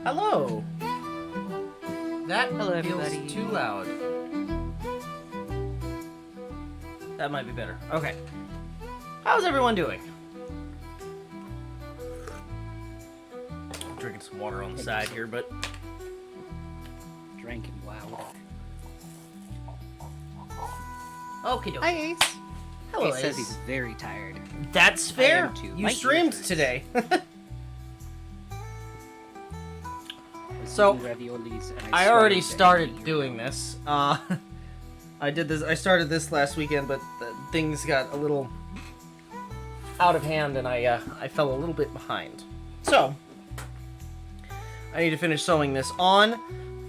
Hello. That Hello, feels everybody. too loud. That might be better. Okay. How's everyone doing? I'm drinking some water on the side here, but Drinking wow. okay. Hi, Ace. Hello, Ace says Ace. he's very tired. That's fair. am too. You My streamed ears. today. Was So, eating raviolis, and I swallowed already an started empty doing ear. this. I did this. I started this last weekend, but things got a little out of hand, and I fell a little bit behind. So I need to finish sewing this on,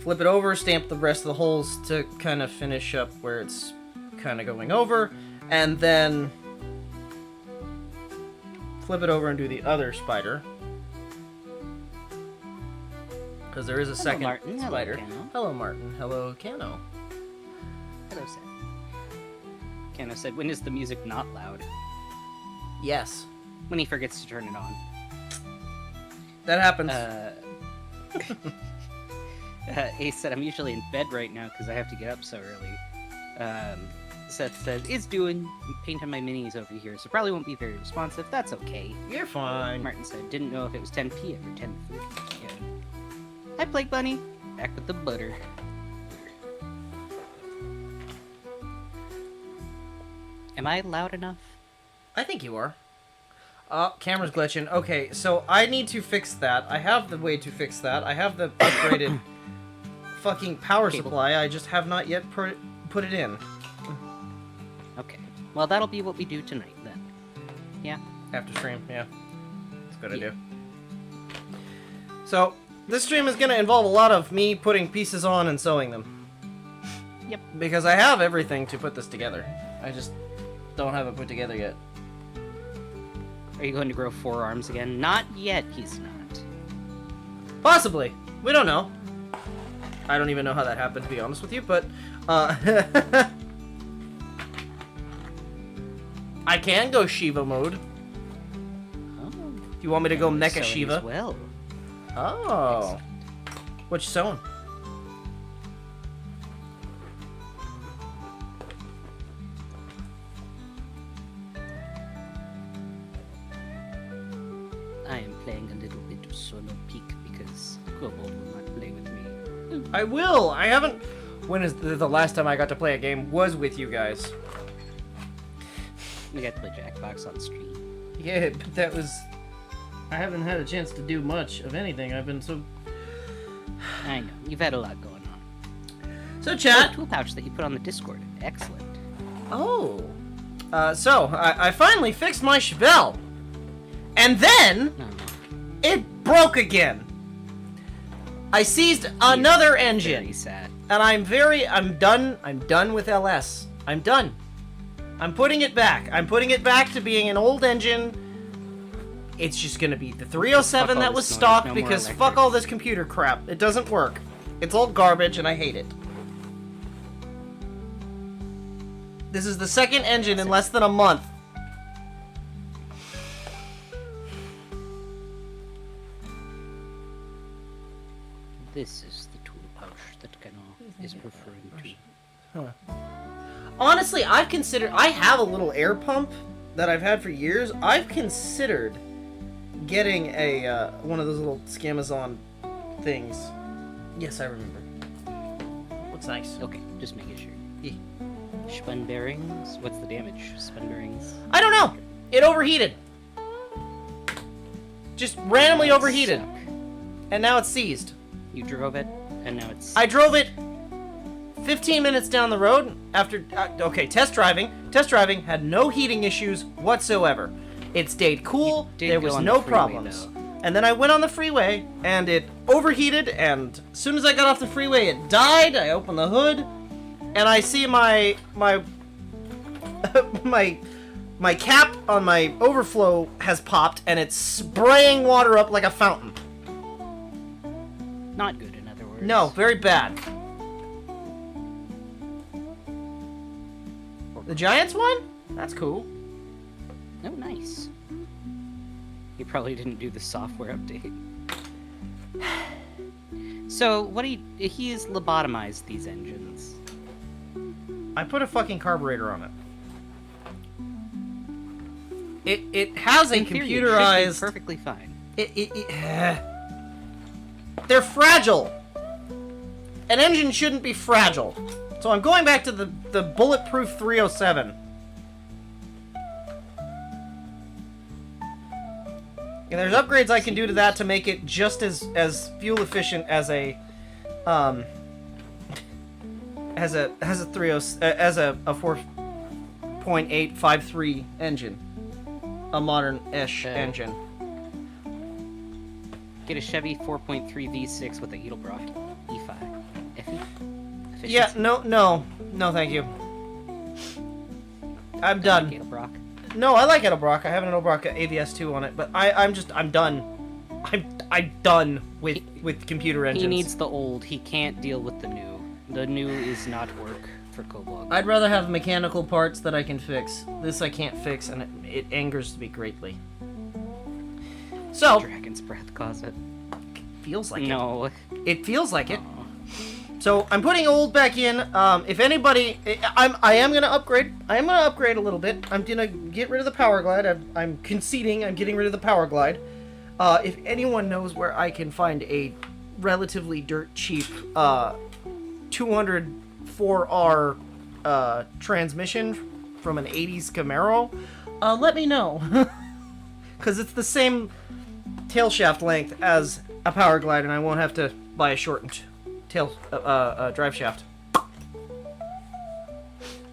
flip it over, stamp the rest of the holes to kind of finish up where it's kind of going over, and then flip it over and do the other spider. Because there is a second Martin. Hello, spider. Cano. Hello, Martin. Hello, Cano. Hello, Seth. Kano said, when is the music not loud? Yes, When he forgets to turn it on. that happens. Ace said, I'm usually in bed right now because I have to get up so early. Seth said, is doing painting my minis over here, so probably won't be very responsive. That's okay. You're fine. Martin said, didn't know if it was 10 p.m. or 10:30 p.m. Hi, Plague Bunny. Back with the butter. Am I loud enough? I think you are. Camera's glitching. Okay, so I need to fix that. I have the way to fix that. I have the upgraded fucking power Cable. supply. I just have not yet put it in. Okay. Well, that'll be what we do tonight, then. Yeah? After stream, yeah. That's a good Yeah. idea. So, this stream is going to involve a lot of me putting pieces on and sewing them. Yep. Because I have everything to put this together. I just don't have it put together yet. Are you going to grow forearms again? Not yet, he's not. Possibly. We don't know. I don't even know how that happened, to be honest with you, but I can go Shiva mode. Oh. You want me to go and Mecha sewing Shiva? as well. Oh. Excellent. What you sewing? I am playing a little bit of solo peak because Kobold will not play with me. I will. I haven't. When is the last time I got to play a game was with you guys? We got to play Jackbox on stream. Yeah, but that was. I haven't had a chance to do much of anything. I've been so. I know, you've had a lot going on. So Oh, chat. tool pouch that you put on the Discord. Excellent. Oh. So I finally fixed my Chevelle, and then Oh, it broke again. I seized another very engine, sad. and I'm done with LS. I'm done. I'm putting it back. I'm putting it back to being an old engine. It's just gonna be the 307 Fuck all that was this noise, stock no more because electric. fuck all this computer crap. It doesn't work. It's all garbage and I hate it. This is the second engine in less than a month. This is the tool pouch that Kano is referring to. Honestly, I have a little air pump that I've had for years. I've considered getting a one of those little Scamazon things. Yes, I remember. Looks nice. Okay, just making sure. Yeah. Spun bearings? What's the damage? Spun bearings? I don't know. It overheated. Just randomly That overheated, suck. and now it's seized. You drove it, and now it's... I drove it 15 minutes down the road after okay, test driving. Test driving had no heating issues whatsoever. It stayed cool. You did There go was on no the freeway, problems. though. And then I went on the freeway and it overheated, and as soon as I got off the freeway it died. I opened the hood and I see my my cap on my overflow has popped and it's spraying water up like a fountain. Not good, in other words. No, very bad. The Giants won? That's cool. Oh, nice. You probably didn't do the software update. So what he's lobotomized these engines. I put a fucking carburetor on it. It has a In theory, it should be computerized. perfectly fine. They're fragile. An engine shouldn't be fragile. So I'm going back to the bulletproof 307. And there's upgrades I can do to that to make it just as fuel efficient as a 4.853 engine, a modern-ish engine. Get a Chevy 4.3 V6 with a Edelbrock E5. Efficiency. Yeah, no, thank you. I'm done. Edelbrock. No, I like Edelbrock. I have an Edelbrock AVS2 on it, but I'm done. I'm done with computer engines. He needs the old. He can't deal with the new. The new is not work for Kobold. I'd rather have mechanical parts that I can fix. This I can't fix, and it angers me greatly. So Dragon's Breath closet. feels like No. it feels like it. So I'm putting old back in. If anybody, I am gonna upgrade. I am gonna upgrade a little bit. I'm gonna get rid of the Power Glide. I'm conceding. I'm getting rid of the Power Glide. If anyone knows where I can find a relatively dirt cheap 204R transmission from an 80s Camaro, let me know. Because it's the same tail shaft length as a Power Glide, and I won't have to buy a shortened tail drive shaft.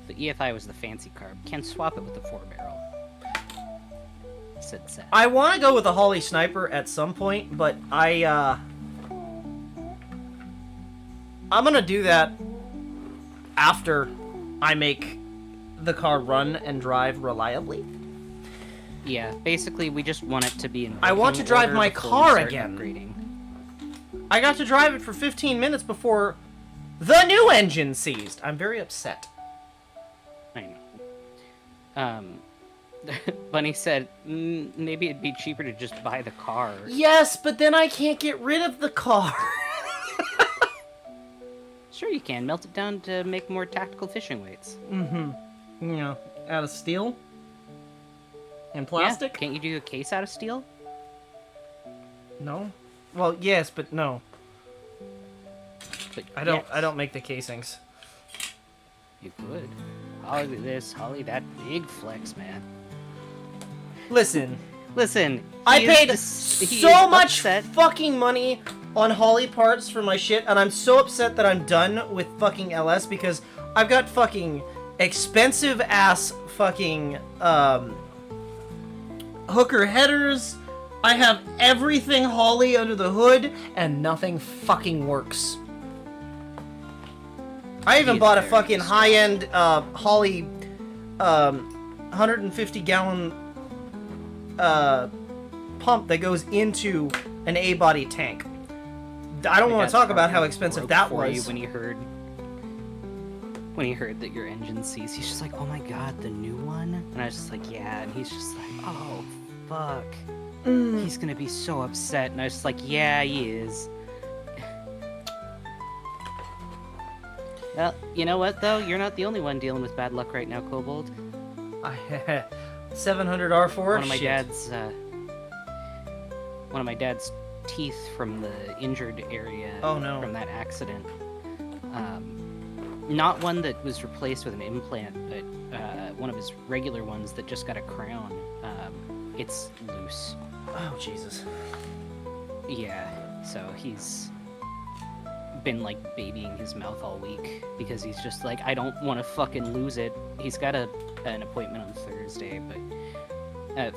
The EFI was the fancy carb. Can't swap it with the 4-barrel. Said Seth. I want to go with a Holly Sniper at some point, but I'm gonna do that after I make the car run and drive reliably. Yeah, basically we just want it to be in I want to working drive order my before we car start again. upgrading. I got to drive it for 15 minutes before the new engine seized. I'm very upset. I know. Bunny said, maybe it'd be cheaper to just buy the car. Yes, but then I can't get rid of the car. Sure you can. Melt it down to make more tactical fishing weights. You know, out of steel and plastic. Yeah. Can't you do a case out of steel? No. Well, yes, but no. But I don't. yes. I don't make the casings. You could. Holly this, Holly that. Big flex, man. Listen, Listen. I he is paid he so is much upset. fucking money on Holly parts for my shit, and I'm so upset that I'm done with fucking LS because I've got fucking expensive ass fucking hooker headers. I have everything Holly under the hood, and nothing fucking works. I even He's bought a very fucking distraught. high-end Holly 150 gallon pump that goes into an A-body tank. I don't My want dad's to talk about heart how expensive broke that for you was. when he heard that your engine seized. He's just like, oh my god, the new one? And I was just like, yeah. And he's just like, oh, fuck. He's gonna be so upset. And I was just like, yeah, he is. Well, you know what, though? You're not the only one dealing with bad luck right now, Kobold. 700 R4. One of my Shit. dad's teeth from the injured area Oh, no. from that accident. Not one that was replaced with an implant, but one of his regular ones that just got a crown. It's loose. Oh Jesus. Yeah, so he's been like babying his mouth all week because he's just like, I don't want to fucking lose it. He's got an appointment on Thursday, but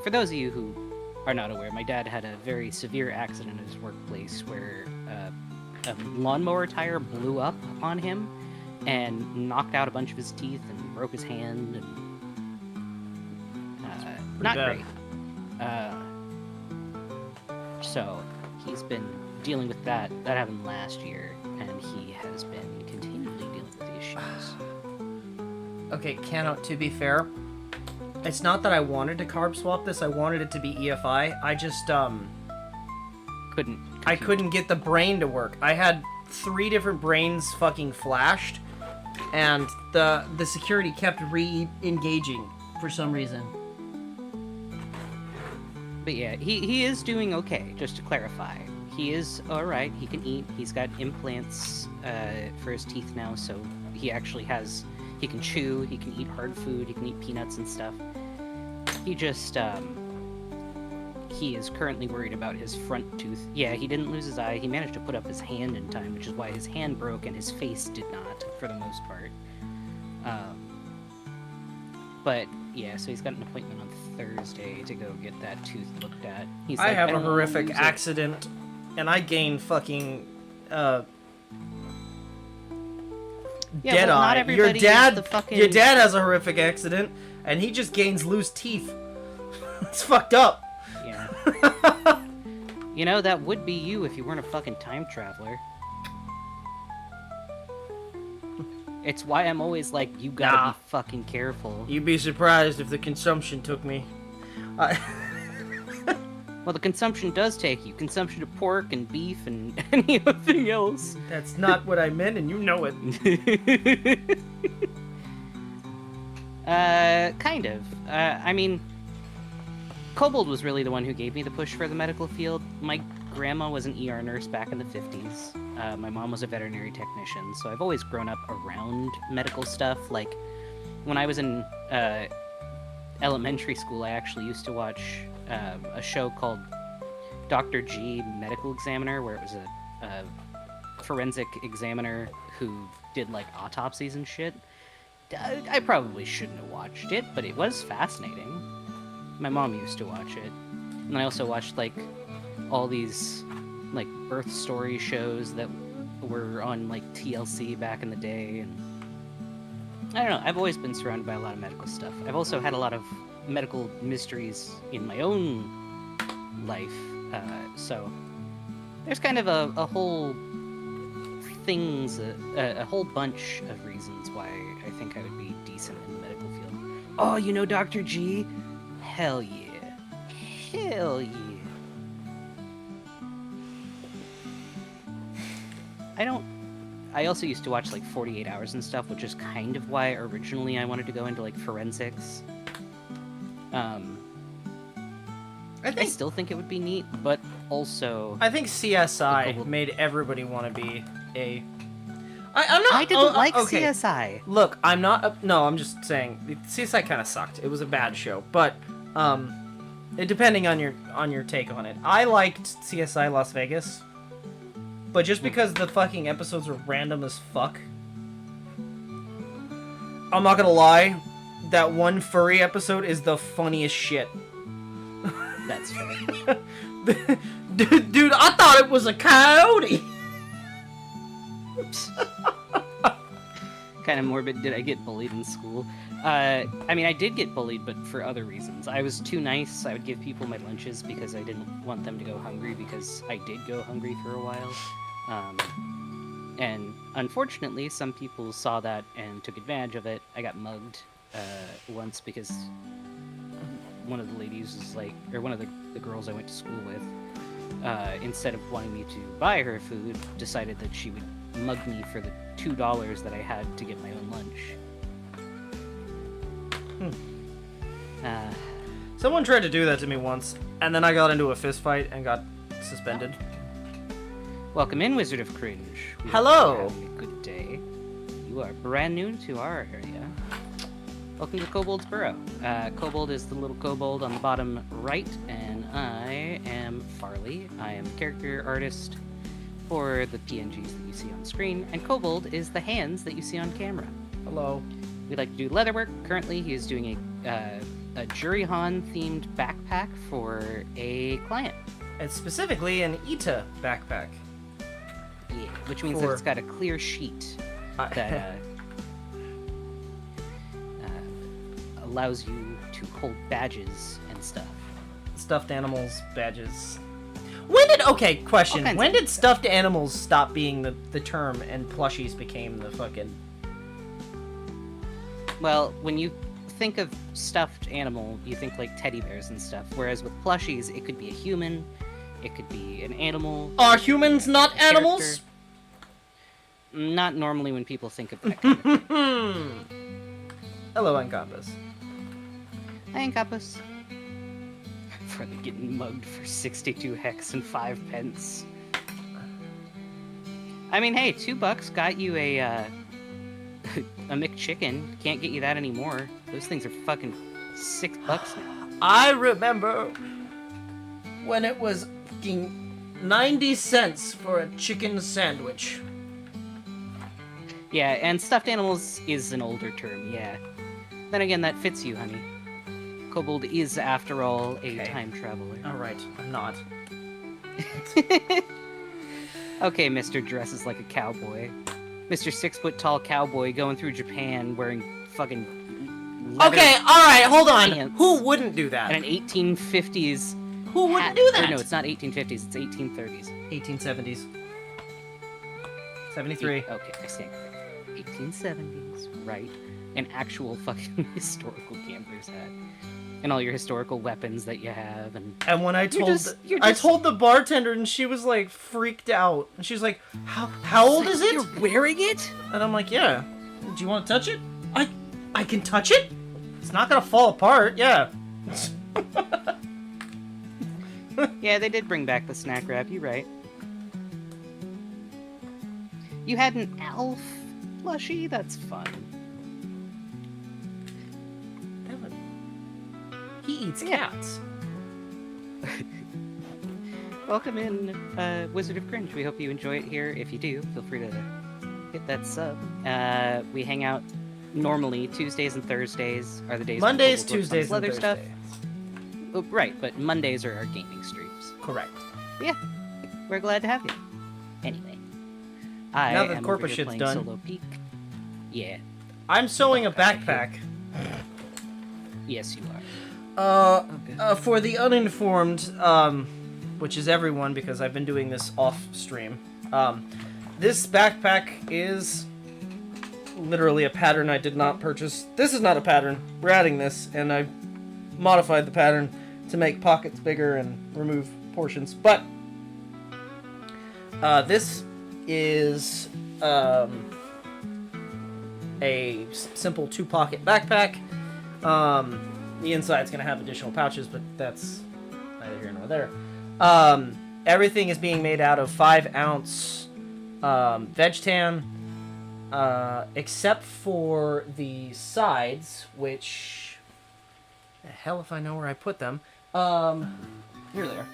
for those of you who are not aware, my dad had a very severe accident at his workplace where a lawnmower tire blew up on him and knocked out a bunch of his teeth and broke his hand and not bad. great. So he's been dealing with that. That happened last year, and he has been continually dealing with the issues. Okay, to be fair, it's not that I wanted to carb swap this. I wanted it to be EFI. I just Couldn't. I couldn't get the brain to work. I had 3 different brains fucking flashed, and the security kept re-engaging for some reason. But yeah, he is doing okay, just to clarify. He is alright, he can eat, he's got implants for his teeth now, so he actually has... He can chew, he can eat hard food, he can eat peanuts and stuff. He just, he is currently worried about his front tooth. Yeah, he didn't lose his eye, he managed to put up his hand in time, which is why his hand broke and his face did not, for the most part. But, yeah, so he's got an appointment on Thursday to go get that tooth looked at. He's I like, have a don't wanna horrific lose it. accident, and I gained fucking, Yeah, dead well, not eye. everybody Your is the fucking... dad has a horrific accident, and he just gains loose teeth. It's fucked up. Yeah. You know, that would be you if you weren't a fucking time traveler. It's why I'm always like, you gotta Nah. be fucking careful. You'd be surprised if the consumption took me. Well, the consumption does take you. Consumption of pork and beef and anything else. That's not what I meant, and you know it. Kind of. I mean, Kobold was really the one who gave me the push for the medical field. My grandma was an ER nurse back in the 50s. My mom was a veterinary technician, so I've always grown up around medical stuff. Like, when I was in elementary school, I actually used to watch a show called Dr. G Medical Examiner, where it was a forensic examiner who did, like, autopsies and shit. I probably shouldn't have watched it, but it was fascinating. My mom used to watch it. And I also watched, like, all these, like, birth story shows that were on, like, TLC back in the day, and I don't know, I've always been surrounded by a lot of medical stuff. I've also had a lot of medical mysteries in my own life, so there's kind of a whole things, a whole bunch of reasons why I think I would be decent in the medical field. Oh, you know Dr. G? Hell yeah. Hell yeah. I also used to watch, like, 48 Hours and stuff, which is kind of why originally I wanted to go into, like, forensics. I still think it would be neat, but also... I think CSI Kobold- made everybody want to be a... I'm not... I didn't like okay. CSI. Look, I'm not... No, I'm just saying, CSI kind of sucked. It was a bad show, but, depending on your take on it. I liked CSI Las Vegas, but just because the fucking episodes were random as fuck, I'm not gonna lie, that one furry episode is the funniest shit. That's fair. Dude, I thought it was a coyote! Kind of morbid. Did I get bullied in school? I mean, I did get bullied, but for other reasons. I was too nice. I would give people my lunches because I didn't want them to go hungry, because I did go hungry for a while. And unfortunately, some people saw that and took advantage of it. I got mugged once because one of the ladies was like, or one of the girls I went to school with, instead of wanting me to buy her food, decided that she would mug me for the $2 that I had to get my own lunch. Someone tried to do that to me once, and then I got into a fist fight and got suspended. Welcome in, Wizard of Cringe. We Hello. hope you're having a good day. You are brand new to our area. Welcome to Kobold's Burrow. Kobold is the little kobold on the bottom right, and I am Farley. I am a character artist for the PNGs that you see on screen, and Kobold is the hands that you see on camera. Hello. We like to do leatherwork. Currently, he is doing a Jurihan-themed backpack for a client. And specifically an Ita backpack. Yeah, which means that it's got a clear sheet that allows you to hold badges and stuff. Stuffed animals, badges. When did... Okay, question. kinds When of did stuffed animals stop being the term and plushies became the fucking... Well, when you think of stuffed animal, you think like teddy bears and stuff, whereas with plushies, it could be a human, it could be an animal. Are humans not animals? not normally when people think of that kind of thing. Hello, Encompass. Hi, Encompass. Farley getting mugged for 62 hex and 5 pence. I mean, hey, $2 got you a a McChicken. Can't get you that anymore. Those things are fucking $6 now. I remember when it was fucking 90 cents for a chicken sandwich. Yeah, and stuffed animals is an older term, yeah. Then again, that fits you, honey. Kobold is, after all, a time traveler. Alright, I'm not. Okay, Mr. Dresses like a cowboy. Mr. 6-foot-tall cowboy going through Japan wearing fucking leather Okay, alright, hold on. pants Who wouldn't do that? and an 1850s Who wouldn't hat. do that? Or no, it's not 1850s, it's 1830s. 1870s. 73. Okay, I stand corrected. 1870s, right? An actual fucking historical gambler's hat. And all your historical weapons that you have, and And when you're I told the bartender, and she was like freaked out, and she's like, "How old is it?" You're wearing it? And I'm like, "Yeah. Do you want to touch it? I can touch it. It's not gonna fall apart. Yeah." Yeah, they did bring back the snack wrap. You're right. You had an elf plushie. That's fun. He eats cats. Welcome in, Wizard of Cringe. We hope you enjoy it here. If you do, feel free to hit that sub. We hang out normally Tuesdays and Thursdays are the days. Mondays, Kobold works on Tuesdays, his leather and stuff. Thursdays. Oh, right, but Mondays are our gaming streams. Correct. Yeah, we're glad to have you. Anyway, I Now that am corporate over here shit's playing done. Solo Peak. Yeah, I'm sewing a backpack. yes, you are. For the uninformed, which is everyone because I've been doing this off stream, this backpack is literally a pattern I did not purchase. This is not a pattern. We're adding this, and I modified the pattern to make pockets bigger and remove portions. But this is a simple 2-pocket backpack. The inside's going to have additional pouches, but that's neither here nor there. Everything is being made out of 5-ounce veg tan, except for the sides, which... the hell if I know where I put them. Here they are.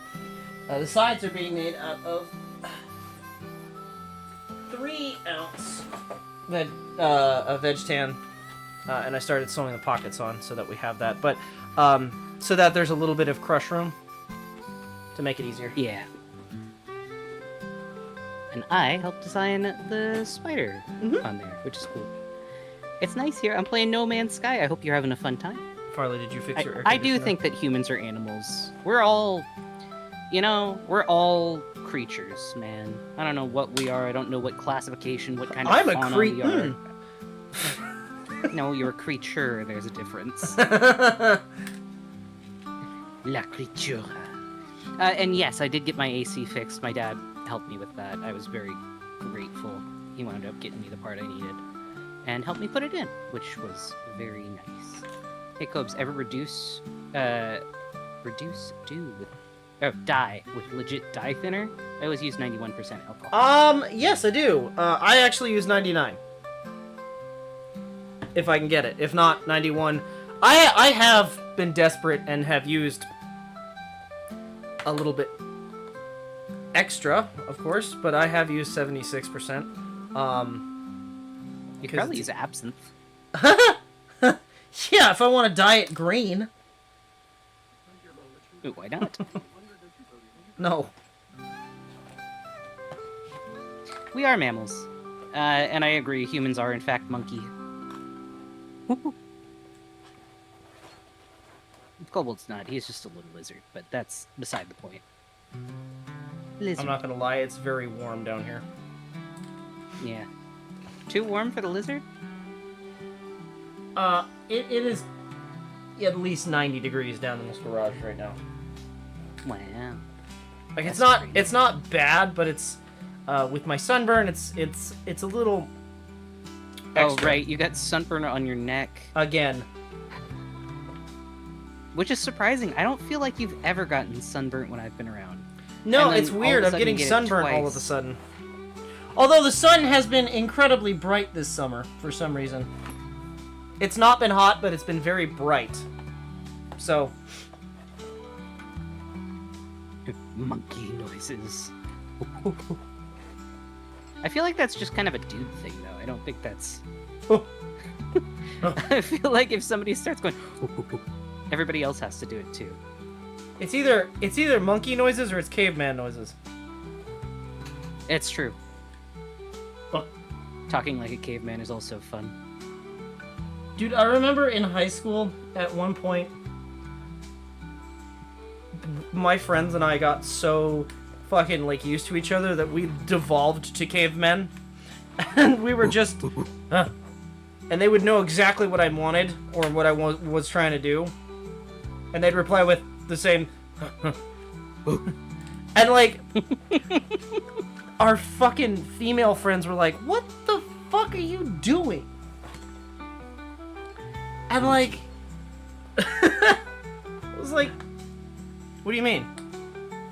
The sides are being made out of 3-ounce veg tan. And I started sewing the pockets on so that we have that. But, so that there's a little bit of crush room to make it easier. Yeah. And I helped design the spider on there, which is cool. It's nice here. I'm playing No Man's Sky. I hope you're having a fun time. Farley, did you fix your air I do conditioner? think that humans are animals. We're all, we're all creatures, man. I don't know what we are. I don't know what classification, what kind of I'm a fauna we are. creature. No, you're a creature. There's a difference. La creature. And yes, I did get my AC fixed. My dad helped me with that. I was very grateful. He wound up getting me the part I needed and helped me put it in, which was very nice. Hey, Cobes, ever dye with legit dye thinner? I always use 91% alcohol. Yes, I do. I actually use 99. If I can get it. If not, 91. I have been desperate and have used a little bit extra, of course, but I have used 76%. You could probably use absinthe. Yeah, if I want to dye it green. Ooh, why not? No. We are mammals. And I agree, humans are in fact monkey. Kobold's not, he's just a little lizard, but that's beside the point. Lizard. I'm not gonna lie, it's very warm down here. Yeah. Too warm for the lizard? It is at least 90 degrees down in this garage right now. Wow. Like That's it's crazy. not bad, but it's With my sunburn, it's a little Oh, extra. right. You got sunburn on your neck. Again. Which is surprising. I don't feel like you've ever gotten sunburnt when I've been around. No, And then it's all weird. of a I'm sudden getting you get it sunburned all of a twice. sudden. Although the sun has been incredibly bright this summer, for some reason. It's not been hot, but it's been very bright. So... Monkey noises. I feel like that's just kind of a dude thing, though. I don't think that's... I feel like if somebody starts going... everybody else has to do it, too. It's either monkey noises or it's caveman noises. It's true. Oh. Talking like a caveman is also fun. Dude, I remember in high school, at one point, my friends and I got so fucking, like, used to each other that we devolved to cavemen. And we were just... And they would know exactly what I wanted, or what I was trying to do. And they'd reply with the same... And, like... Our fucking female friends were like, what the fuck are you doing? And, like... I was like... What do you mean?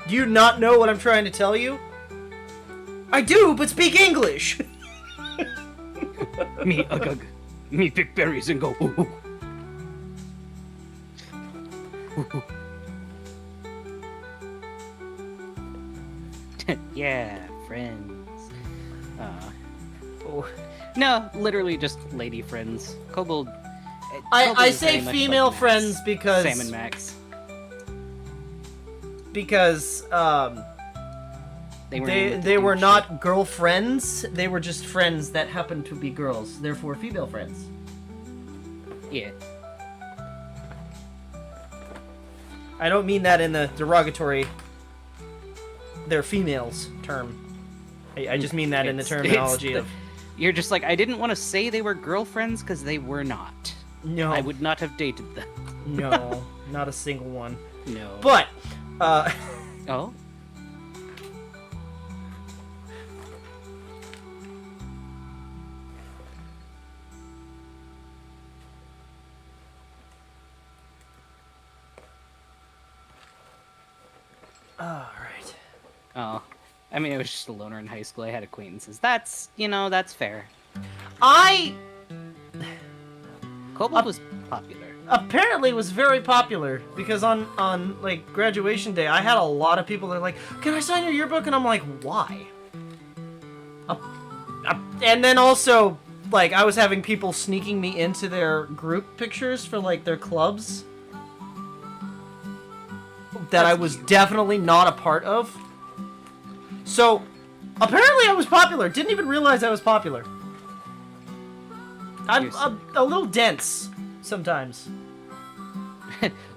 Do you not know what I'm trying to tell you? I do, but speak English! Me pick berries and go ooh. Yeah, friends. Oh. No, literally just lady friends. Kobold. I say female friends because... Sam and Max. Because, they were not girlfriends, they were just friends that happened to be girls, therefore female friends. Yeah. I don't mean that in the derogatory, they're females term. I just mean that in the terminology of... You're just like, I didn't want to say they were girlfriends because they were not. No. I would not have dated them. No, not a single one. No. But, Oh? Alright. Oh. I mean, I was just a loner in high school. I had acquaintances. That's, that's fair. Kobold was popular. Apparently was very popular, because on like, graduation day, I had a lot of people that are like, can I sign your yearbook? And I'm like, why? And then also, like, I was having people sneaking me into their group pictures for, like, their clubs that I was definitely not a part of. So, apparently I was popular. Didn't even realize I was popular. I'm a little dense sometimes.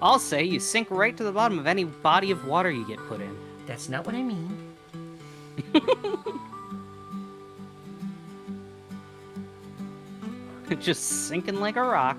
I'll say you sink right to the bottom of any body of water you get put in. That's not what I mean. Just sinking like a rock.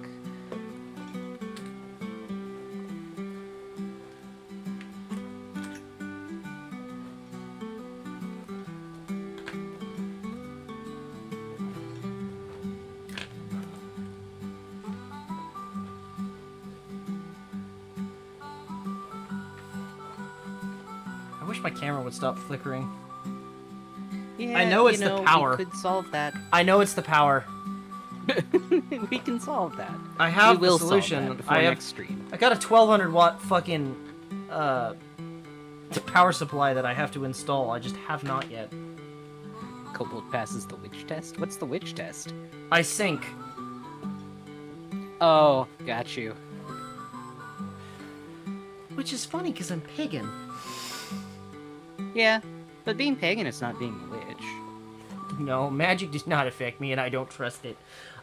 I wish my camera would stop flickering. Yeah, I know it's the power. We could solve that. I know it's the power. We can solve that. I have we will the solution. Solve that before next stream. I got a 1200 watt fucking power supply that I have to install. I just have not yet. Kobold passes the witch test. What's the witch test? I sink. Oh, got you. Which is funny because I'm pagan. Yeah, but being pagan is not being a witch. No, magic does not affect me, and I don't trust it.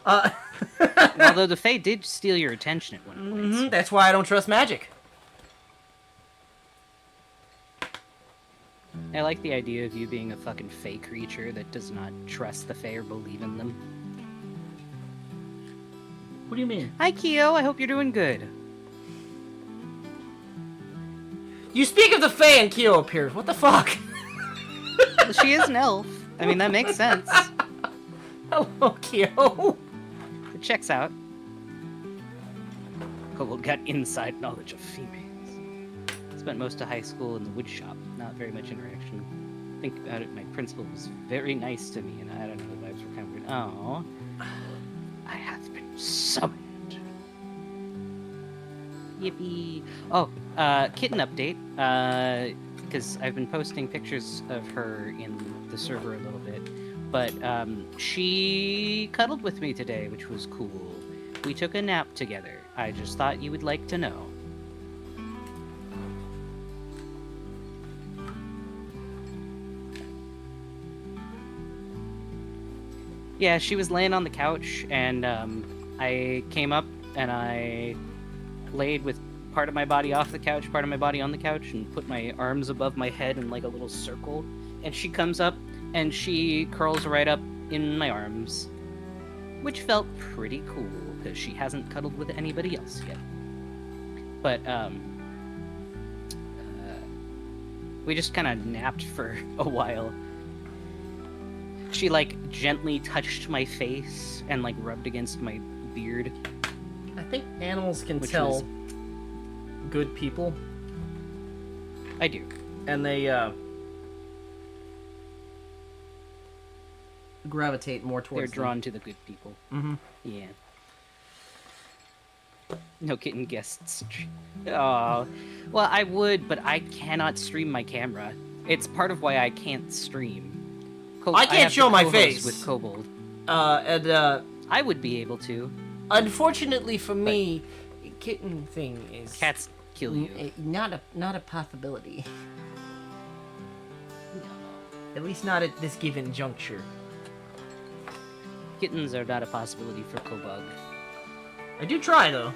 Although the Fae did steal your attention at one point. Mm-hmm, that's why I don't trust magic. I like the idea of you being a fucking Fae creature that does not trust the Fae or believe in them. What do you mean? Hi, Keo. I hope you're doing good. You speak of the Fae and Kyo appears. What the fuck? She is an elf. I mean, that makes sense. Hello, Kyo. It checks out. Kobold got inside knowledge of females. Spent most of high school in the wood shop. Not very much interaction. Think about it, my principal was very nice to me, and I don't know, the vibes were kind of weird. Oh, I have been summoned. Yippee! Oh, kitten update. Because I've been posting pictures of her in the server a little bit, but she cuddled with me today, which was cool. We took a nap together. I just thought you would like to know. Yeah, she was laying on the couch, and I came up and I laid with part of my body off the couch, part of my body on the couch, and put my arms above my head in like a little circle. And she comes up and she curls right up in my arms, which felt pretty cool because she hasn't cuddled with anybody else yet. But we just kind of napped for a while. She like gently touched my face and like rubbed against my beard. I think animals can Which tell was- good people, I do. and they gravitate more towards They're them. drawn to the good people. Mm-hmm. Yeah. No kitten guests. Oh, well, I would, but I cannot stream my camera. It's part of why I can't stream. I can't have to show my co-host face. with Kobold. And I would be able to. unfortunately for me, kitten thing is Cats kill you. not a possibility. At least not at this given juncture. Kittens are not a possibility for Kobold. I do try though.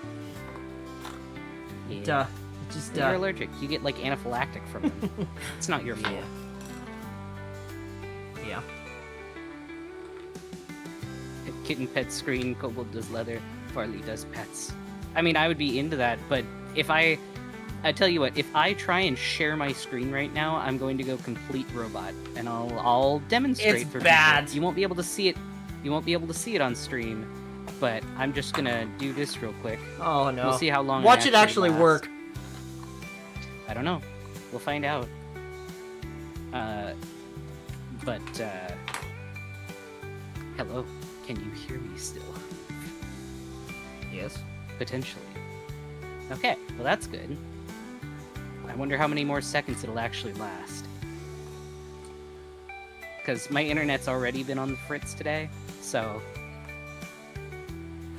Yeah. Just You're allergic. You get like anaphylactic from them. It's not your fault. Yeah. Kitten pets screen, Kobold does leather, Farley does pets. I mean, I would be into that, but if I tell you what, if I try and share my screen right now, I'm going to go complete robot, and I'll demonstrate It's for bad. people. You won't be able to see it. You won't be able to see it on stream, but I'm just gonna do this real quick. Oh no. We'll see how long. Watch it actually lasts. work. I don't know. We'll find out. Hello. Can you hear me still? Yes. Potentially. Okay, well that's good. I wonder how many more seconds it'll actually last. Because my internet's already been on the fritz today, so...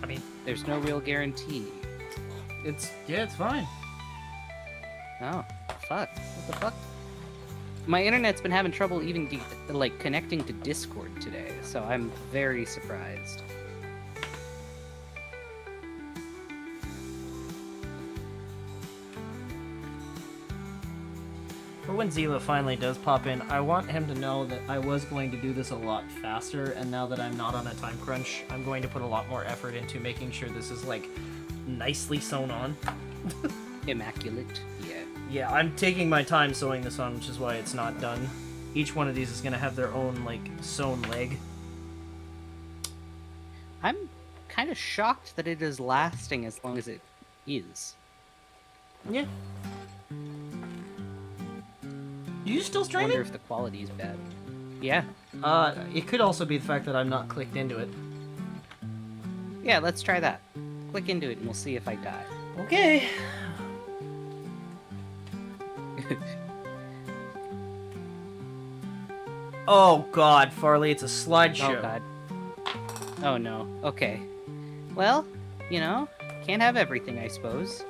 I mean, there's no real guarantee. it's fine. Oh, fuck. What the fuck? My internet's been having trouble even connecting to Discord today, so I'm very surprised. For when Zila finally does pop in, I want him to know that I was going to do this a lot faster, and now that I'm not on a time crunch, I'm going to put a lot more effort into making sure this is, like, nicely sewn on. Immaculate, yeah. Yeah, I'm taking my time sewing this on, which is why it's not done. Each one of these is going to have their own, like, sewn leg. I'm kind of shocked that it is lasting as long as it is. Yeah. You still I streaming? wonder if the quality is bad. Yeah. It could also be the fact that I'm not clicked into it. Yeah, let's try that. Click into it and we'll see if I die. Okay. Oh god, Farley, it's a slideshow. Oh god. Oh no. Okay. Well, you know, can't have everything, I suppose.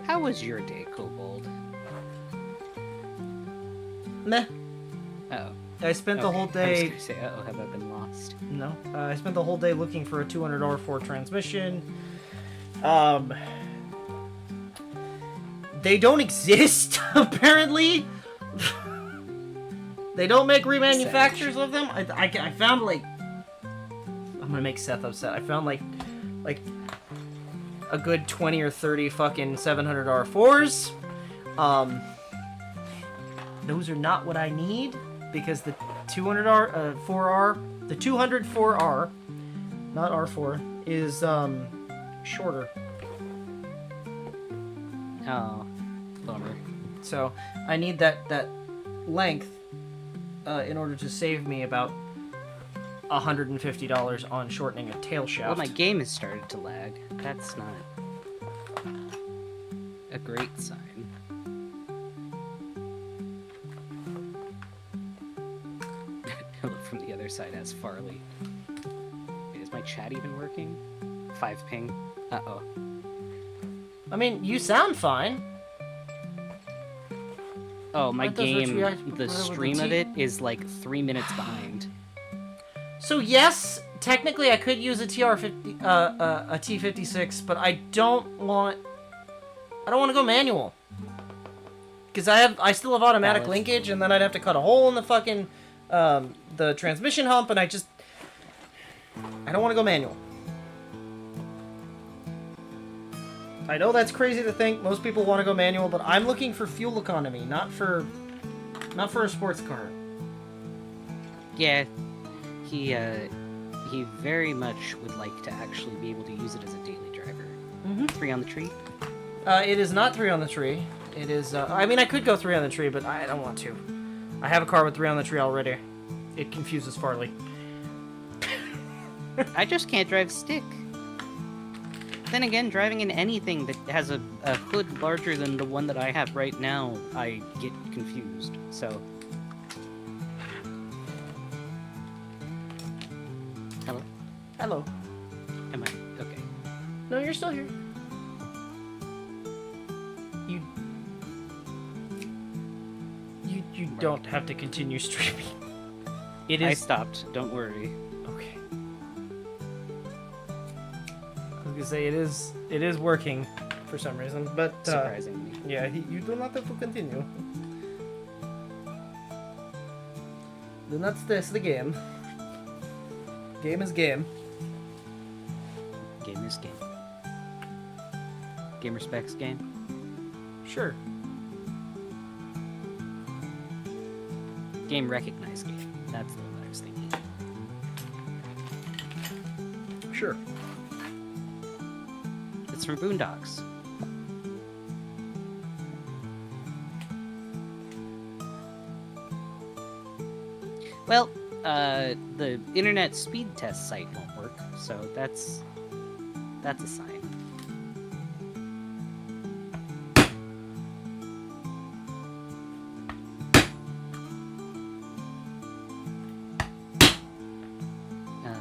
How was your day, Kobold? Meh. Oh. I spent the whole I was day... gonna say, uh-oh, have I been lost? No. I spent the whole day looking for a $200 Ford transmission. They don't exist, apparently. They don't make remanufacturers of them. I found, like... I'm gonna make Seth upset. I found, like a good 20 or 30 fucking 700 R4s. Those are not what I need because the 200R 4R, the 200 4R, not R4, is shorter. Oh, bummer. So I need that length in order to save me about $150 on shortening a tail shaft. Well, my game has started to lag. That's not a great sign. Look from the other side as Farley. Wait, is my chat even working? 5 ping. Uh-oh. I mean, you sound fine. Oh, my Aren't those game, react- the stream of it is like 3 minutes behind. So yes, technically I could use a TR50, a T56, but I don't want to go manual. Because I still have automatic Valid. linkage, and then I'd have to cut a hole in the fucking, the transmission hump, and I don't want to go manual. I know that's crazy to think. Most people want to go manual, but I'm looking for fuel economy, not for a sports car. Yeah, he very much would like to actually be able to use it as a daily driver. Mm-hmm. 3 on the tree? It is not 3 on the tree. It is, I mean, I could go 3 on the tree, but I don't want to. I have a car with 3 on the tree already. It confuses Farley. I just can't drive stick. Then again, driving in anything that has a hood larger than the one that I have right now, I get confused, so... Hello? Hello. Am I? Okay. No, you're still here. You don't have to continue streaming. It is... I stopped, don't worry. Okay. I was gonna say, it is working for some reason, but... Surprisingly. Yeah, you do not have to continue. Do not stress the game. Game is game. Game is game. Game respects game. Sure. Game recognize game. That's the one I was thinking. Sure. It's from Boondocks. Well, the internet speed test site won't work, so that's a sign.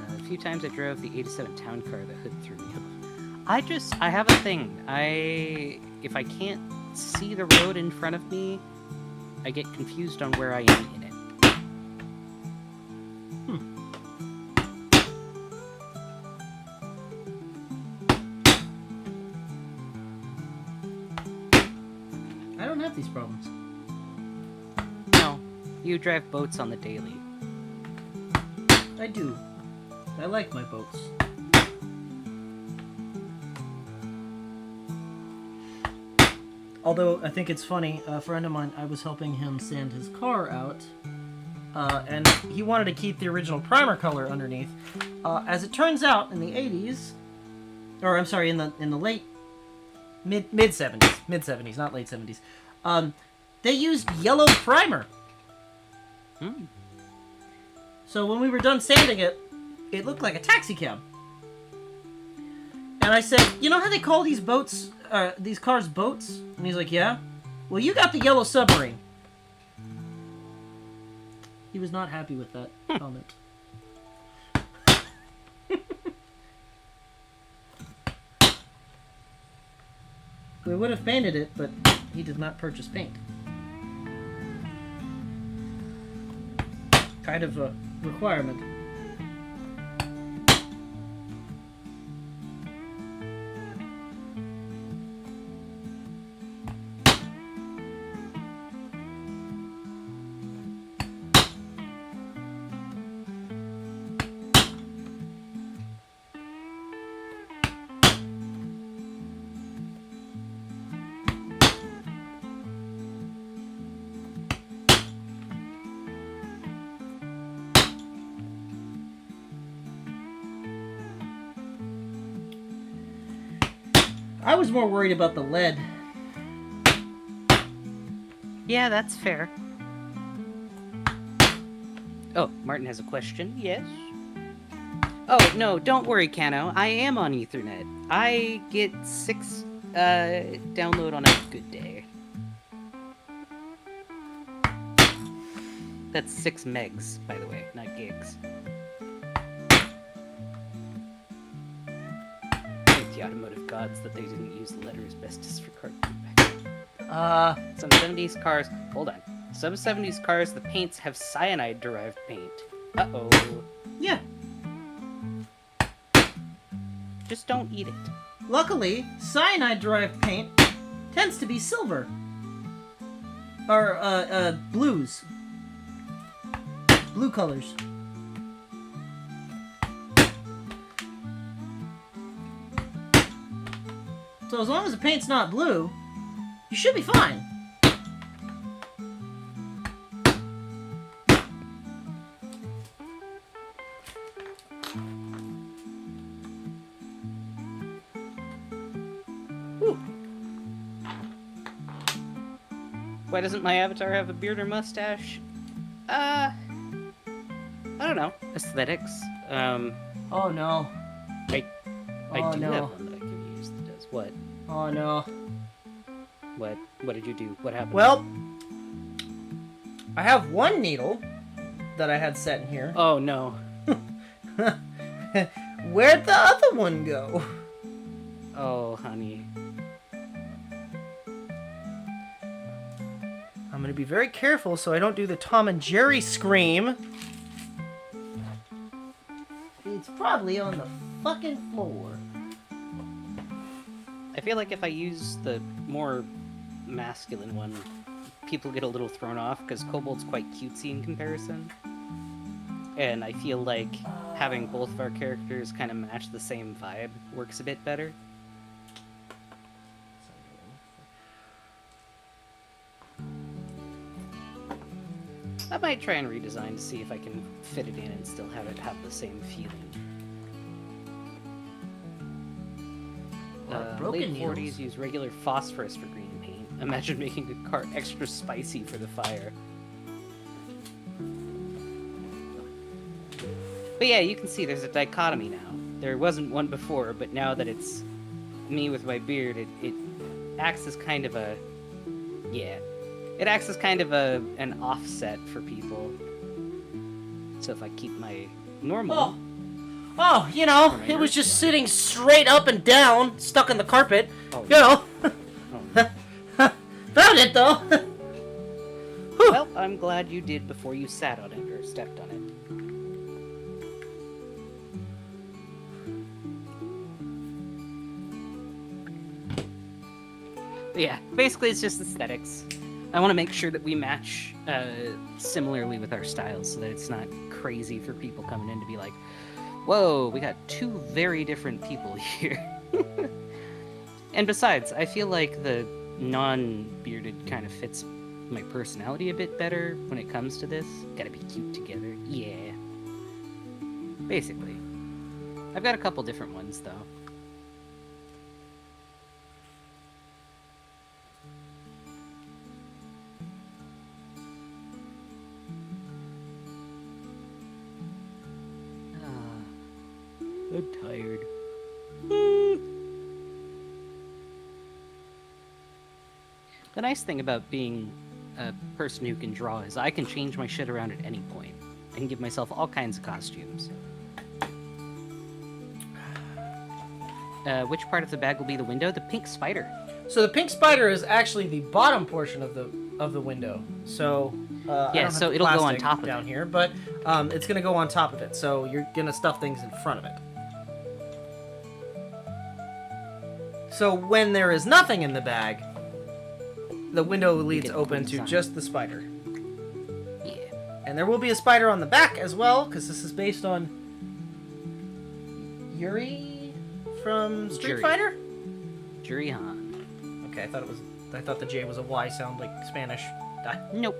A few times I drove the 87 town car that hood threw me off. I have a thing. If I can't see the road in front of me, I get confused on where I am in it. I don't have these problems. No, you drive boats on the daily. I do. I like my boats. Although, I think it's funny, a friend of mine, I was helping him sand his car out, and he wanted to keep the original primer color underneath. As it turns out, in the 80s, or I'm sorry, in the late, mid-70s, not late 70s, they used yellow primer. So when we were done sanding it, it looked like a taxi cab. And I said, you know how they call these boats, these cars boats? And he's like, yeah. Well, you got the yellow submarine. He was not happy with that comment. We would have painted it, but he did not purchase paint. Kind of a requirement. I was more worried about the lead. Yeah, that's fair. Oh, Martin has a question. Yes. Oh, no, don't worry, Kano. I am on Ethernet. I get 6 download on a good day. That's 6 megs, by the way, not gigs. Thank the automotive gods that they didn't use the letter asbestos for card feedback. Some 70s cars... Hold on. Some 70s cars, the paints have cyanide-derived paint. Uh-oh. Yeah. Just don't eat it. Luckily, cyanide-derived paint tends to be silver. Or, blues. Blue colors. So as long as the paint's not blue, you should be fine. Whew. Why doesn't my avatar have a beard or mustache? I don't know. Aesthetics. Oh no. I Oh, do no. have one that I can use that does what? Oh no. What? What did you do? What happened? Well, I have one needle that I had set in here. Oh no. Where'd the other one go? Oh, honey. I'm gonna be very careful so I don't do the Tom and Jerry scream. It's probably on the fucking floor. I feel like if I use the more masculine one, people get a little thrown off because Kobold's quite cutesy in comparison. And I feel like having both of our characters kind of match the same vibe works a bit better. I might try and redesign to see if I can fit it in and still have it have the same feeling. Broken Late 40s needles. use regular phosphorus for green paint. Imagine making a car extra spicy for the fire. But yeah, you can see there's a dichotomy now. There wasn't one before, but now that it's me with my beard, it acts as kind of a... Yeah. It acts as kind of an offset for people. So if I keep my normal... Oh, you know, it was just sitting straight up and down, stuck in the carpet. Oh. You know. Oh. Found it, though. Well, I'm glad you did before you sat on it or stepped on it. But yeah, basically it's just aesthetics. I want to make sure that we match similarly with our styles so that it's not crazy for people coming in to be like, whoa, we got 2 very different people here. And besides, I feel like the non-bearded kind of fits my personality a bit better when it comes to this. Gotta be cute together. Yeah. Basically. I've got a couple different ones, though. I'm tired. The nice thing about being a person who can draw is I can change my shit around at any point. I can give myself all kinds of costumes. Which part of the bag will be the window? The pink spider. So the pink spider is actually the bottom portion of the window. So I don't have so the it'll go on plastic top of down it. here, but it's gonna go on top of it. So you're gonna stuff things in front of it. So when there is nothing in the bag, the window leads get open the to design. just the spider. Yeah. And there will be a spider on the back as well, because this is based on Yuri from Street Yuri. Fighter. Jurihan. Okay, I thought the J was a Y sound like Spanish. Nope.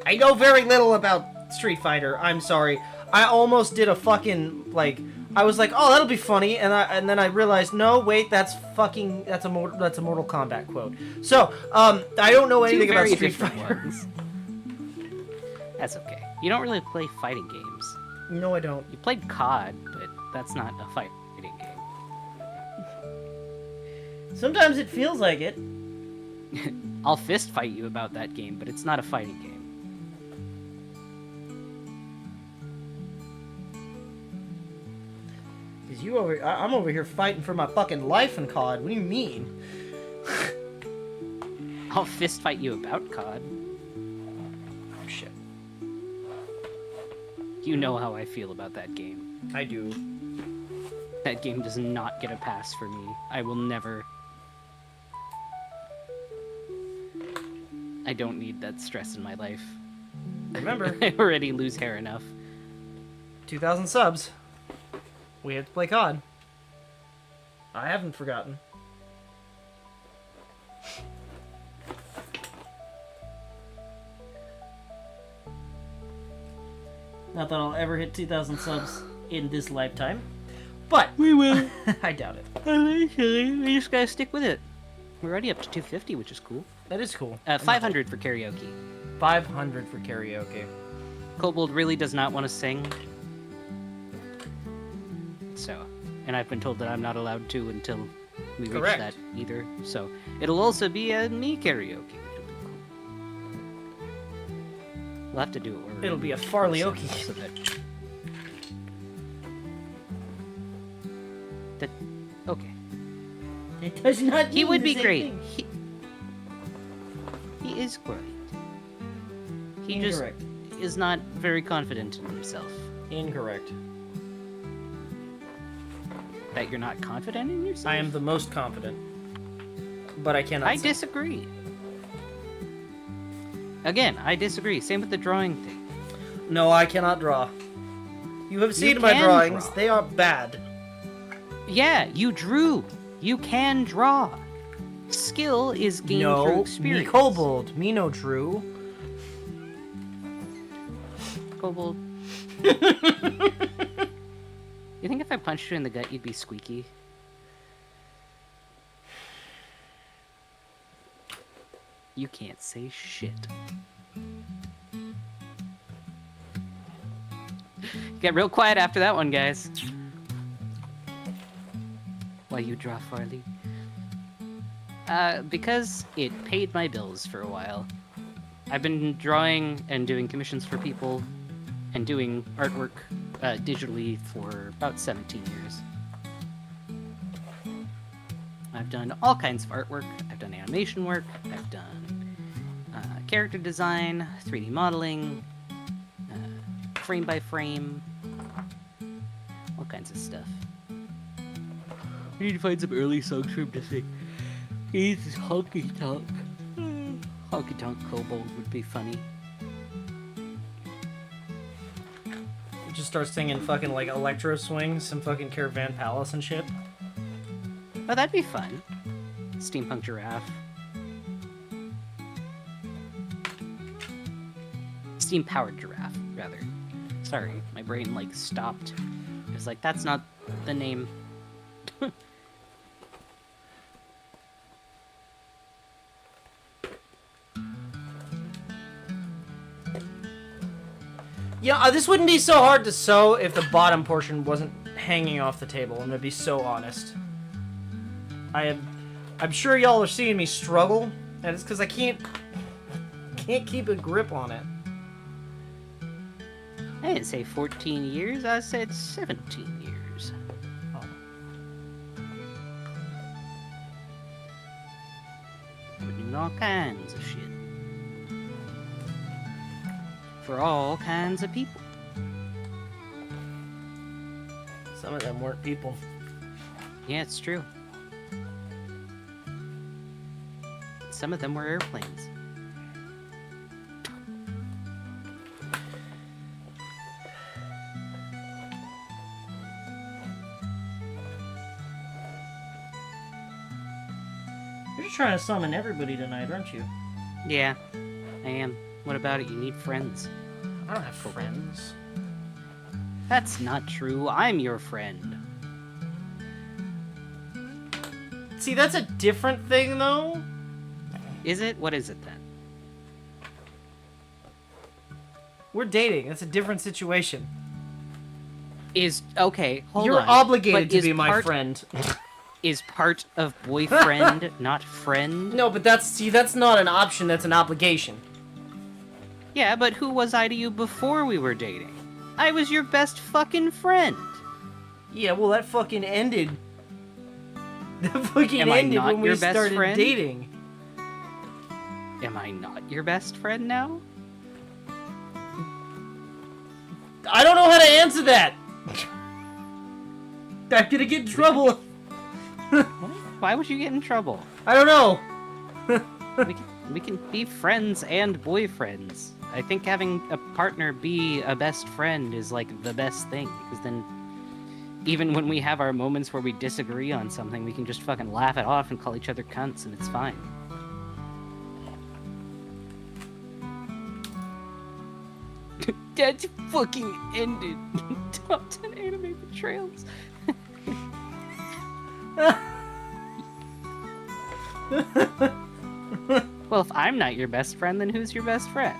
I know very little about Street Fighter. I'm sorry. I almost did a fucking I was like, oh, that'll be funny, and then I realized, no, wait, that's a Mortal Kombat quote. So, I don't know anything about Street Fighter. Ones. That's okay. You don't really play fighting games. No, I don't. You played COD, but that's not a fighting game. Sometimes it feels like it. I'll fist fight you about that game, but it's not a fighting game. I'm over here fighting for my fucking life in COD. What do you mean? I'll fist fight you about COD. Oh, shit. You know how I feel about that game. I do. That game does not get a pass for me. I will never... I don't need that stress in my life. Remember, I already lose hair enough. 2,000 subs. We have to play COD. I haven't forgotten. Not that I'll ever hit 2,000 subs in this lifetime, but We will. I doubt it. Eventually, we just gotta stick with it. We're already up to 250, which is cool. That is cool. 500 for karaoke. 500 for karaoke. Kobold really does not want to sing. So, and I've been told that I'm not allowed to until we reach Correct. that either. So, it'll also be a me karaoke, which will be cool. We'll have to do it. Where It'll be a Farley-okie. So that okay. It does not. He would be great. He is great. He Incorrect. just is not very confident in himself. Incorrect. That you're not confident in yourself? I am the most confident, but I cannot. I sing. disagree. Again, I disagree. Same with the drawing thing. No, I cannot draw. You have seen You my can drawings. draw. They are bad. Yeah, you drew. You can draw. Skill is gained through No, me experience. Kobold. Me no true. Kobold. You think if I punched you in the gut, you'd be squeaky? You can't say shit. Get real quiet after that one, guys. While you draw Farley. Because it paid my bills for a while. I've been drawing and doing commissions for people and doing artwork digitally for about 17 years. I've done all kinds of artwork. I've done animation work. I've done character design, 3D modeling, frame by frame, all kinds of stuff. We need to find some early songs for him to sing. He's honky tonk. Honky tonk Kobold would be funny. Just start singing fucking like electro swings, some fucking Caravan Palace and shit. Oh, that'd be fun. Steampunk giraffe. Steam powered giraffe, rather. Sorry, my brain like stopped. It was like, that's not the name. Yeah, this wouldn't be so hard to sew if the bottom portion wasn't hanging off the table. I'm gonna be so honest. I'm sure y'all are seeing me struggle, and it's because I can't keep a grip on it. I didn't say 14 years, I said 17 years. Oh. We're doing all kinds of shit. For all kinds of people. Some of them weren't people. Yeah, it's true. Some of them were airplanes. You're just trying to summon everybody tonight, aren't you? Yeah, I am. What about it? You need friends. I don't have friends. That's not true. I'm your friend. See, that's a different thing, though. Is it? What is it then? We're dating. That's a different situation. Okay, hold on. You're obligated But to be my friend. Is part of boyfriend not friend? No, but that's not an option, that's an obligation. Yeah, but who was I to you before we were dating? I was your best fucking friend. Yeah, well, that fucking ended. That fucking Am I ended not when we your best started friend? dating. Am I not your best friend now? I don't know how to answer that. I'm gonna get in trouble. Why would you get in trouble? I don't know. We can be friends and boyfriends. I think having a partner be a best friend is like the best thing, because then even when we have our moments where we disagree on something, we can just fucking laugh it off and call each other cunts, and it's fine. That fucking ended. Top 10 anime betrayals. Well, if I'm not your best friend, then who's your best friend?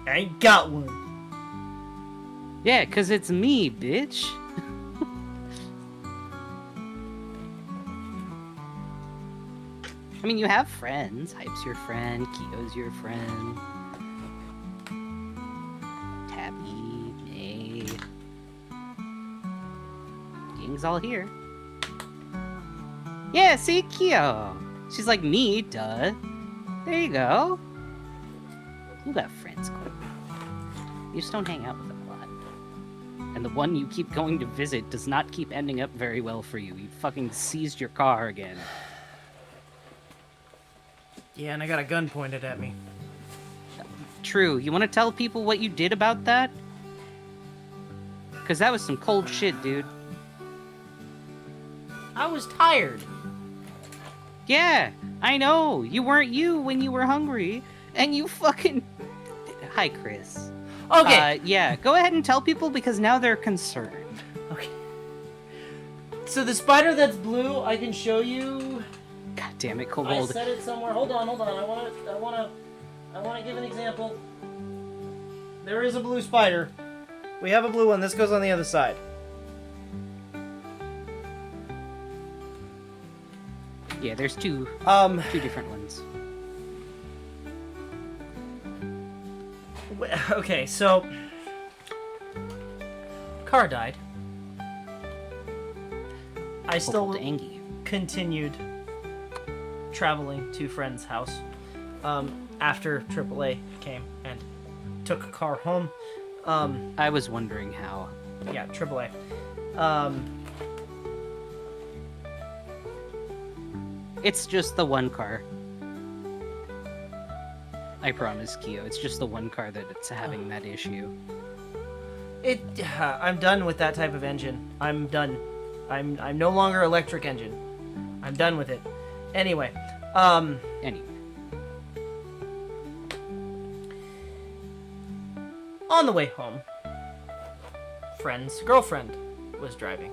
I ain't got one. Yeah, 'cause it's me, bitch. I mean, you have friends. Hype's your friend. Kyo's your friend. Tabby, May. Gang's all here. Yeah, see, Kyo. She's like me, duh. There you go. You got friends, Corbin. You just don't hang out with them a lot. And the one you keep going to visit does not keep ending up very well for you. You fucking seized your car again. Yeah, and I got a gun pointed at me. True. You want to tell people what you did about that? Because that was some cold shit, dude. I was tired. Yeah, I know. You weren't you when you were hungry. And you fucking... Hi, Chris. Okay. Yeah, go ahead and tell people because now they're concerned. Okay. So the spider that's blue, I can show you. God damn it, I Kobold. set it somewhere. Hold on. I want to give an example. There is a blue spider. We have a blue one. This goes on the other side. Yeah, there's two different ones. Okay, so car died. I still Kobold Angie. continued traveling to friend's house after AAA came and took a car home. I was wondering how. Yeah, AAA. It's just the one car. I promise, Kyo. It's just the one car that it's having that issue. I'm done with that type of engine. I'm done. I'm no longer electric engine. I'm done with it. Anyway, Anyway. on the way home, friend's girlfriend was driving.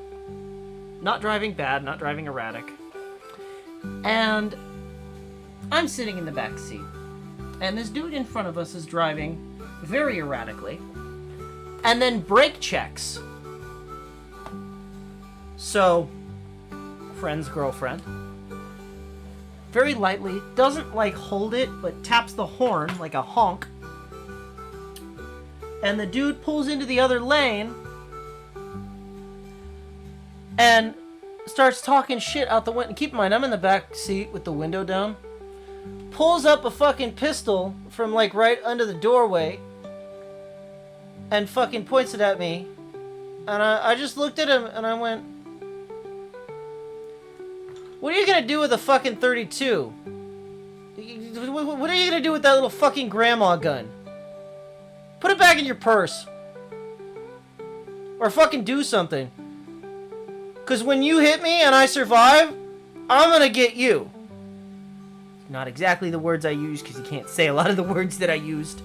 Not driving bad, not driving erratic. And I'm sitting in the back seat. And this dude in front of us is driving very erratically. And then brake checks. So, friend's girlfriend, very lightly, doesn't like hold it, but taps the horn like a honk. And the dude pulls into the other lane and starts talking shit out the window. Keep in mind, I'm in the back seat with the window down. Pulls up a fucking pistol from like right under the doorway and fucking points it at me. And I just looked at him and I went, what are you gonna do with a fucking 32? What are you gonna do with that little fucking grandma gun? Put it back in your purse. Or fucking do something. Cause when you hit me and I survive, I'm gonna get you. Not exactly the words I used, because you can't say a lot of the words that I used.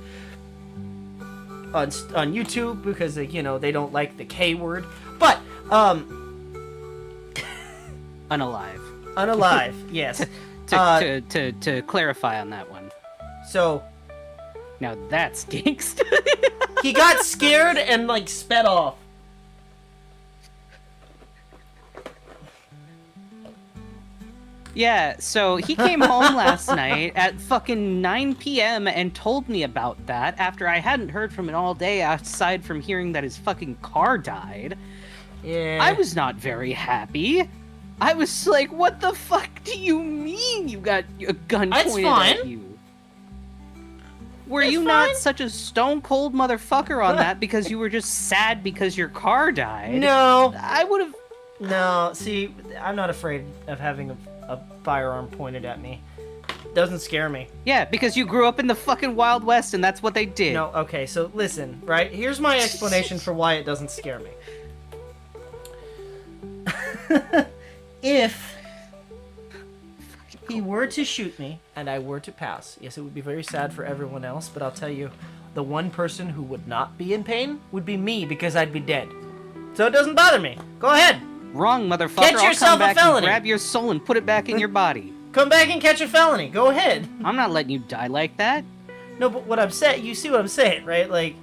on YouTube because you know they don't like the K word. But Unalive. Unalive, yes. To clarify on that one. So now that stinks. he got scared and like sped off. Yeah, so he came home last night at fucking 9 p.m. and told me about that after I hadn't heard from him all day aside from hearing that his fucking car died. Yeah. I was not very happy. I was like, what the fuck do you mean you got a gun pointed at you? Were you not such a stone cold motherfucker on that because you were just sad because your car died? No. I would have... No, see, I'm not afraid of having a firearm pointed at me. Doesn't scare me. Yeah, because you grew up in the fucking Wild West and that's what they did. No, okay, so listen, right? Here's my explanation for why it doesn't scare me. If he were to shoot me and I were to pass, yes, it would be very sad for everyone else, but I'll tell you, the one person who would not be in pain would be me because I'd be dead. So it doesn't bother me. Go ahead. Wrong, motherfucker. Catch yourself I'll come back a felony. and grab your soul and put it back in your body. Come back and catch a felony. Go ahead. I'm not letting you die like that. No, but what I'm saying, you see what I'm saying, right? Like,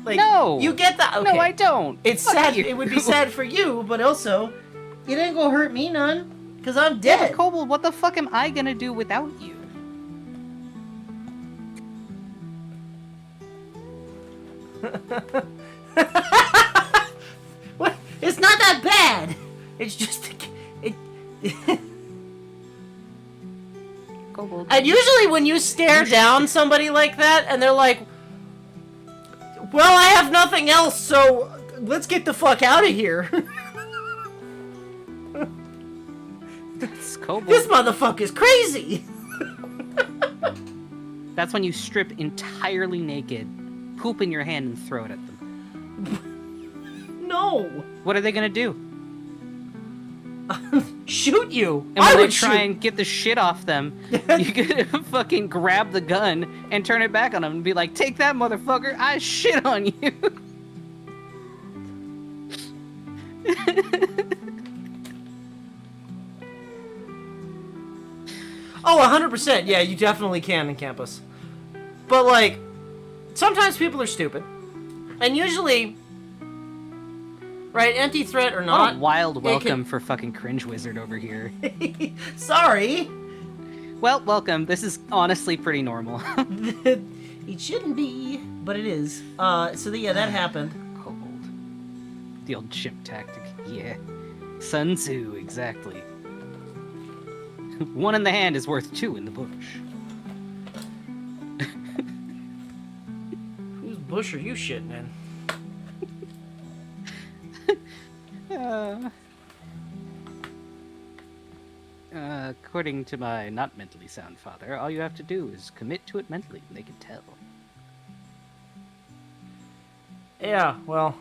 no. You get that? Okay. No, I don't. It's Fuck sad. you. It would be sad for you, but also, it ain't gonna hurt me none, because I'm dead. Yeah, Kobold, what the fuck am I gonna do without you? What? It's not that bad. It's just Kobold. And usually when you stare down somebody like that, and they're like, "Well, I have nothing else, so let's get the fuck out of here." It's Kobold. This motherfucker's crazy. That's when you strip entirely naked, poop in your hand, and throw it at them. No. What are they gonna do? Shoot you. And when I they would try shoot. and get the shit off them, you could fucking grab the gun and turn it back on them and be like, "Take that, motherfucker! I shit on you." Oh, 100%. Yeah, you definitely can in campus. But, like, sometimes people are stupid. And usually, right, empty threat or not... What a wild welcome for fucking Cringe Wizard over here. Sorry. Well, welcome. This is honestly pretty normal. It shouldn't be, but it is. Yeah, that happened. Kobold. The old chimp tactic. Yeah. Sun Tzu, exactly. One in the hand is worth two in the bush. Whose bush are you shitting in? According to my not mentally sound father, all you have to do is commit to it mentally and they can tell. Yeah, well...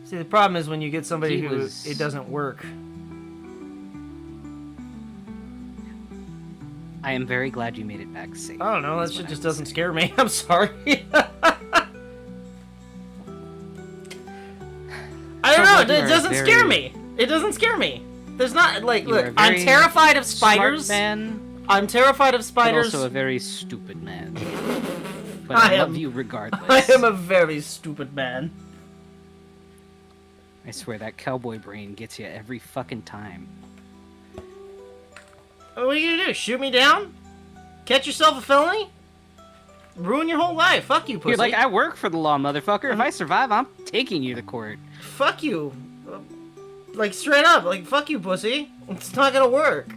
See, the problem is when you get somebody who it doesn't work. I am very glad you made it back safe. I don't know, that shit just doesn't scare me. I'm sorry. I don't know, it doesn't scare me. It doesn't scare me. There's not, like, look, I'm terrified of spiders. Smart man, I'm terrified of but spiders. also a very stupid man. But I I love am- you regardless. I am a very stupid man. I swear that cowboy brain gets you every fucking time. What are you gonna do? Shoot me down? Catch yourself a felony? Ruin your whole life. Fuck you, pussy. You're like, I work for the law, motherfucker. If I survive, I'm taking you to court. Fuck you. Like, straight up. Like, fuck you, pussy. It's not gonna work.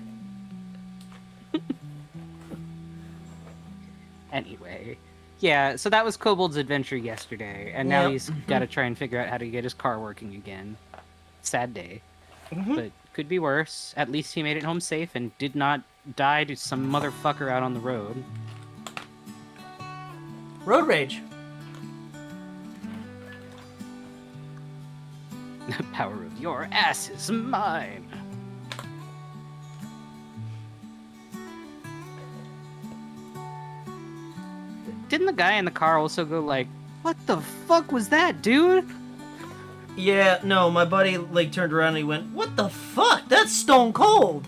Anyway. Yeah, so that was Kobold's adventure yesterday, and now Yep. he's got to try and figure out how to get his car working again. Sad day. But could be worse. At least he made it home safe and did not die to some motherfucker out on the road. Road rage. The power of your ass is mine. didn't the guy in the car also go like, "What the fuck was that, dude?" Yeah, no, my buddy like turned around and he went, "What the fuck? That's stone cold."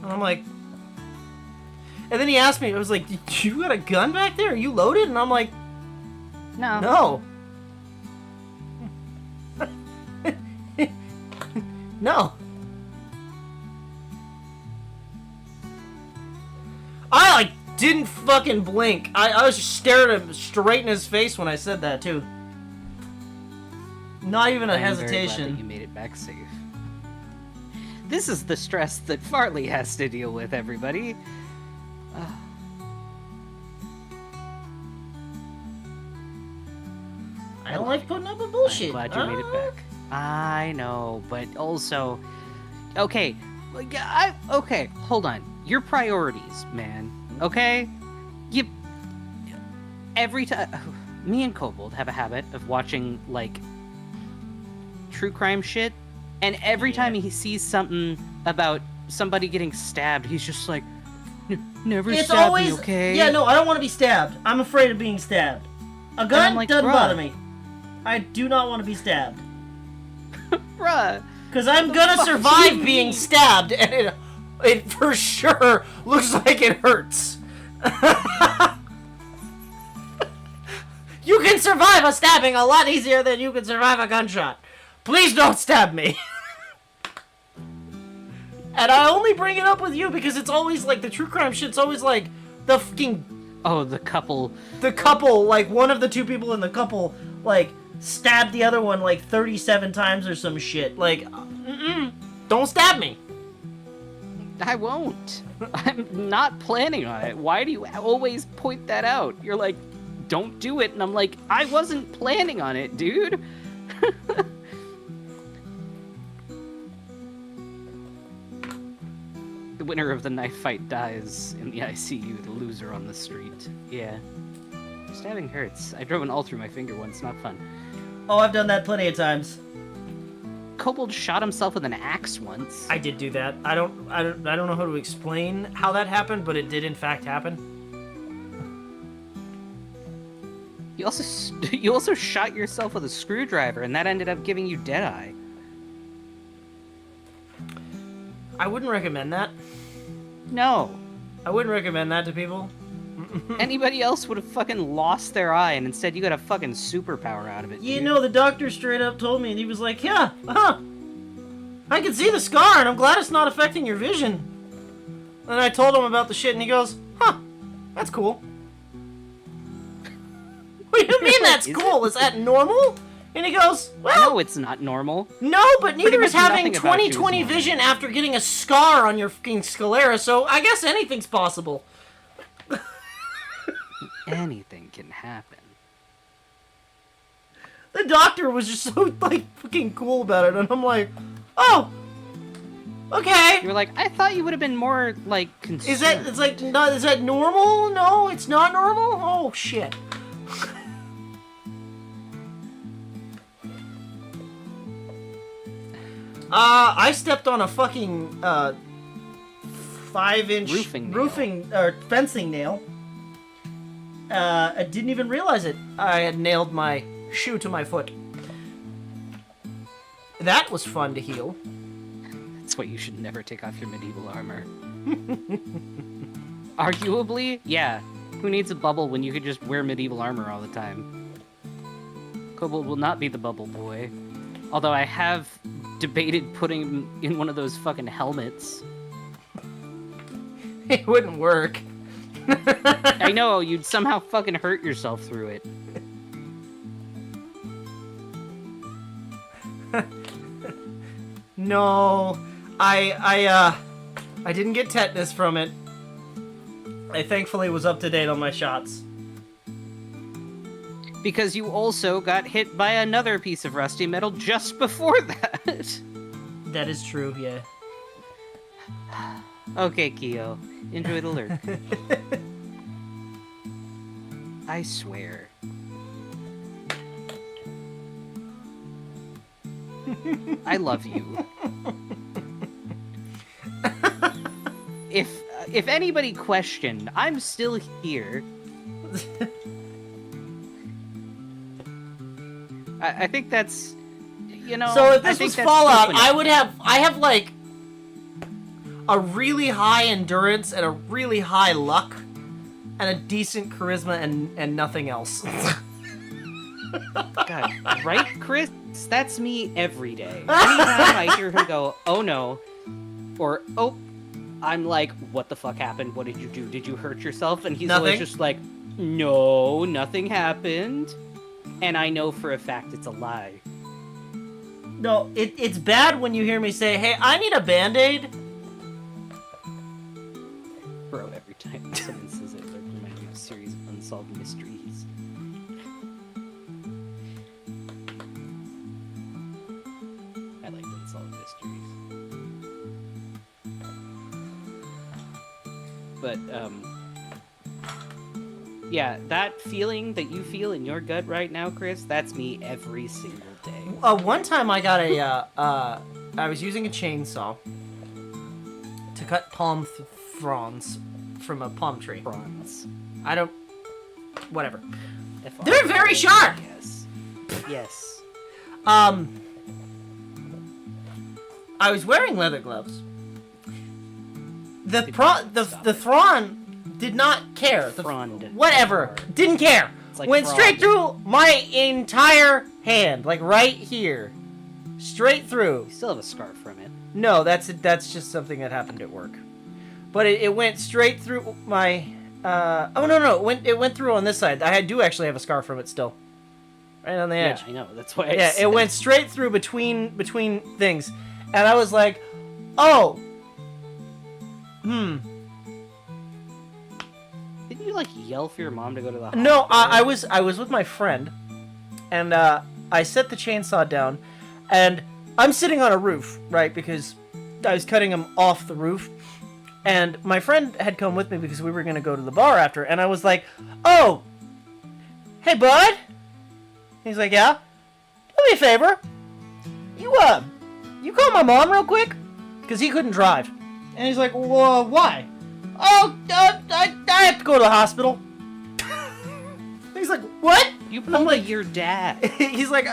And I'm like, and then he asked me, I was like, "You got a gun back there? Are you loaded?" And I'm like, No. "No." No. I like didn't fucking blink. I was just staring at him straight in his face when I said that too. Not even a I'm very hesitation. glad that you made it back safe. This is the stress that Farley has to deal with, everybody. I don't like putting up with bullshit. I'm glad you made it back. I know, but also, okay, okay, hold on. Your priorities, man. Okay, every time. Me and Kobold have a habit of watching like true crime shit, and every time he sees something about somebody getting stabbed, he's just like, "Never It's stab always me, okay?" Yeah, no, I don't want to be stabbed. I'm afraid of being stabbed. A gun like, doesn't bruh. bother me. I do not want to be stabbed. Bruh. Because I'm gonna fuck survive do you being mean? stabbed, and it for sure looks like it hurts. You can survive a stabbing a lot easier than you can survive a gunshot. Please don't stab me. And I only bring it up with you because it's always like the true crime shit's always like the fucking Oh, the couple. like one of the two people in the couple like stabbed the other one like 37 times or some shit. Like, don't stab me. I won't. I'm not planning on it. Why do you always point that out? You're like, "Don't do it," and I'm like, "I wasn't planning on it, dude." The winner of the knife fight dies in the ICU, the loser on the street. Yeah. Stabbing hurts. I drove an awl through my finger once, not fun. Oh, I've done that plenty of times. Kobold shot himself with an axe once. I did do that. I don't know how to explain how that happened, but it did in fact happen. You also shot yourself with a screwdriver, and that ended up giving you deadeye. I wouldn't recommend that. No. I wouldn't recommend that to people. Anybody else would have fucking lost their eye, and instead you got a fucking superpower out of it. You dude. know, the doctor straight up told me, and he was like, "Yeah, I can see the scar, and I'm glad it's not affecting your vision." And I told him about the shit, and he goes, "Huh, that's cool." What do you mean that's Is cool? it? Is that normal? And he goes, "Well, No, it's not normal. no, but neither is much having nothing about you is 20/20 normal. vision after getting a scar on your fucking sclera, so I guess anything's possible." Anything can happen. The doctor was just so, like, fucking cool about it, and I'm like, "Oh, okay." You were like, I thought you would have been more, like, concerned. Is that normal? No, it's not normal? Oh, shit. I stepped on a fucking, 5-inch Roofing or fencing nail. I didn't even realize it. I had nailed my shoe to my foot. That was fun to heal. That's why you should never take off your medieval armor. Arguably, yeah. Who needs a bubble when you could just wear medieval armor all the time? Kobold will not be the bubble boy. Although I have debated putting him in one of those fucking helmets. It wouldn't work. I know, you'd somehow fucking hurt yourself through it. No, I didn't get tetanus from it. I thankfully was up to date on my shots. Because you also got hit by another piece of rusty metal just before that. That is true, yeah. Okay, Keo. Enjoy the lurk. I swear. I love you. If anybody questioned, I'm still here. I think that's, you know. So if I this think was that's Fallout, open. I have like a really high endurance and a really high luck and a decent charisma and nothing else. God, right, Chris? That's me every day. Anytime I hear him go, "Oh no," or "Oh," I'm like, "What the fuck happened? What did you do? Did you hurt yourself?" And he's always Nothing. just like, "No, nothing happened." And I know for a fact it's a lie. No, it's bad when you hear me say, "Hey, I need a Band-Aid." Bro, every time someone says it, they're reminding me of a series of unsolved mysteries. I like unsolved mysteries. But, yeah, that feeling that you feel in your gut right now, Chris, that's me every single day. One time I got I was using a chainsaw to cut palm fronds from a palm tree. Bronze. Whatever. They're very sharp! Yes. Yes. I was wearing leather gloves. The Thrawn did not care. Frond. Whatever. Didn't care. like Went fraud. straight through my entire hand, like right here. Straight through. You still have a scar from it. No, that's just something that happened at work. But it went straight through my oh no, it went through on this side. I do actually have a scar from it still. Right on the edge. Yeah, I know. That's why. Yeah, it went straight through between things. And I was like, "Oh. Didn't you like yell for your mom to go to the hospital? No, I was with my friend, and I set the chainsaw down, and I'm sitting on a roof, right? Because I was cutting him off the roof, and my friend had come with me because we were gonna go to the bar after, and I was like, "Oh, hey bud," he's like, "Yeah, do me a favor, you call my mom real quick, because he couldn't drive," and he's like, "Well, why?" "Oh, I have to go to the hospital." He's like, "What?" You pulled like your dad. He's like,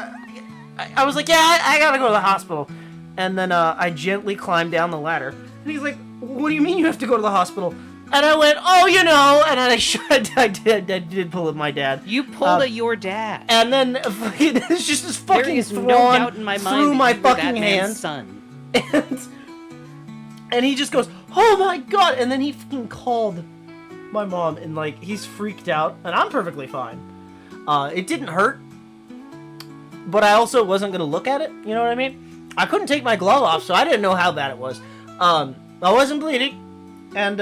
I was like, "Yeah, I gotta go to the hospital." And then I gently climbed down the ladder. And he's like, "What do you mean you have to go to the hospital?" And I went, "Oh, you know," and I did pull at my dad. You pulled at your dad. And then it's just this fucking There is no Thrawn doubt in my mind through that my you were that fucking man's hand. son. And he just goes, "Oh my god!" And then he fucking called my mom, and like he's freaked out, and I'm perfectly fine. It didn't hurt, but I also wasn't gonna look at it. You know what I mean? I couldn't take my glove off, so I didn't know how bad it was. I wasn't bleeding, and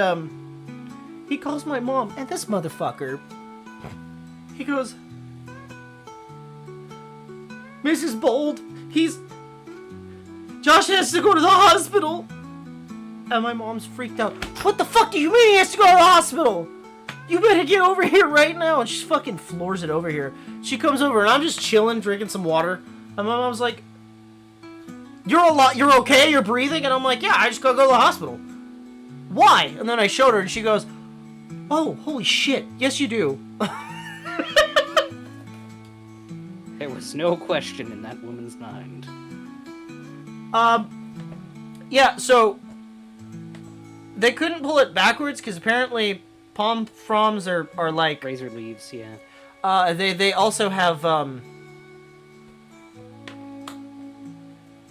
he calls my mom, and this motherfucker, he goes, "Mrs. Bold, Josh has to go to the hospital." And my mom's freaked out. "What the fuck do you mean he has to go to the hospital? You better get over here right now." And she fucking floors it over here. She comes over and I'm just chilling, drinking some water. And my mom's like, "You're okay? You're breathing?" And I'm like, "Yeah, I just gotta go to the hospital." "Why?" And then I showed her and she goes, "Oh, holy shit. Yes, you do." There was no question in that woman's mind. Yeah, so they couldn't pull it backwards because apparently palm fronds are like Razor leaves, yeah. they also have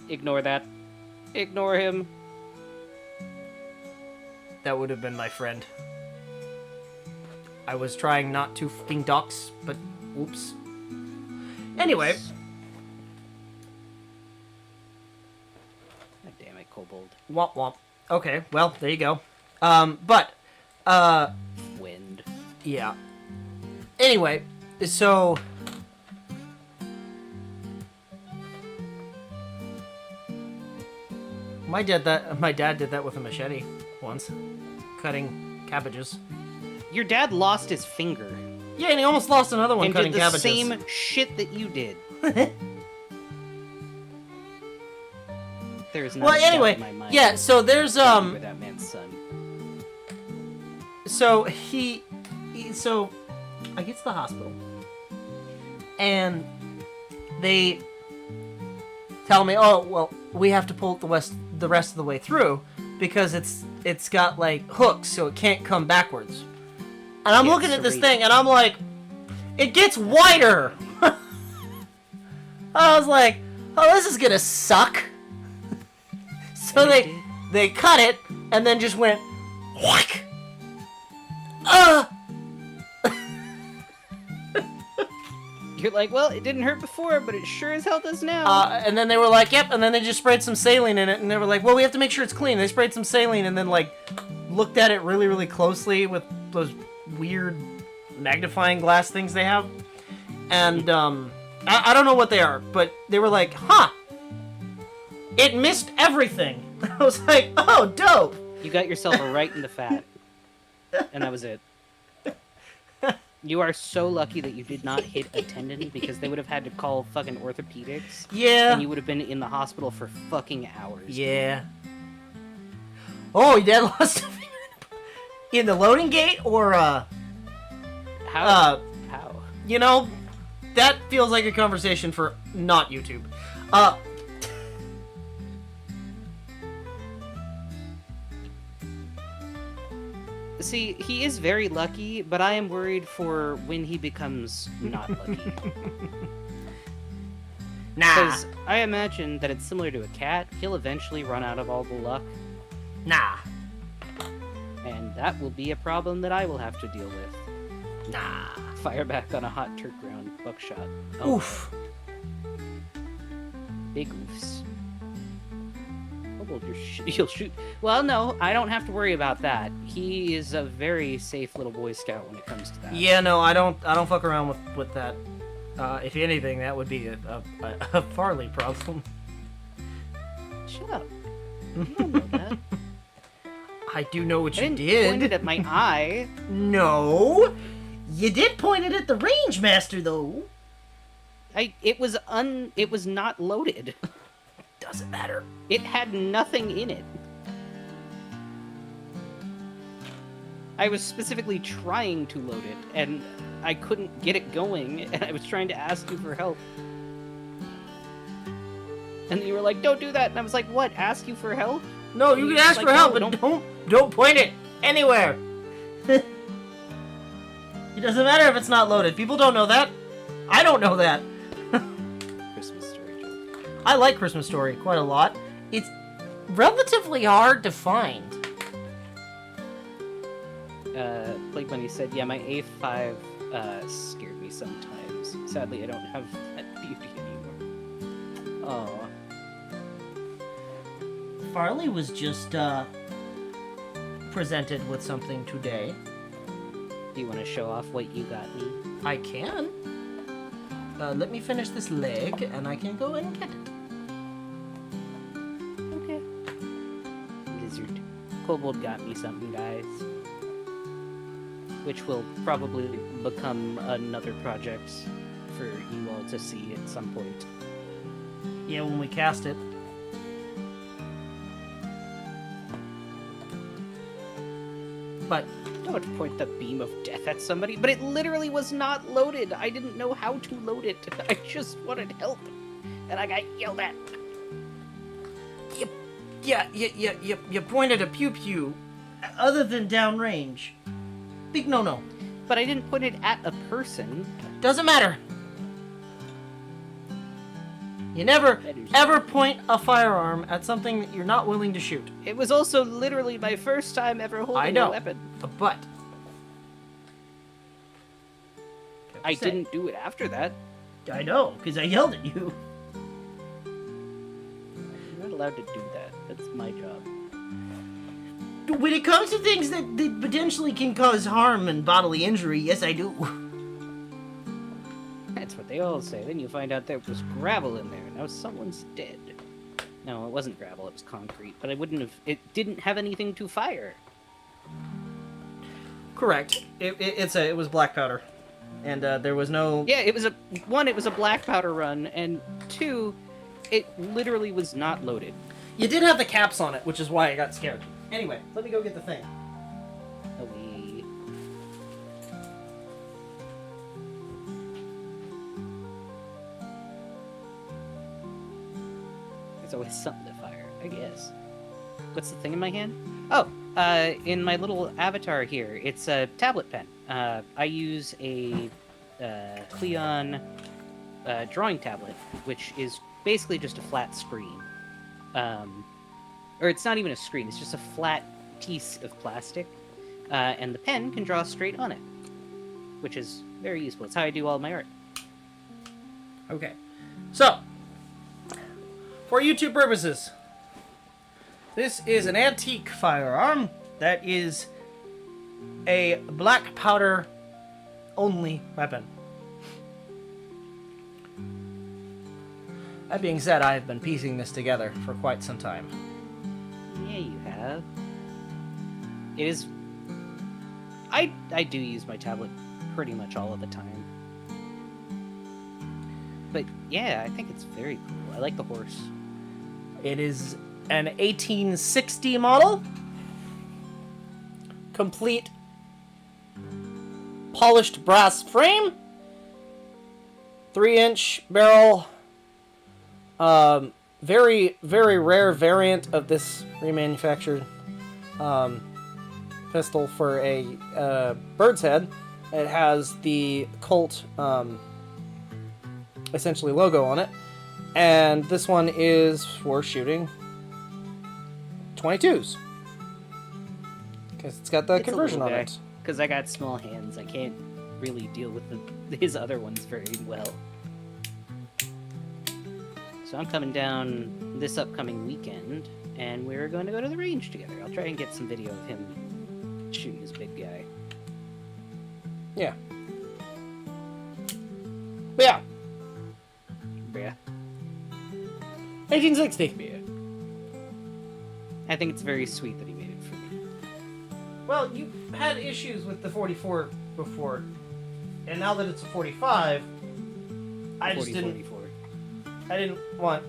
Ignore that. Ignore him. that would have been my friend. I was trying not to fucking dox, but oops. Anyway, God damn it, Kobold. womp womp. Okay, well, there you go. Wind. Yeah. Anyway, so my dad did that with a machete once, cutting cabbages. Your dad lost his finger. Yeah, and he almost lost another one And cutting did the cabbages. same shit that you did. There's not Well, a doubt anyway, in my mind yeah. So there's that you were that man's son. So I get to the hospital, and they tell me, "Oh, well, we have to pull it the rest of the way through because it's got like hooks, so it can't come backwards." And I'm looking at this thing, and I'm like, "It gets wider." I was like, "Oh, this is gonna suck." So they cut it, and then just went, whack. You're like, well, it didn't hurt before, but it sure as hell does now. And then they were like, yep, and then they just sprayed some saline in it, and they were like, well, we have to make sure it's clean. They sprayed some saline, and then, like, looked at it really, really closely with those weird magnifying glass things they have. And, I don't know what they are, but they were like, huh, it missed everything. I was like, oh, dope. You got yourself right in the fat. And that was it. You are so lucky that you did not hit a tendon, because they would have had to call fucking orthopedics. Yeah. And you would have been in the hospital for fucking hours. Yeah. Oh, your dad lost in the loading gate, or How? How? you know, that feels like a conversation for not YouTube. See, he is very lucky, but I am worried for when he becomes not lucky. Nah. Because I imagine that it's similar to a cat. He'll eventually run out of all the luck. Nah. And that will be a problem that I will have to deal with. Nah. Fire back on a hot Turk round buckshot. Oh, Oof. big oofs. Kobold, you'll shoot. Well, no, I don't have to worry about that. He is a very safe little Boy Scout when it comes to that. Yeah, no, I don't fuck around with that. If anything, that would be a Farley problem. Shut up. You don't know that. I do know what I you didn't did. point it at my eye. No, you did point it at the range master, though. It was not loaded. Doesn't matter. It had nothing in it. I was specifically trying to load it, and I couldn't get it going, and I was trying to ask you for help. And you were like, don't do that, and I was like, what, ask you for help? No, you can ask like, for help, no, but don't point it anywhere. It doesn't matter if it's not loaded. People don't know that. I don't know that. Christmas story joke. I like Christmas Story quite a lot. It's relatively hard to find. Blake Bunny said, yeah, my A5 scared me sometimes. Sadly, I don't have that beauty anymore. Oh. Farley was just presented with something today. Do you want to show off what you got me? I can. Let me finish this leg, and I can go and get it. Okay. Lizard. Kobold got me something, guys. Which will probably become another project for you all to see at some point. Yeah, when we cast it. But Don't point the beam of death at somebody, but it literally was not loaded. I didn't know how to load it. I just wanted help, and I got yelled at. you pointed a pew-pew other than downrange. Big no-no. But I didn't point it at a person. Doesn't matter. You never, ever point a firearm at something that you're not willing to shoot. It was also literally my first time ever holding a weapon. But I didn't do it after that. I know, because I yelled at you. You're not allowed to do that. That's my job. When it comes to things that potentially can cause harm and bodily injury, yes, I do. That's what they all say. Then you find out there was gravel in there. Now someone's dead. No, it wasn't gravel. It was concrete. But I wouldn't have... It didn't have anything to fire. Correct. It was black powder. And there was no... Yeah, it was a... One, it was a black powder run. And two, it literally was not loaded. You did have the caps on it, which is why I got scared. Anyway, let me go get the thing. There's always something to fire, I guess. What's the thing in my hand? Oh, in my little avatar here, it's a tablet pen. I use a Cleon drawing tablet, which is basically just a flat screen. Or it's not even a screen, it's just a flat piece of plastic. And the pen can draw straight on it, which is very useful. It's how I do all my art. Okay. So, for YouTube purposes, this is an antique firearm that is a black powder only weapon. That being said, I have been piecing this together for quite some time. Yeah, you have. It is... I do use my tablet pretty much all of the time. But yeah, I think it's very cool. I like the horse. It is an 1860 model. Complete polished brass frame. 3-inch barrel. Very, very rare variant of this remanufactured pistol for a bird's head. It has the Colt essentially logo on it, and this one is for shooting 22s because it's got the conversion on it. Because I got small hands, I can't really deal with his other ones very well. So I'm coming down this upcoming weekend, and we're going to go to the range together. I'll try and get some video of him shooting his big guy. Yeah. But yeah. Yeah. 1860. Yeah. I think it's very sweet that he made it for me. Well, you had issues with the 44 before, and now that it's a 45, I just didn't. 44. I didn't want.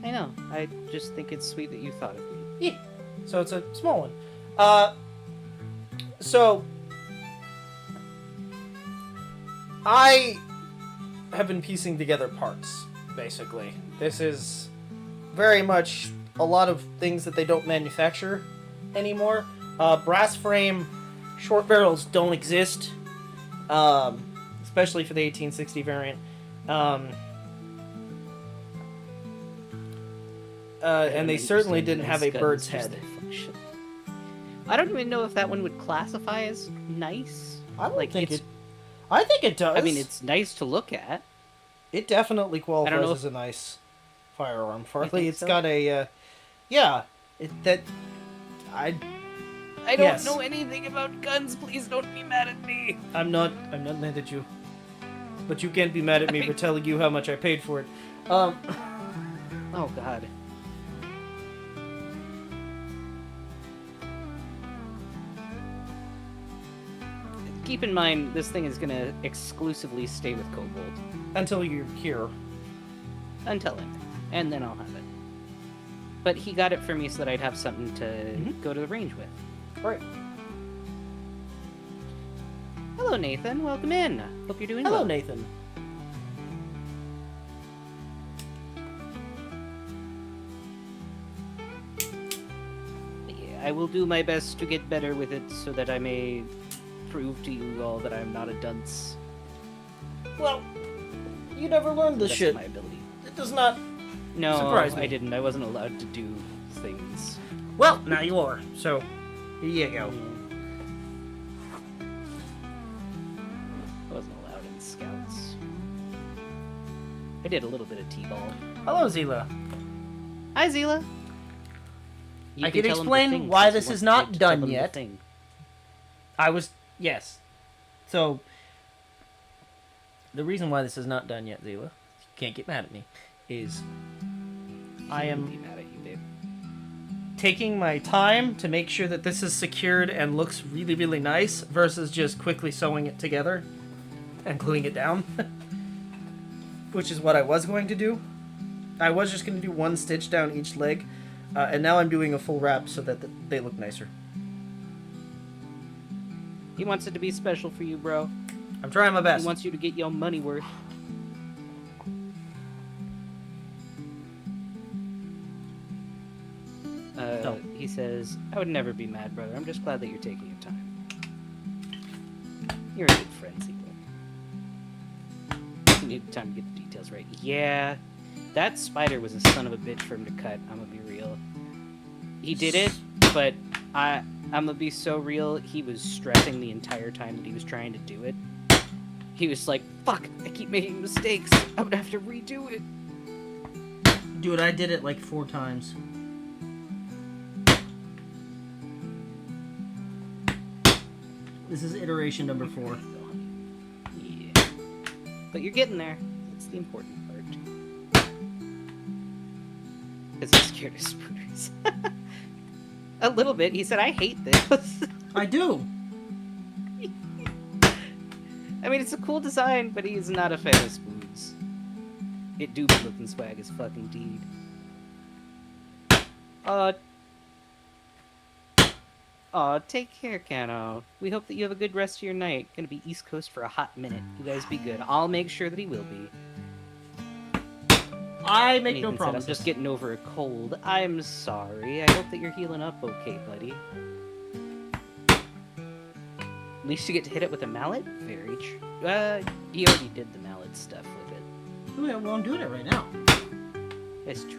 I know. I just think it's sweet that you thought of me. Yeah. So it's a small one. So I have been piecing together parts, basically. This is very much a lot of things that they don't manufacture anymore. Brass frame short barrels don't exist, especially for the 1860 variant. And they certainly didn't have a bird's head. I don't even know if that one would classify as nice. I don't think it. I think it does. I mean, it's nice to look at. It definitely qualifies as a nice firearm. Farley, it's got a, yeah. I don't know anything about guns. Please don't be mad at me. I'm not mad at you. But you can't be mad at me for telling you how much I paid for it. Oh God. Keep in mind, this thing is gonna exclusively stay with Kobold. Until you're here. Until then. And then I'll have it. But he got it for me so that I'd have something to go to the range with. Right. Hello, Nathan. Welcome in. Hope you're doing well. well. Hello, Nathan. Yeah, I will do my best to get better with it so that I may prove to you all that I'm not a dunce. Well, you never learned this shit. My ability. It does not surprise me. I didn't. I wasn't allowed to do things. Well, now you are. So, here you go. I wasn't allowed in Scouts. I did a little bit of T-ball. Hello, Zila. Hi, Zila. I can explain why this is not done yet. Yes. So, the reason why this is not done yet, Zila, you can't get mad at me, is I am be mad at you, babe. taking my time to make sure that this is secured and looks really, really nice versus just quickly sewing it together and gluing it down, which is what I was going to do. I was just going to do one stitch down each leg, and now I'm doing a full wrap so that they look nicer. He wants it to be special for you, bro. I'm trying my best. He wants you to get your money worth. says, I would never be mad, brother. I'm just glad that you're taking your time. You're a good friend, Ziegler. You need time to get the details right. Yeah, that spider was a son of a bitch for him to cut. I'm gonna be real. He did it, but I'm gonna be so real. He was stressing the entire time that he was trying to do it. He was like, fuck, I keep making mistakes. I would have to redo it. Dude, I did it like 4 times. This is iteration number 4. Yeah. But you're getting there. That's the important part. Because he's scared of spooners. A little bit. He said, I hate this. I do. I mean, it's a cool design, but he's not a fan of spoons. It do be looking swag as fucking deed. Take care, Cano. We hope that you have a good rest of your night. Gonna be East Coast for a hot minute. You guys be good. I'll make sure that he will be. I make Nathan no promises. said, I'm just getting over a cold. I'm sorry. I hope that you're healing up okay, buddy. At least you get to hit it with a mallet? Very true. He already did the mallet stuff with it. Oh, yeah, well, I'm doing it right now. That's true.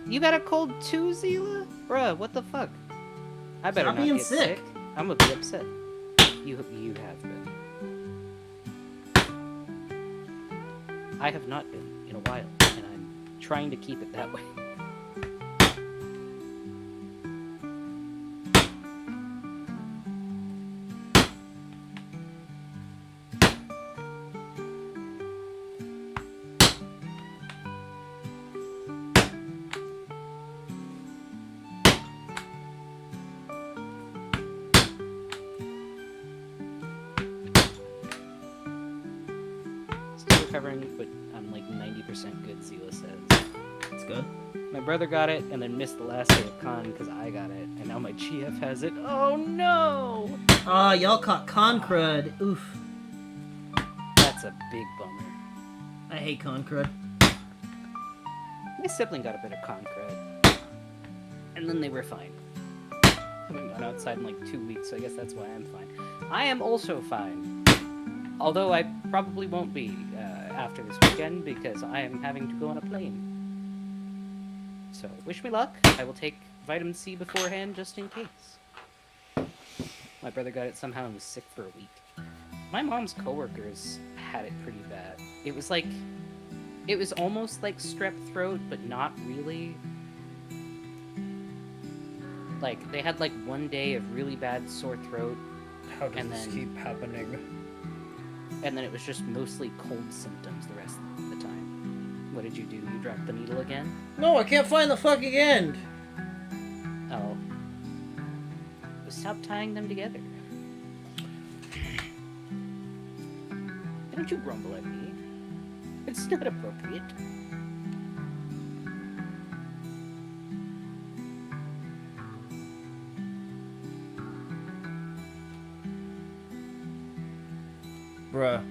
You got a cold too, Zila? Bruh, what the fuck? I better Stop not being get sick. sick. I'm gonna be upset. You have been. I have not been in a while, and I'm trying to keep it that way. Recovering, but I'm like 90% good, Zila says. That's good. My brother got it and then missed the last day of con because I got it, and now my GF has it. Oh no! Y'all caught con crud. Oof. That's a big bummer. I hate con crud. My sibling got a bit of con crud, and then they were fine. I haven't gone outside in like 2 weeks, so I guess that's why I'm fine. I am also fine, although I probably won't be after this weekend because I am having to go on a plane. So, wish me luck. I will take vitamin C beforehand just in case. My brother got it somehow and was sick for a week. My mom's coworkers had it pretty bad. It was almost like strep throat, but not really. Like, they had like one day of really bad sore throat. How does this keep happening? And then it was just mostly cold symptoms the rest of the time. What did you do? You dropped the needle again? No, I can't find the fucking end. Oh. Well, stop tying them together. Don't you grumble at me. It's not appropriate. Bruh.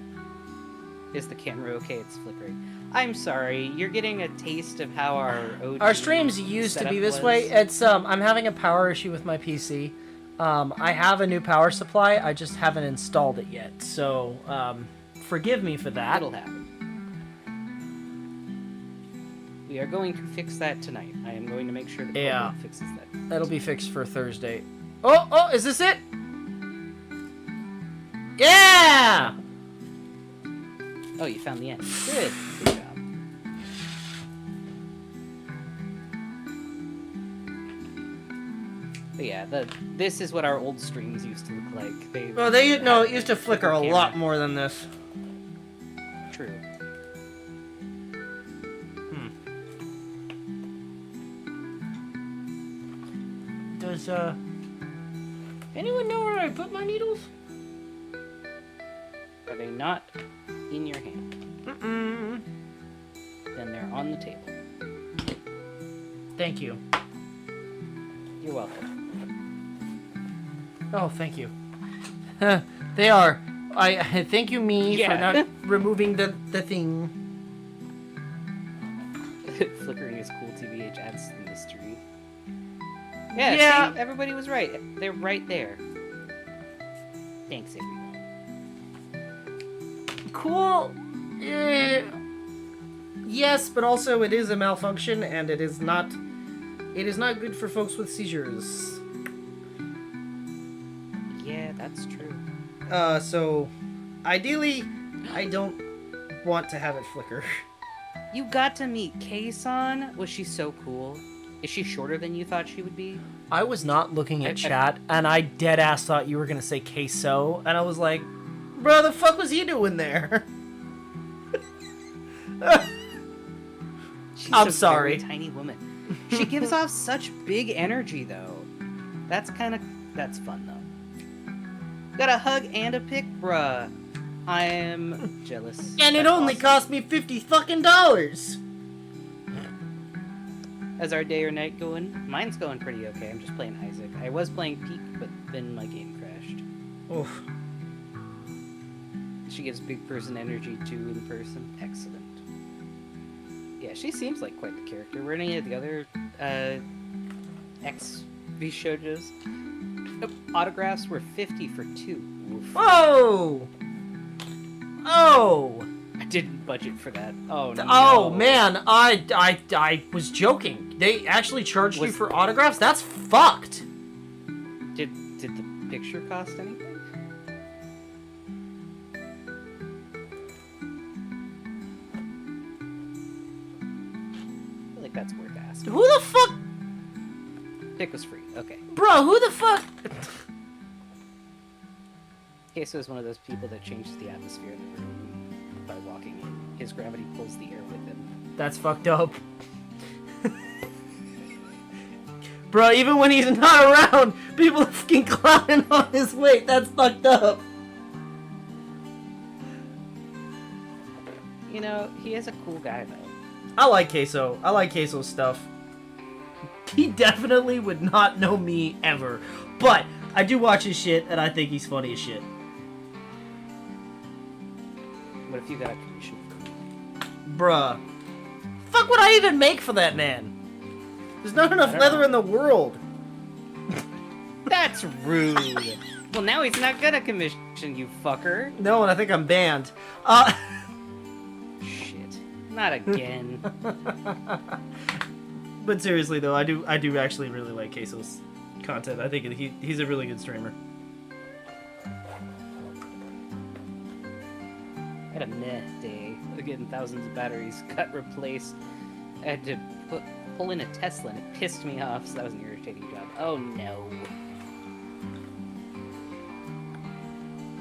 Is the camera okay? It's flickering. I'm sorry. You're getting a taste of how our OG Our streams used to be setup this was. way. It's I'm having a power issue with my PC. I have a new power supply. I just haven't installed it yet. So forgive me for that. It'll happen. We are going to fix that tonight. I am going to make sure that Yeah. Kobold fixes that. That'll be fixed for Thursday. Oh, is this it? Yeah! Oh, you found the end. Good. Good job. But yeah, this is what our old streams used to look like. Well, it used to flicker a lot more than this. True. Does anyone know where I put my needles? Are they not in your hand? Mm-mm. Then they're on the table. Thank you. You're welcome. Oh, thank you. They are. I thank you, me, Yeah. for not removing the thing. Flickering is cool, TBH adds to the mystery. Yeah, Yeah. see, everybody was right. They're right there. Thanks, everyone. Cool. Yes, but also it is a malfunction, and it is not good for folks with seizures. Yeah, that's true. So ideally, I don't want to have it flicker. You got to meet Kei-san. Was she so cool? Is she shorter than you thought she would be? I was not looking at chat, and I dead-ass thought you were gonna say queso, and I was like, bro, the fuck was he doing there? She's I'm a sorry. very tiny woman. She gives off such big energy, though. That's fun, though. Got a hug and a pic, bruh. I am jealous. And it That's only awesome. cost me $50. How's our day or night going? Mine's going pretty okay. I'm just playing Isaac. I was playing Peak, but then my game crashed. Oof. She gives big person energy too in person. Excellent. Yeah, she seems like quite the character. Were any of the other XV shoujos? Nope. Autographs were 50 for 2. Oof. Oh! Oh! I didn't budget for that. Oh no. Oh man, I was joking. They actually charged you for autographs? That's fucked. Did the picture cost anything? I feel like that's worth asking. Who the fuck? Pick was free. Okay. Bro, who the fuck? Queso is one of those people that changes the atmosphere in the room by walking in. His gravity pulls the air with him. That's fucked up. Bro, even when he's not around, people are fucking clowning on his weight. That's fucked up. You know, he is a cool guy, though. I like Queso. I like Queso's stuff. He definitely would not know me ever. But I do watch his shit, and I think he's funny as shit. What if you got a commission for me? Bruh. Fuck would I even make for that man? There's not enough leather in the world. That's rude. Well, now he's not gonna commission you, fucker. No, and I think I'm banned. Shit. Not again. But seriously though, I do actually really like Queso's content. I think he's a really good streamer. I had a meh day. Getting thousands of batteries cut replaced. I had to pull in a Tesla and it pissed me off, so that was an irritating job. Oh no.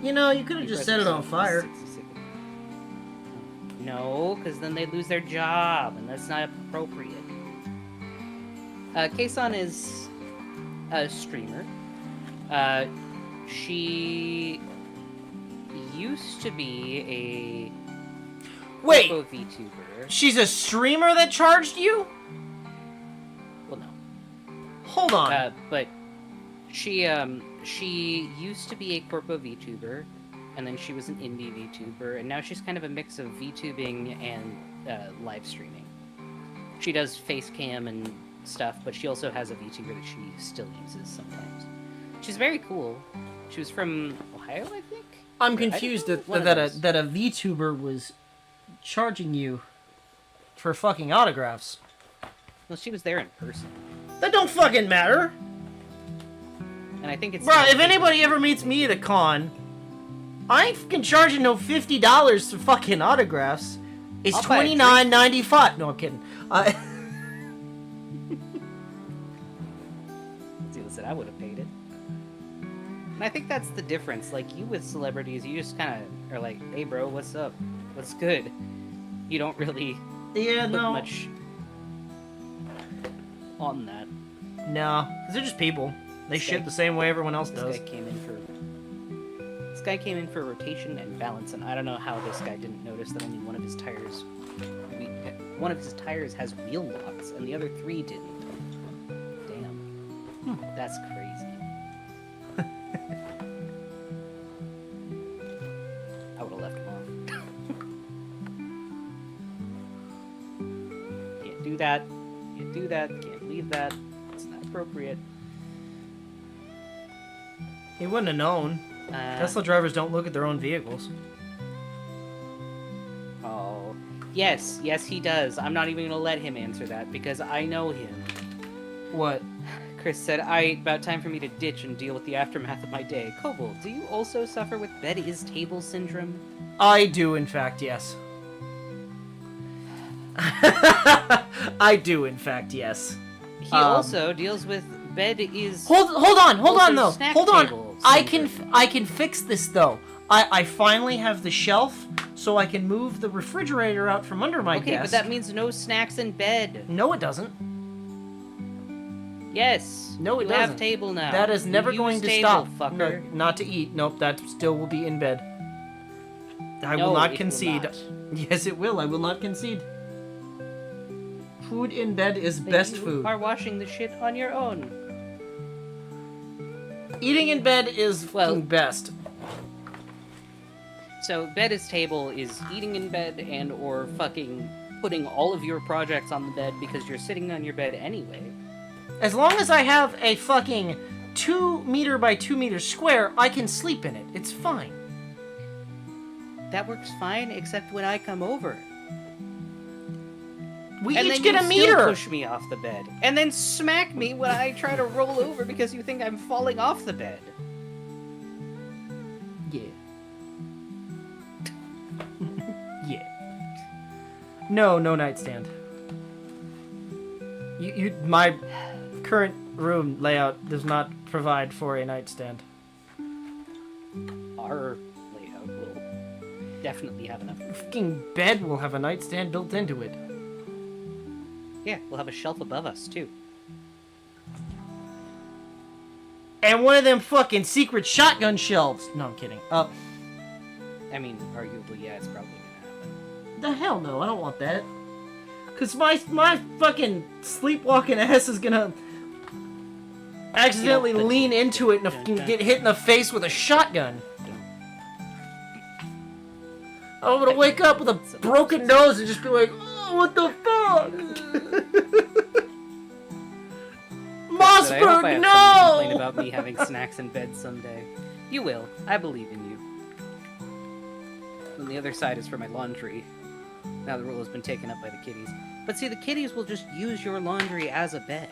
You know, you could have just set it on fire. No, because then they'd lose their job, and that's not appropriate. Kei-san is a streamer. She used to be a Wait, VTuber. she's a streamer that charged you? Well, no. Hold on. But she used to be a corpo VTuber, and then she was an indie VTuber, and now she's kind of a mix of VTubing and live streaming. She does face cam and stuff, but she also has a VTuber that she still uses sometimes. She's very cool. She was from Ohio, I think? I'm confused that a VTuber was charging you for fucking autographs. Well, she was there in person. That don't fucking matter. And I think it's... Bruh, if anybody ever meets me at a con, I ain't fucking charging no $50 for fucking autographs. It's $29.95. No, I'm kidding. See, listen, I would have paid it. And I think that's the difference. Like, you with celebrities, you just kind of are like, hey, bro, what's up? What's good? You don't really put much on that. No, because they're just people. They shit the same way everyone else does. This guy came in for rotation and balance, and I don't know how this guy didn't notice that only one of his tires has wheel locks, and the other 3 didn't. Damn. That's crazy. I would have left him off. Can't do do that. Can't do that. Can't leave that. It's not appropriate. He wouldn't have known. Tesla drivers don't look at their own vehicles. Oh. Yes, he does. I'm not even gonna let him answer that, because I know him. What? Chris said, about time for me to ditch and deal with the aftermath of my day. Kobold, do you also suffer with bed is table syndrome? I do, in fact, yes. I do, in fact, yes. He also deals with bed is... Hold on though. Hold on. Syndrome. I can fix this though. I finally have the shelf, so I can move the refrigerator out from under my desk. Okay, but that means no snacks in bed. No, it doesn't. Yes. No, it you doesn't. have table now. That is never You going use to table, stop. fucker. No, not to eat. Nope, that still will be in bed. I No, will not it concede. will not. Yes, it will. I will not concede. Food in bed is best you food. are washing the shit on your own. Eating in bed is fucking best. So bed is table is eating in bed and or fucking putting all of your projects on the bed because you're sitting on your bed anyway. As long as I have a fucking 2 meter by 2 meter square, I can sleep in it. It's fine. That works fine, except when I come over. We And each then get you a still meter. push me off the bed, and then smack me when I try to roll over because you think I'm falling off the bed. Yeah. Yeah. No nightstand. My current room layout does not provide for a nightstand. Our layout will definitely have enough. Fucking bed will have a nightstand built into it. Yeah, we'll have a shelf above us too. And one of them fucking secret shotgun shelves. No, I'm kidding. I mean, arguably, yeah, it's probably gonna happen. The hell no, I don't want that. Cause my fucking sleepwalking ass is gonna accidentally lean into it and get hit in the face with a shotgun. I'm gonna wake up with a broken nose and just be like, oh, what the fuck? I hope I Mossberg, have someone no! complain about me having snacks in bed someday. You will. I believe in you. And the other side is for my laundry. Now the rule has been taken up by the kitties. But see, the kitties will just use your laundry as a bed.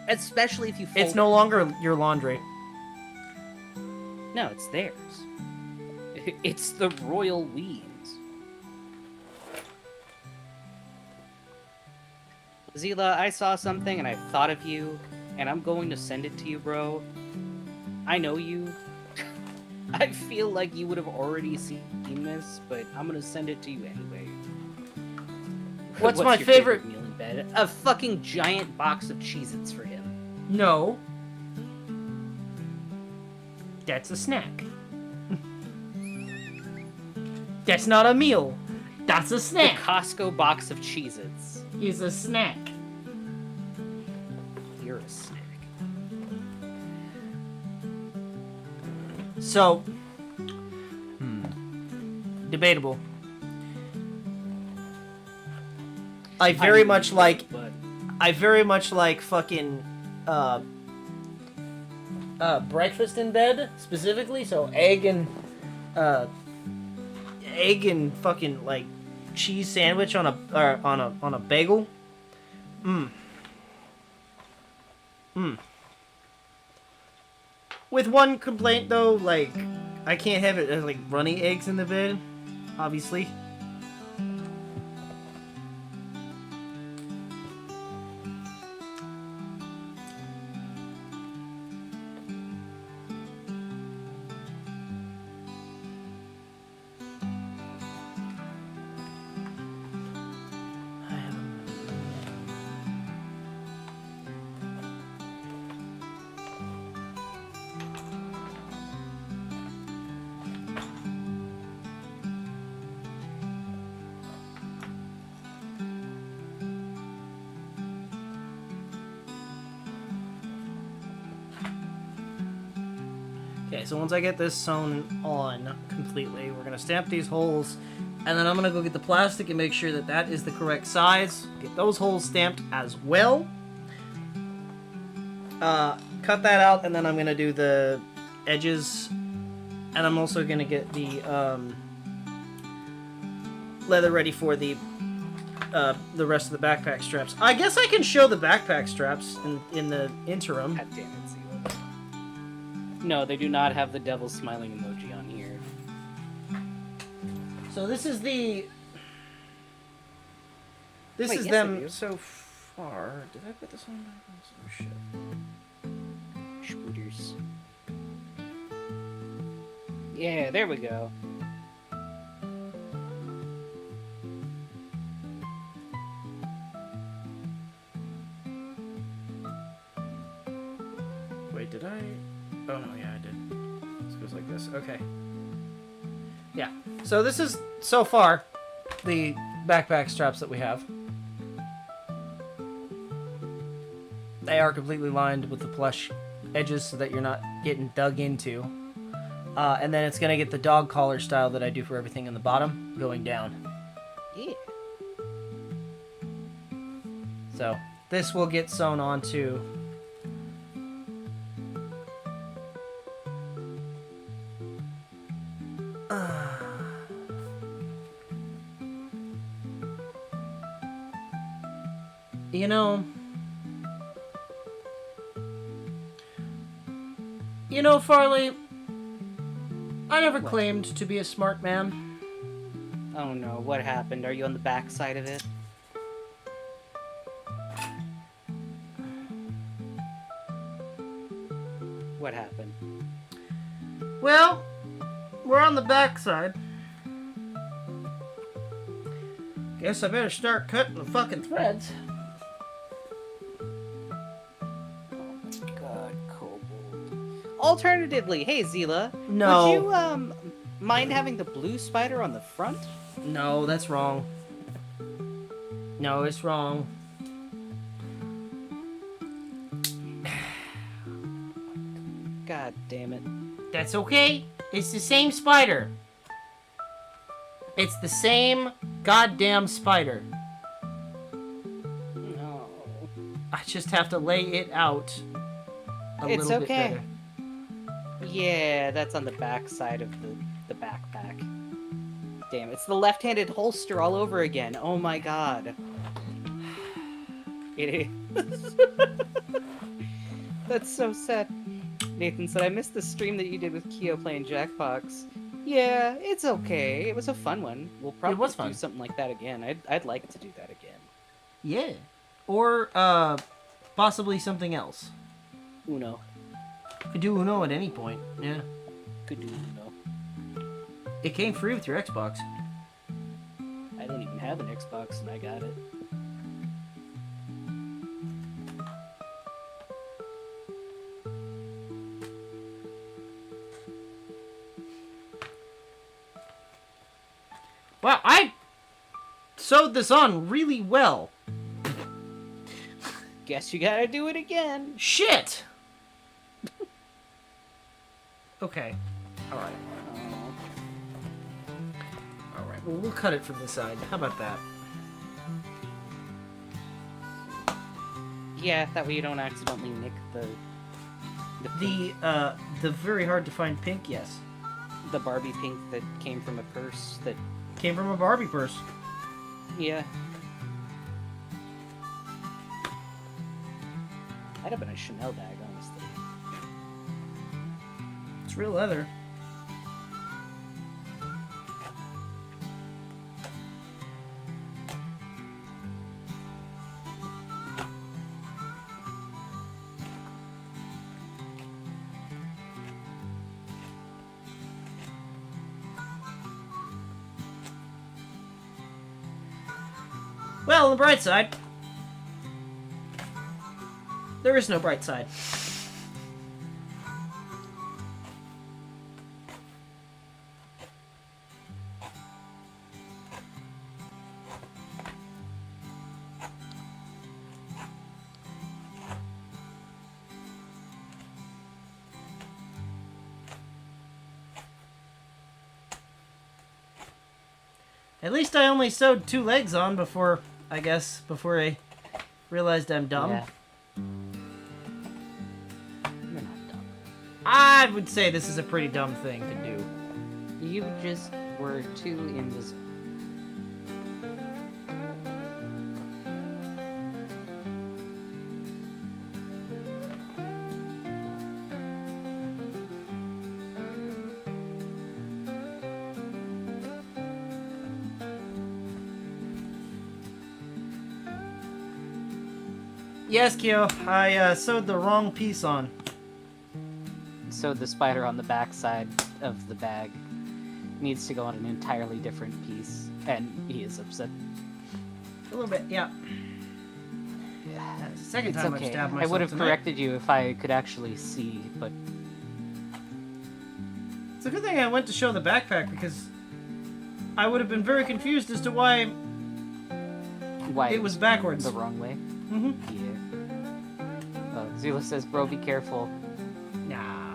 Especially if you fold It's no longer your laundry. No, it's theirs. It's the royal weeds. Zila, I saw something and I thought of you, and I'm going to send it to you, bro. I know you. I feel like you would have already seen this, but I'm gonna send it to you anyway. What's my your favorite meal in bed? A fucking giant box of Cheez-Its for him. No. That's a snack. That's not a meal. That's a snack. The Costco box of Cheez-Its. Is a snack. You're a snack. So, debatable. I very much like fucking breakfast in bed specifically. So egg and fucking like cheese sandwich on a bagel. With one complaint though, like I can't have it like runny eggs in the bed, obviously. Okay, so once I get this sewn on completely, we're gonna stamp these holes And then I'm going to go get the plastic and make sure that that is the correct size. Get those holes stamped as well. Cut that out, and then I'm going to do the edges. And I'm also going to get the leather ready for the rest of the backpack straps. I guess I can show the backpack straps in the interim. God damn it, Zila. No, they do not have the devil smiling emoji on here. So this is the... This Wait, is yes, them I do. so far. Did I put this on backwards? Oh, shit. Spooters. Yeah, there we go. Wait, did I? Oh, no, yeah, I did. It goes like this. Okay. Yeah. So this is, so far, the backpack straps that we have. They are completely lined with the plush edges so that you're not getting dug into. And then it's going to get the dog collar style that I do for everything in the bottom going down. Yeah. So this will get sewn onto... You know, Farley, I never claimed to be a smart man. Oh no, what happened? Are you on the back side of it? What happened? Well, we're on the back side. Guess I better start cutting the fucking threads. Alternatively, hey Zila, No. would you mind having the blue spider on the front? No, that's wrong. No, it's wrong. God damn it. That's okay. It's the same spider. It's the same goddamn spider. No. I just have to lay it out a It's little okay. bit better. Yeah, that's on the back side of the backpack. Damn, it's the left-handed holster all over again. Oh my god. It is. That's so sad. Nathan said, I missed the stream that you did with Keo playing Jackbox. Yeah, it's okay. It was a fun one. We'll probably was fun. do something like that again. I'd like to do that again. Yeah. Or, possibly something else. Uno. Could do Uno at any point, yeah. Could do Uno. It came free with your Xbox. I don't even have an Xbox and I got it. Wow, I sewed this on really well. Guess you gotta do it again. Shit! Okay. Alright. Alright, well, we'll cut it from the side. How about that? Yeah, that way you don't accidentally nick the The very hard to find pink, yes. the Barbie pink that came from a purse that... Came from a Barbie purse. Yeah. I'd have been a Chanel bag, honestly. It's real leather. Well, on the bright side, there is no bright side. At least I only sewed 2 legs on before I realized I'm dumb. Yeah. You're not dumb. I would say this is a pretty dumb thing to do. You just were too in the zone. Yes, Kyo, I sewed the wrong piece on. So the spider on the back side of the bag needs to go on an entirely different piece, and he is upset. A little bit, yeah. Second It's time okay. I've stabbed I myself would have tonight. corrected you if I could actually see, but It's a good thing I went to show the backpack because I would have been very confused as to why why it was backwards. the wrong way. Mm-hmm. Yeah. Zula says, "Bro, be careful." Nah.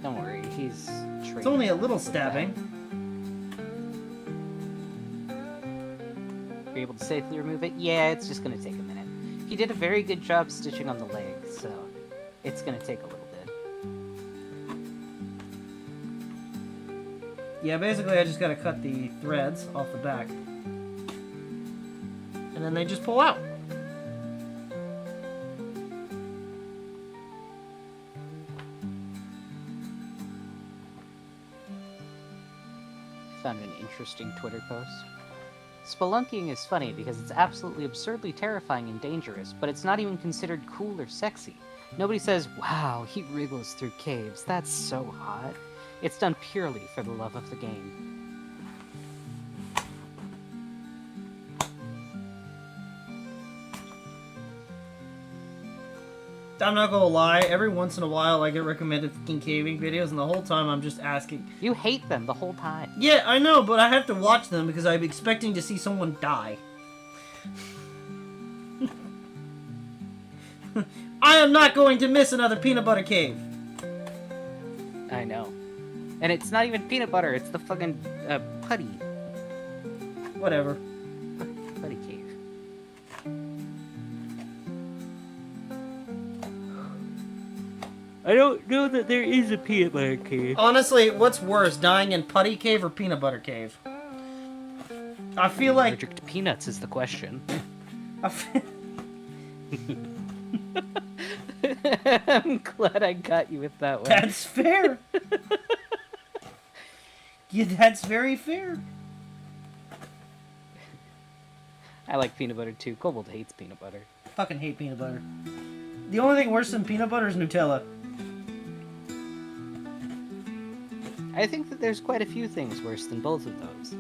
Don't worry, he's trained. It's only a little stabbing. Are you able to safely remove it? Yeah, it's just gonna take a minute. He did a very good job stitching on the leg, so it's gonna take a little bit. Yeah, basically I just gotta cut the threads off the back. And then they just pull out. Found an interesting Twitter post. Spelunking is funny because it's absolutely absurdly terrifying and dangerous, but it's not even considered cool or sexy. Nobody says, "Wow, he wriggles through caves, that's so hot." It's done purely for the love of the game. I'm not gonna lie, every once in a while I get recommended fucking caving videos, and the whole time I'm just asking. You hate them the whole time. Yeah, I know, but I have to watch them because I'm expecting to see someone die. I am not going to miss another peanut butter cave. I know. And it's not even peanut butter, it's the fucking putty. Whatever. Putty cave. I don't know that there is a peanut butter cave. Honestly, what's worse, dying in putty cave or peanut butter cave? I feel like... Allergic to peanuts is the question. I'm glad I got you with that one. That's fair. Yeah, that's very fair. I like peanut butter too. Kobold hates peanut butter. Fucking hate peanut butter. The only thing worse than peanut butter is Nutella. I think that there's quite a few things worse than both of those.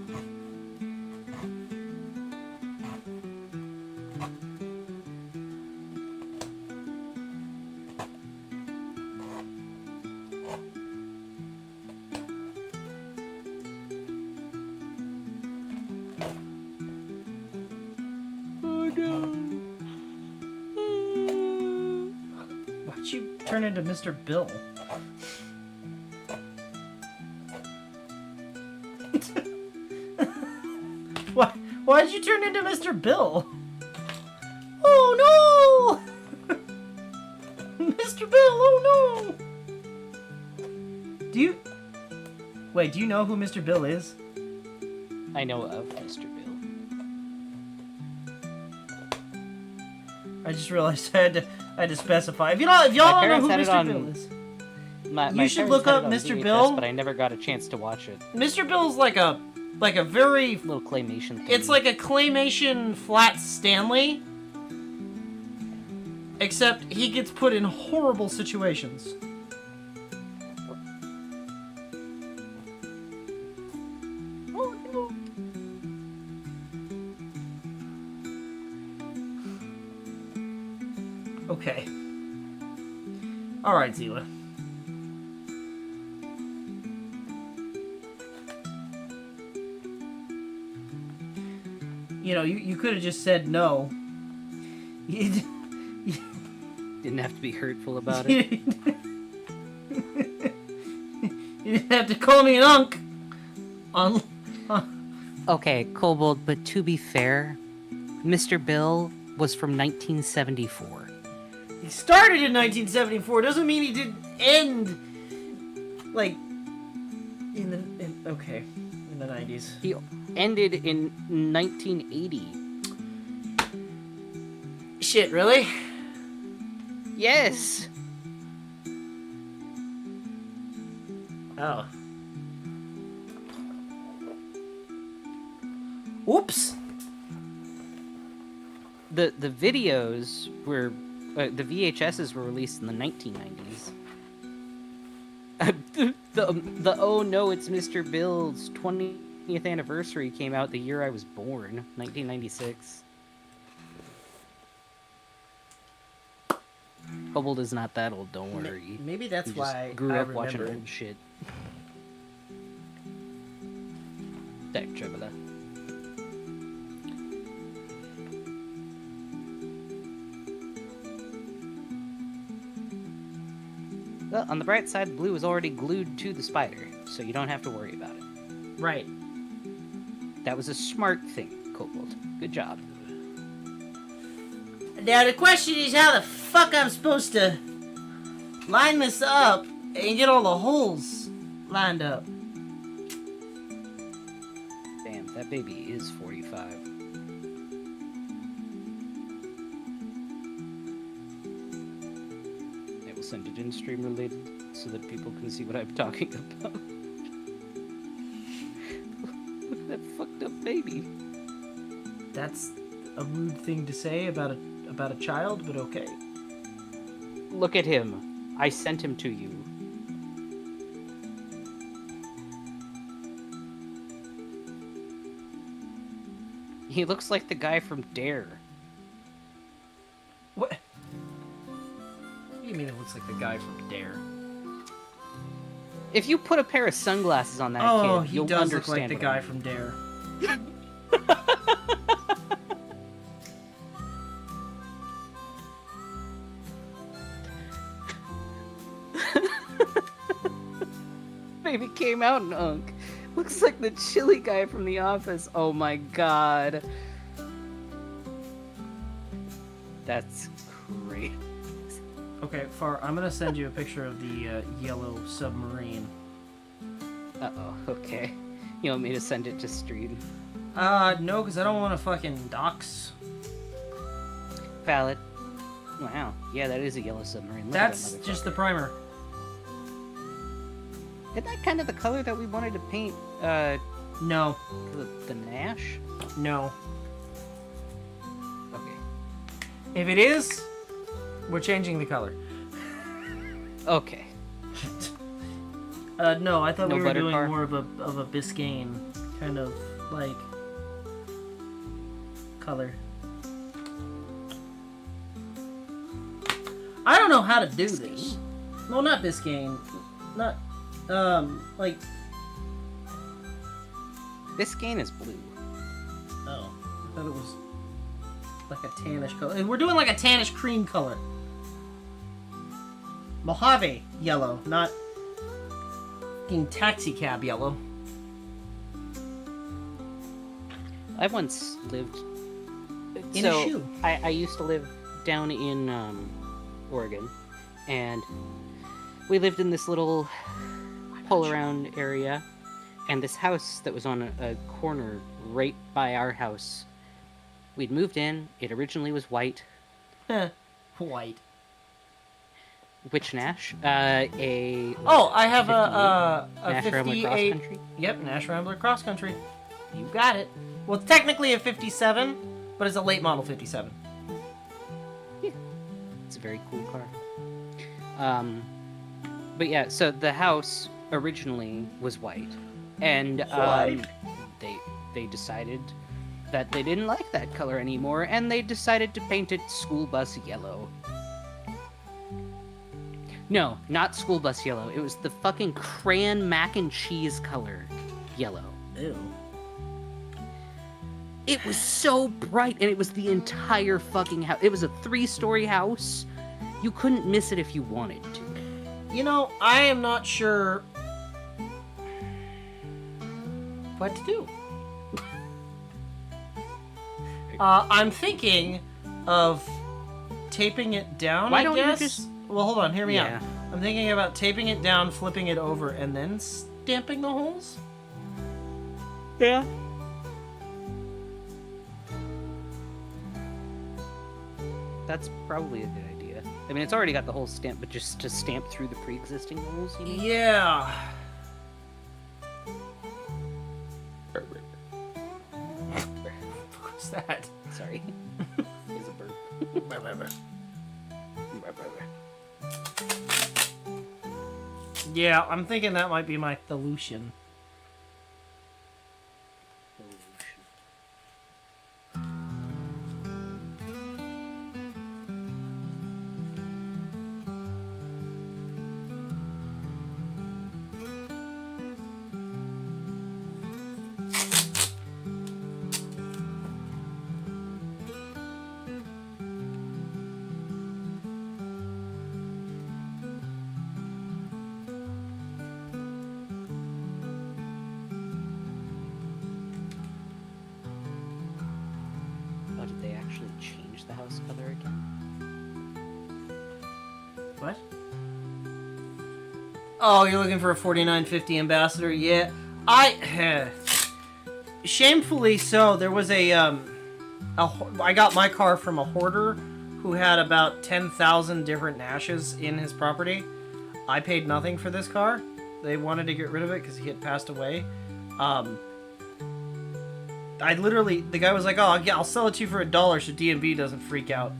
Why'd you turn into Mr. Bill? Why'd you turn into Mr. Bill? Oh no! Mr. Bill, oh no! Do you know who Mr. Bill is? I know of Mr. Bill. I just realized I had to specify. If y'all don't know who Mr. Bill is, You should look up Mr. Bill. But I never got a chance to watch it. Mr. Bill's like a very Little claymation thing. It's like a claymation flat Stanley, except he gets put in horrible situations. Okay. Alright, Zila. You know, you could have just said no. You Didn't have to be hurtful about it. You didn't have to call me an unk. Huh. Okay, Kobold, but to be fair, Mr. Bill was from 1974. He started in 1974. Doesn't mean he didn't end, like, in the 90s. He ended in 1980. Shit, really? Yes! Oh. Oops. The videos were... the VHSs were released in the 1990s. the Oh No, It's Mr. Bill's 20th anniversary came out the year I was born, 1996. Kobold is not that old, don't worry. Maybe that's He why just grew I up watching remember. old shit. That traveler. Well, on the bright side, blue is already glued to the spider, so you don't have to worry about it. Right. That was a smart thing, Kobold. Good job. Now the question is how the fuck I'm supposed to line this up and get all the holes lined up. Damn, that baby is 45. I will send it in stream related so that people can see what I'm talking about. Look at that fucked up baby. That's a rude thing to say about a child, but okay. Look at him. I sent him to you. He looks like the guy from Dare. What? What do you mean it looks like the guy from Dare? If you put a pair of sunglasses on that Oh, kid, he you'll does look understand like the what guy I from Dare. Baby came out in Unk. Looks like the chili guy from The Office. Oh my god. That's great. Okay, I'm gonna send you a picture of the yellow submarine. Uh-oh, okay. You want me to send it to stream? No, because I don't want to fucking dox. Valid. Wow. Yeah, that is a yellow submarine. Look That's at that just the motherfucker. primer. Isn't that kind of the color that we wanted to paint, No. the Nash? No. Okay. If it is, we're changing the color. Okay. No, I thought No we were butter doing car? more of a Biscayne kind of like color. I don't know how to do this. Well, not Biscayne. Not like Biscayne is blue. oh, I thought it was like a tannish color. We're doing like a tannish cream color. Mojave yellow, not fucking taxi cab yellow. I once lived In a shoe. I used to live down in Oregon, and we lived in this little pull-around area, and this house that was on a corner right by our house. We'd moved in. It originally was white. White. Which Nash? Oh, I have a Nash Rambler 58. Cross Country. Yep, Nash Rambler Cross Country. You got it. Well, it's technically a 57, but it's a late model 57. Yeah, it's a very cool car. But yeah, so the house originally was white, and White? they decided that they didn't like that color anymore, and they decided to paint it school bus yellow. No, not school bus yellow. It was the fucking crayon mac and cheese color yellow. Ew. It was so bright, and it was the entire fucking house. It was a 3-story house. You couldn't miss it if you wanted to. You know, I am not sure what to do. I'm thinking of taping it down, Why I don't guess. you just... Well, hold on, hear me Yeah. out. I'm thinking about taping it down, flipping it over, and then stamping the holes. Yeah. That's probably a good idea. I mean, it's already got the whole stamp, but just to stamp through the pre-existing holes, you mean? Yeah. What's that? Sorry. It's a burp. Yeah, I'm thinking that might be my solution. Oh, did they actually change the house color again? What? Oh, you're looking for a 4950 Ambassador? Yeah. Shamefully so, there was I got my car from a hoarder who had about 10,000 different Nashes in his property. I paid nothing for this car. They wanted to get rid of it because he had passed away. The guy was like, oh, I'll sell it to you for $1 so D&B doesn't freak out.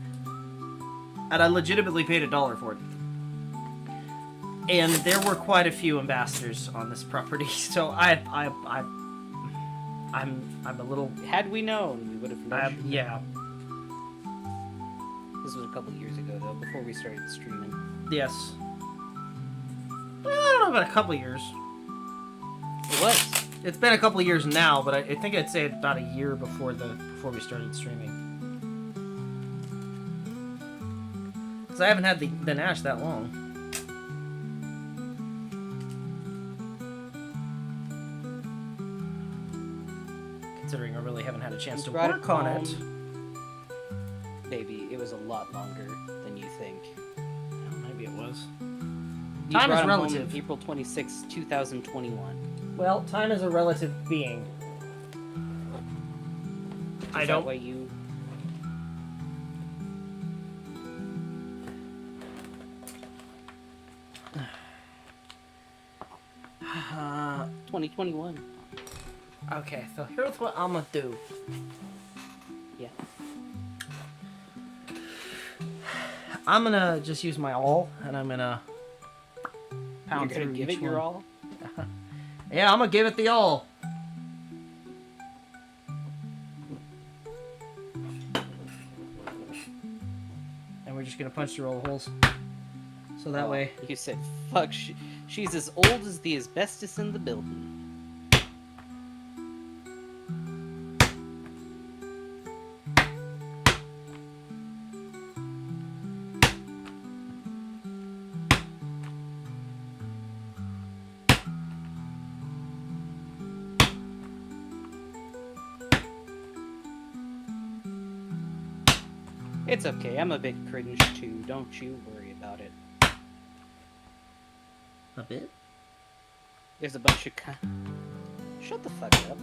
And I legitimately paid $1 for it. And there were quite a few ambassadors on this property, so I'm a little... Had we known, we would have known. Yeah. This was a couple years ago, though, before we started streaming. Yes. Well, I don't know about a couple years. It was. It's been a couple years now, but I think I'd say about a year before we started streaming. Because I haven't had the Nash that long. Considering I really haven't had a chance to Brought work on it. Baby, it was a lot longer than you think. Oh, maybe it was. You Time is brought him home relative. April 26, 2021. Well, time is a relative being. Is that why you... 2021. Okay, so here's what I'm gonna do. Yeah. I'm gonna just use my awl, and I'm gonna pound You're gonna through give each it your one. all? Yeah, I'm gonna give it the all. And we're just gonna punch through all the holes. So that way... You said, fuck, she's as old as the asbestos in the building. It's okay, I'm a bit cringe too, don't you worry about it. A bit? There's a bunch of Shut the fuck up.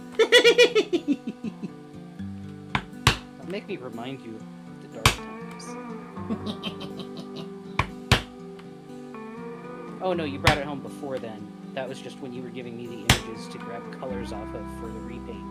Don't make me remind you of the dark times. Oh no, you brought it home before then. That was just when you were giving me the images to grab colors off of for the repaint.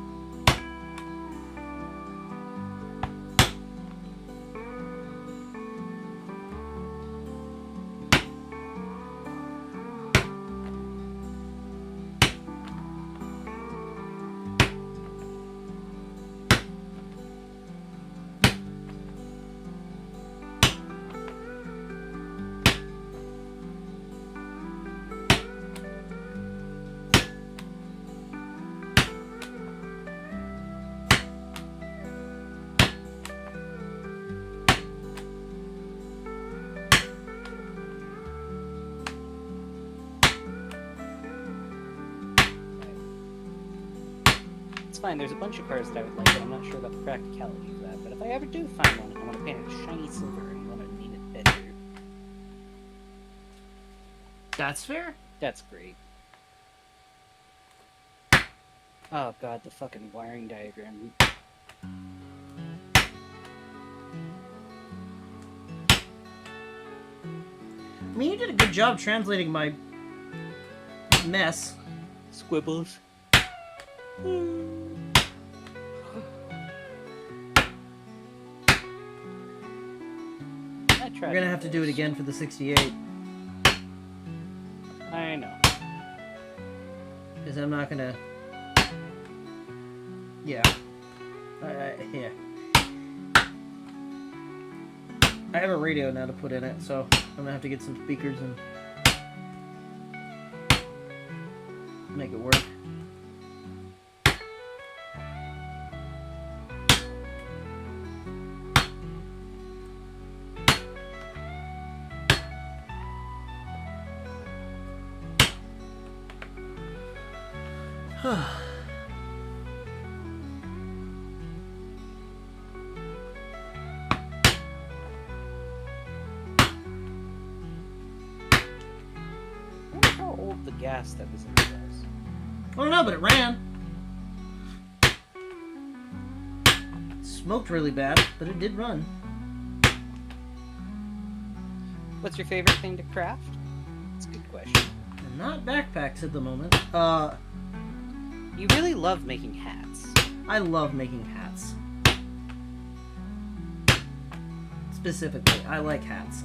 It's fine. There's a bunch of cars that I would like, but I'm not sure about the practicality of that. But if I ever do find one, I want to paint it shiny silver and want to name it better. That's fair. That's great. Oh god, the fucking wiring diagram. I mean, you did a good job translating my mess. Squibbles. We're gonna have to do it again for the 68. I know. Because I'm not gonna... Yeah. Yeah. I have a radio now to put in it, so I'm gonna have to get some speakers and make it work. I wonder how old the gas that was in the house. I don't know, but it ran. It smoked really bad, but it did run. What's your favorite thing to craft? That's a good question. And not backpacks at the moment. You really love making hats. I love making hats. Specifically, I like hats.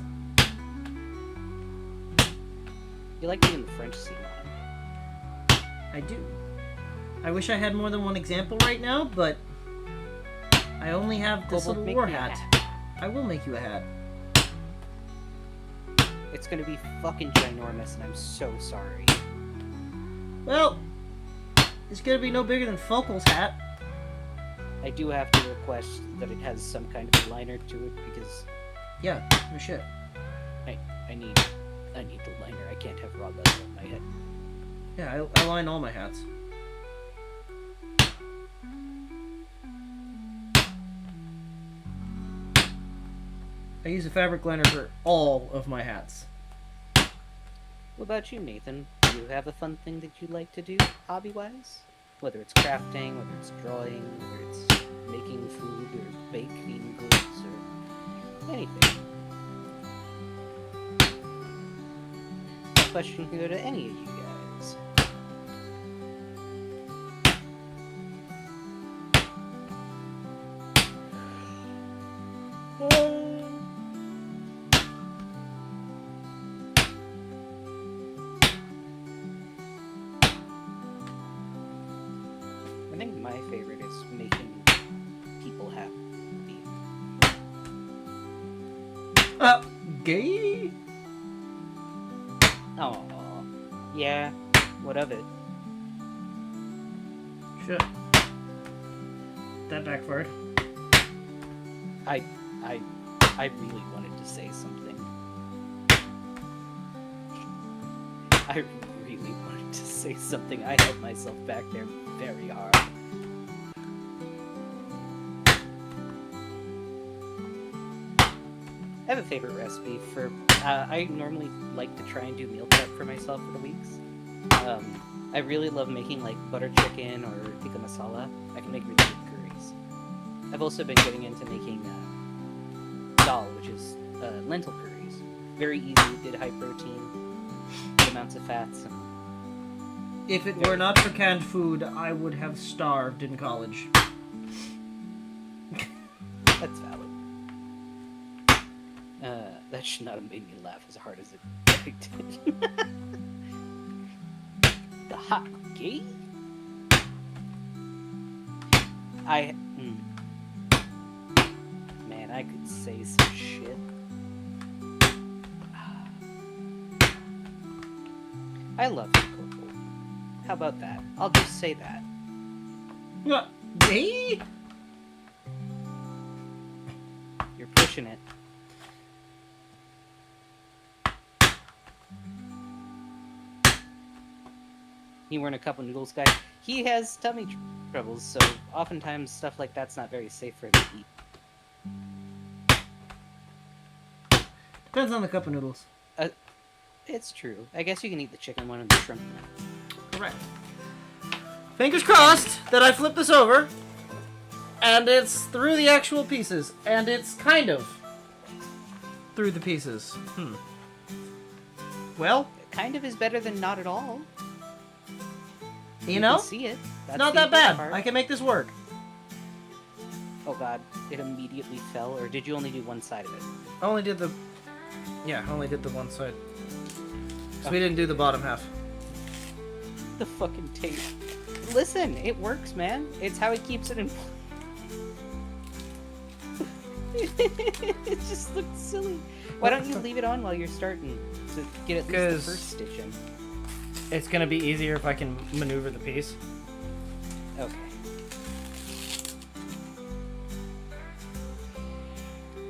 You like being the French scene on. I do. I wish I had more than one example right now, but I only have this Kobold, little make war me a hat. I will make you a hat. It's gonna be fucking ginormous, and I'm so sorry. Well, it's gonna be no bigger than Focal's hat. I do have to request that it has some kind of liner to it, because Yeah, no shit. I need the liner. I can't have raw leather on my head. Yeah, I line all my hats. I use a fabric liner for all of my hats. What about you, Nathan? Do you have a fun thing that you like to do, hobby-wise? Whether it's crafting, whether it's drawing, whether it's making food, or baking goods, or anything. That question can go to any of you guys. I think my favorite is making people happy. Gay? Oh, yeah. What of it? Shit. That backfired. I really wanted to say something. I really wanted to say something. I held myself back there very hard. I have a favorite recipe for... I normally like to try and do meal prep for myself for the weeks. I really love making like butter chicken or tikka masala. I can make really good curries. I've also been getting into making dal, which is lentil curries. Very easy, good high protein, good amounts of fats. And If it were not for canned food, I would have starved in college. that's valid. That should not have made me laugh as hard as it did. The hockey? Man, I could say some shit. I love you, Kobold. How about that? I'll just say that. What? Gay? You're pushing it. He weren't a cup of noodles guy. He has tummy troubles, so oftentimes stuff like that's not very safe for him to eat. Depends on the cup of noodles. It's true. I guess you can eat the chicken one and the shrimp one. Correct. Fingers crossed that I flip this over, and it's through the actual pieces, and it's kind of through the pieces. Well, Kind of is better than not at all. you know, can see it. That's not the that bad. important part. I can make this work. Oh god, it immediately fell, or did you only do one side of it? I only did the one side. So we didn't do the bottom half. The fucking tape. Listen, it works, man. It's how it keeps it in It just looks silly. Why don't you leave it on while you're starting to get at least the first stitch in? It's gonna be easier if I can maneuver the piece. Okay.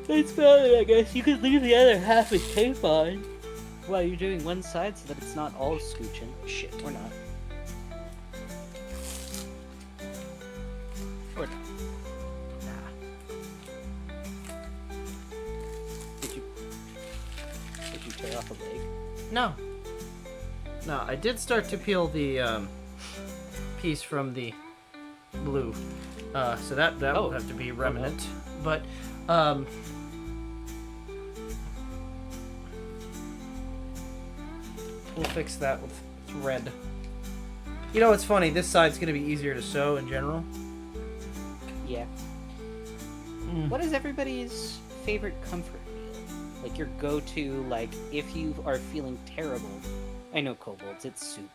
It's valid, I guess. You could leave the other half with tape on while you're doing one side so that it's not all scooching. Shit, or not. Or not. Nah. Did you tear off a leg? No. No, I did start to peel the piece from the blue. So that will have to be remnant. But we'll fix that with thread. You know what's funny? This side's gonna be easier to sew in general. Yeah. What is everybody's favorite comfort meal? Like your go-to, like if you are feeling terrible. I know kobolds, it's soup.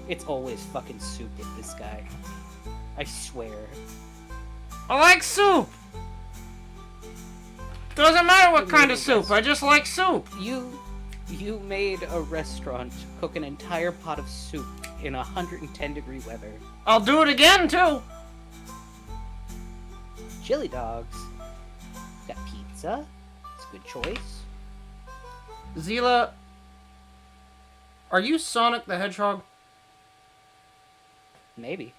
It's always fucking soup with this guy. I swear. I like soup! Doesn't matter what kind of soup, I just like soup! You made a restaurant cook an entire pot of soup in 110-degree weather. I'll do it again, too! Chili dogs. Got pizza. It's a good choice. Zila, are you Sonic the Hedgehog? Maybe.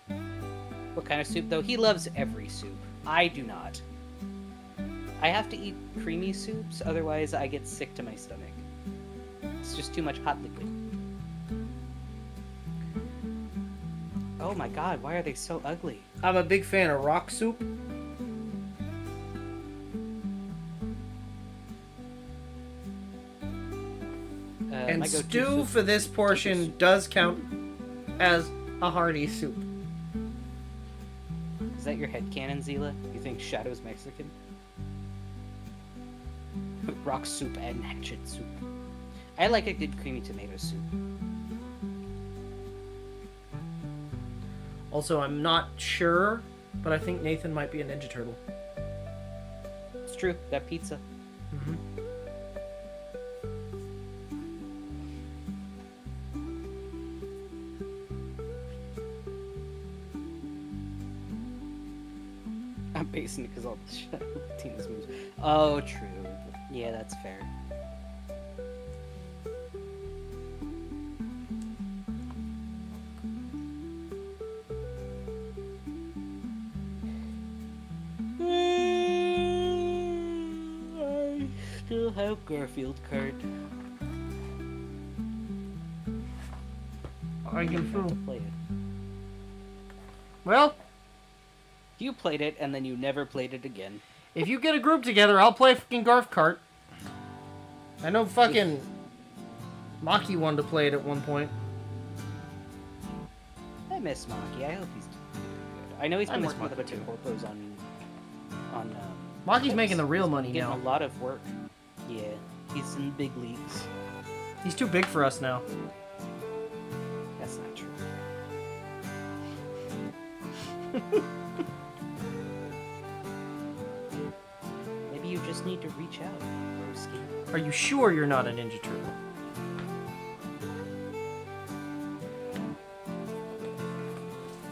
What kind of soup, though? He loves every soup. I do not. I have to eat creamy soups, otherwise I get sick to my stomach. It's just too much hot liquid. Oh my god, why are they so ugly? I'm a big fan of rock soup. And my go-to stew soup- for this portion does count as a hearty soup. Is that your headcanon, Zila? You think Shadow's Mexican? Rock soup and hatchet soup. I like a good creamy tomato soup. Also, I'm not sure, but I think Nathan might be a Ninja Turtle. It's true, that pizza. Mm-hmm. I'm basing it because all the Shadow Tina's moves. Oh, true. Yeah, that's fair. I still have Garfield card. I can Have to fool. play it. Well, You played it and then you never played it again. if you get a group together, I'll play fucking Garf Kart. I know fucking Maki wanted to play it at one point. I miss Maki. I hope he's doing good. I know he's I been miss working with a Maki bunch of corpos on. Maki's clips. making the real He's money getting now. a lot of work. Yeah, he's in big leagues. He's too big for us now. That's not true. Maybe you just need to reach out, Broski. Are you sure you're not a Ninja Turtle?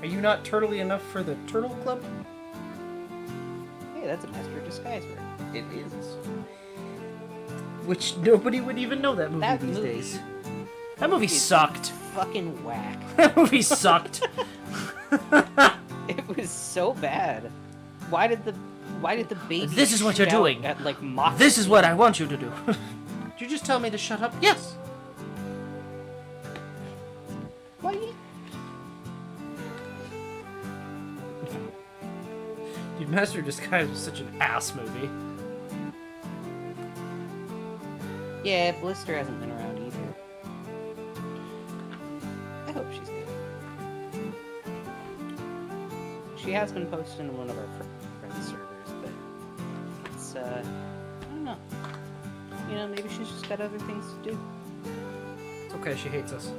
Are you not turtly enough for the Turtle Club? Hey, that's a master of disguise word. It is. Which nobody would even know that movie That these movie days. That movie is sucked. fucking whack. That movie sucked. It was so bad. Why did the baby? This is what you're shout doing. At like mock. This is what I want you to do. Did you just tell me to shut up? Yes. Why? Dude, Master of Disguise was such an ass movie. Yeah, Blister hasn't been around either. I hope she's good. She has been posted in one of our friends' servers, but it's, I don't know. You know, maybe she's just got other things to do. It's okay, she hates us.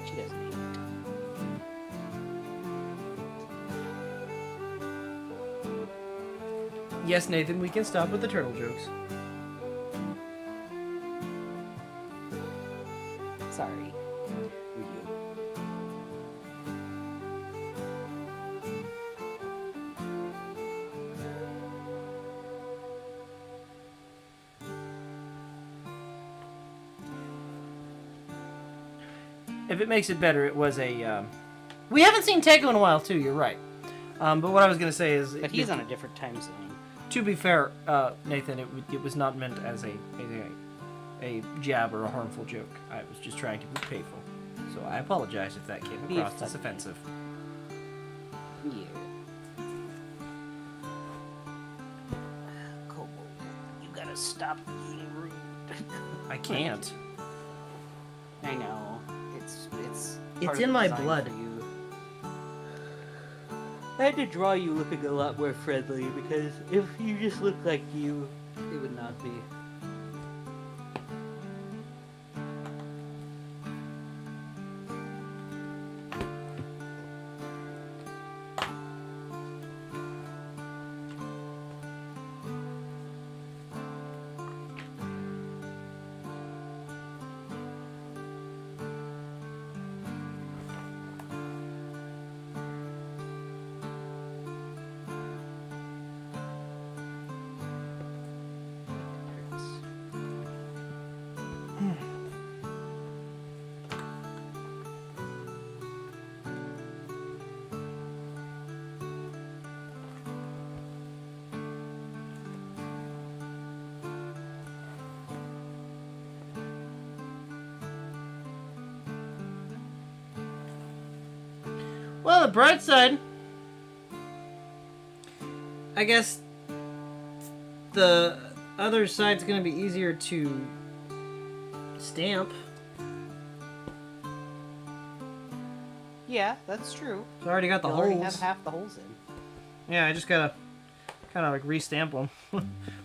She doesn't hate it. Yes, Nathan, we can stop with the turtle jokes. Sorry. Ryu. If it makes it better, it was a. We haven't seen Tego in a while, too. You're right. But what I was gonna say is, But he's on a different time zone. To be fair, Nathan, it was not meant as a jab or a harmful joke. I was just trying to be playful. So I apologize if that came Be across as funny. offensive. Yeah. Kobold, you gotta stop being rude. I can't. I know. It's It's part in of the my design blood. for you. I had to draw you looking a lot more friendly because if you just look like you, it would not be. Well, the bright side, I guess the other side's going to be easier to stamp. Yeah, that's true. So I already got the You holes. already have half the holes in. Yeah, I just gotta kind of like re-stamp them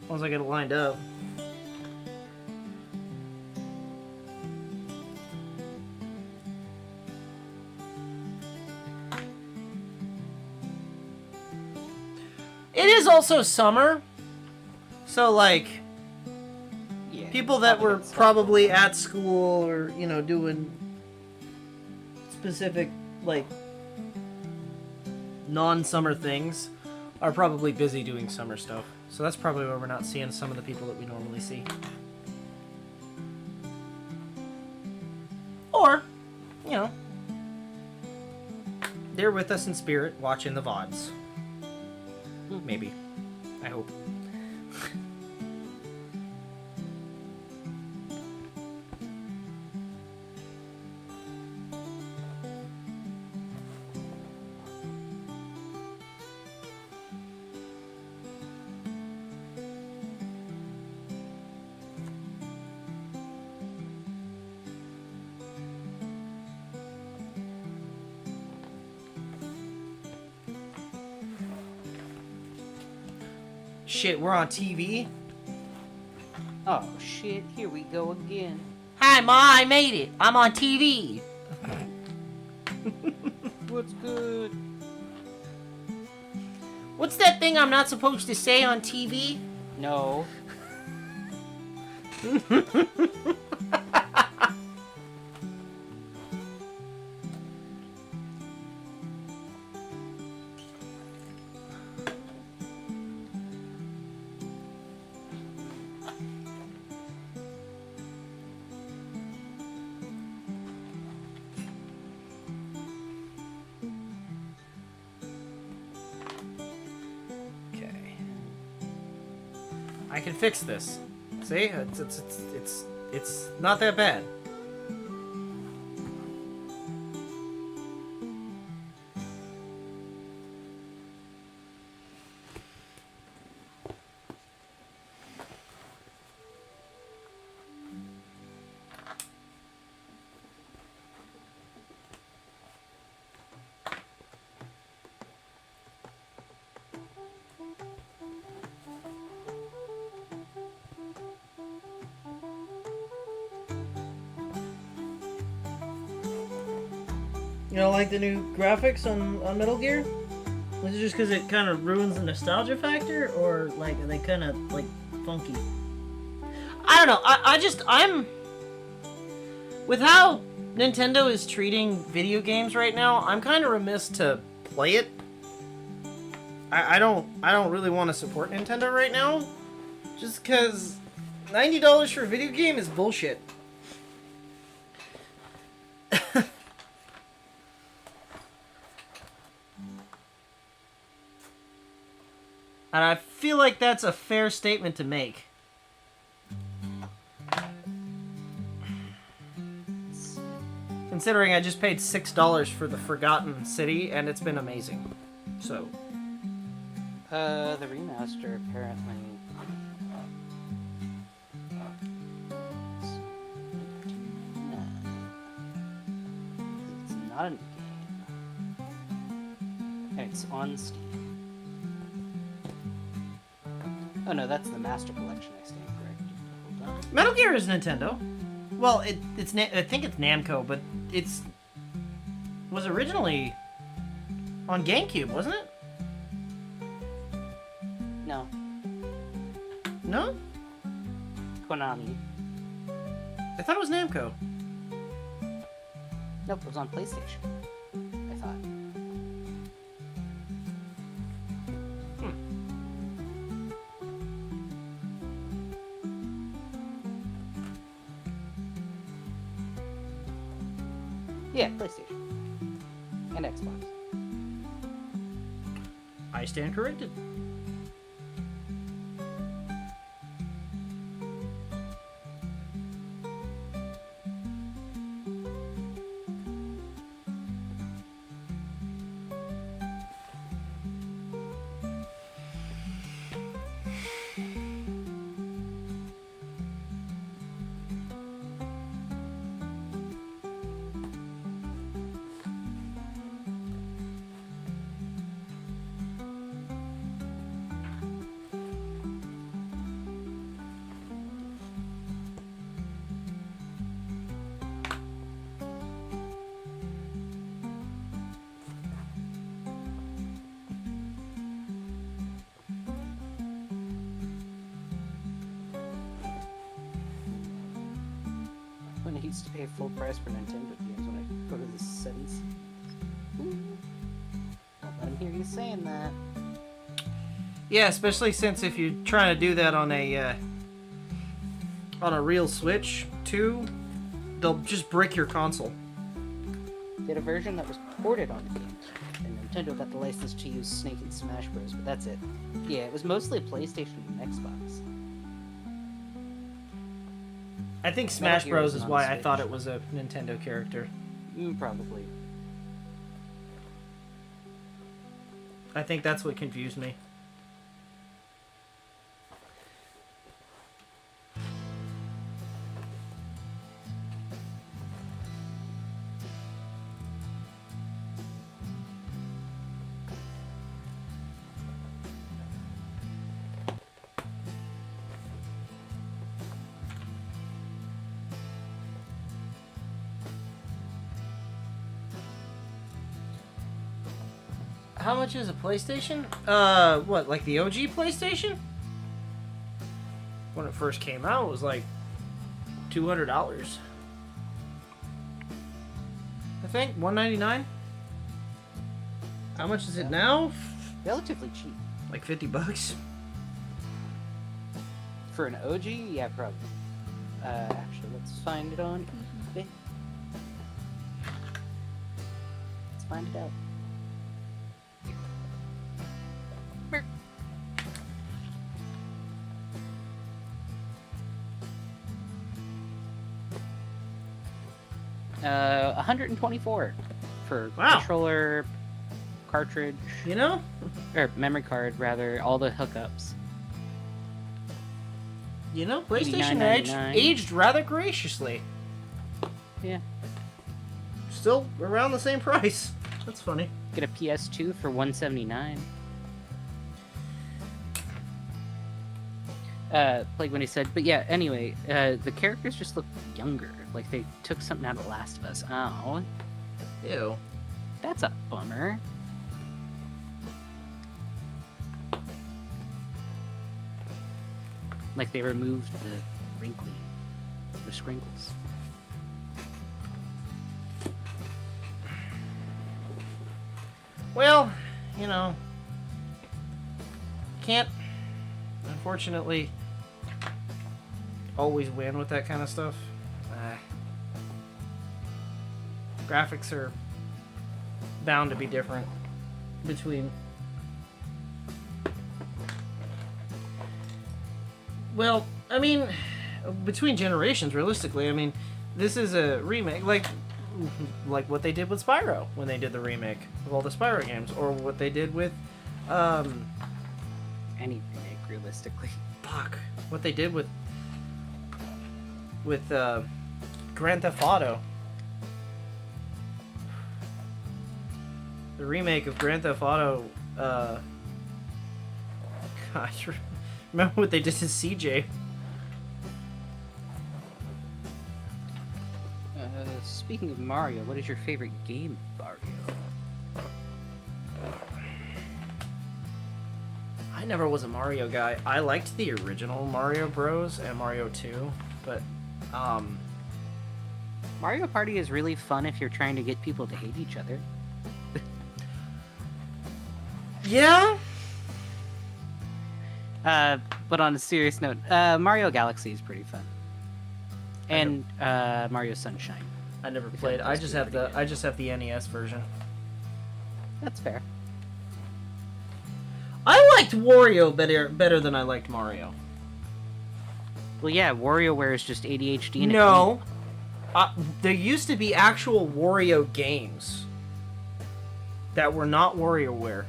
once I get it lined up. It is also summer, so like Yeah. people that were probably at school or doing specific like non-summer things are probably busy doing summer stuff. So that's probably why we're not seeing some of the people that we normally see. Or, they're with us in spirit watching the VODs. Maybe. I hope. Shit, we're on TV? Oh shit, here we go again. Hi, Ma, I made it. I'm on TV. What's good? What's that thing I'm not supposed to say on TV? No. I can fix this. See? It's not that bad. You don't like the new graphics on Metal Gear? Is it just because it kind of ruins the nostalgia factor, or like are they kind of like funky? I don't know. I'm with how Nintendo is treating video games right now. I'm kind of remiss to play it. I don't really want to support Nintendo right now, just because $90 for a video game is bullshit. And I feel like that's a fair statement to make. Considering I just paid $6 for the Forgotten City, and it's been amazing. So. The remaster apparently. It's not in the game. It's on Steam. Oh no, that's the Master Collection. I stand corrected. Hold on. Metal Gear is Nintendo. Well, I think it's Namco, but was originally on GameCube, wasn't it? No. No? Konami. I thought it was Namco. Nope, it was on PlayStation. I thought. Yeah, PlayStation. And Xbox. I stand corrected. When I used to pay full price for Nintendo games when I go to the settings. Don't let him hear you saying that. Yeah, especially since if you're trying to do that on a real Switch too, they'll just brick your console. They had a version that was ported on the game, and Nintendo got the license to use Snake and Smash Bros, but that's it. Yeah, it was mostly a PlayStation and Xbox. I think Smash Bros is why I thought it was a Nintendo character. Probably. I think that's what confused me. How much is a PlayStation? What, like the OG PlayStation? When it first came out, it was like $200. I think $199. How much is it now? Relatively cheap. Like $50. For an OG? Yeah, probably. Actually, let's find it on eBay. Let's find it out. $124 for Wow. controller, cartridge, You know? or memory card rather, all the hookups. You know, PlayStation $89.99. aged rather graciously. Yeah. Still around the same price. That's funny. Get a PS2 for $179. Like when he said, but yeah, anyway, the characters just look younger. Like they took something out of Last of Us. Oh, Ew. that's a bummer. Like they removed the sprinkles. Well, you know, can't, unfortunately, always win with that kind of stuff. Graphics are bound to be different between... Well, I mean, between generations, realistically, I mean, this is a remake, like what they did with Spyro when they did the remake of all the Spyro games, or what they did with, Any remake, realistically. fuck, what they did with Grand Theft Auto. The remake of Grand Theft Auto, gosh, remember what they did to CJ? Speaking of Mario, what is your favorite game, Mario? I never was a Mario guy. I liked the original Mario Bros. And Mario 2, but, Mario Party is really fun if you're trying to get people to hate each other. yeah? But on a serious note, Mario Galaxy is pretty fun. And Mario Sunshine. I never If played. that I was just good have the again. I just have the NES version. That's fair. I liked Wario better than I liked Mario. Well, yeah, WarioWare is just ADHD. And No. There used to be actual Wario games that were not WarioWare.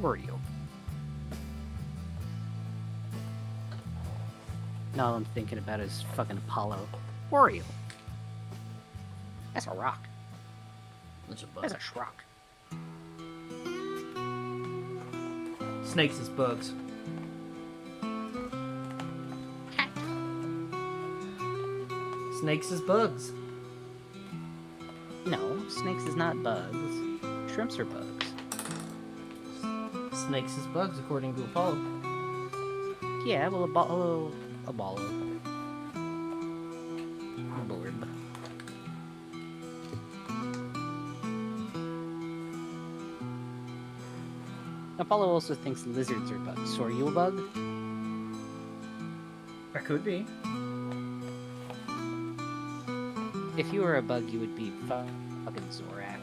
Wario. Now all I'm thinking about is fucking Apollo. Wario. That's a rock. That's a That's a shrock. Snakes is bugs. Snakes is bugs. No, snakes is not bugs. Shrimps are bugs. Snakes is bugs, according to Apollo. Yeah, well, Apollo. I'm bored. Apollo also thinks lizards are bugs. So are you a bug? That could be. If you were a bug, you would be fucking Zorak.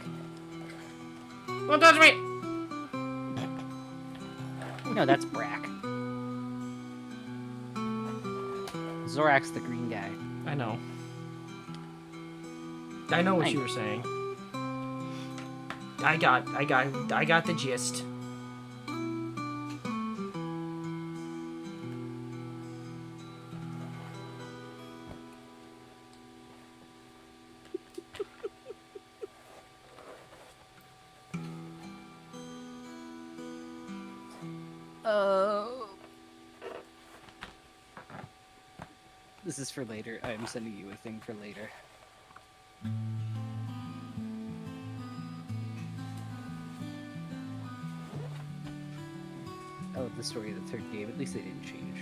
Don't touch me! No, that's Brack. Zorak's the green guy. I know. I know what I- you were saying. I got the gist. This is for later. I'm sending you a thing for later. Oh, the story of the third game. At least they didn't change.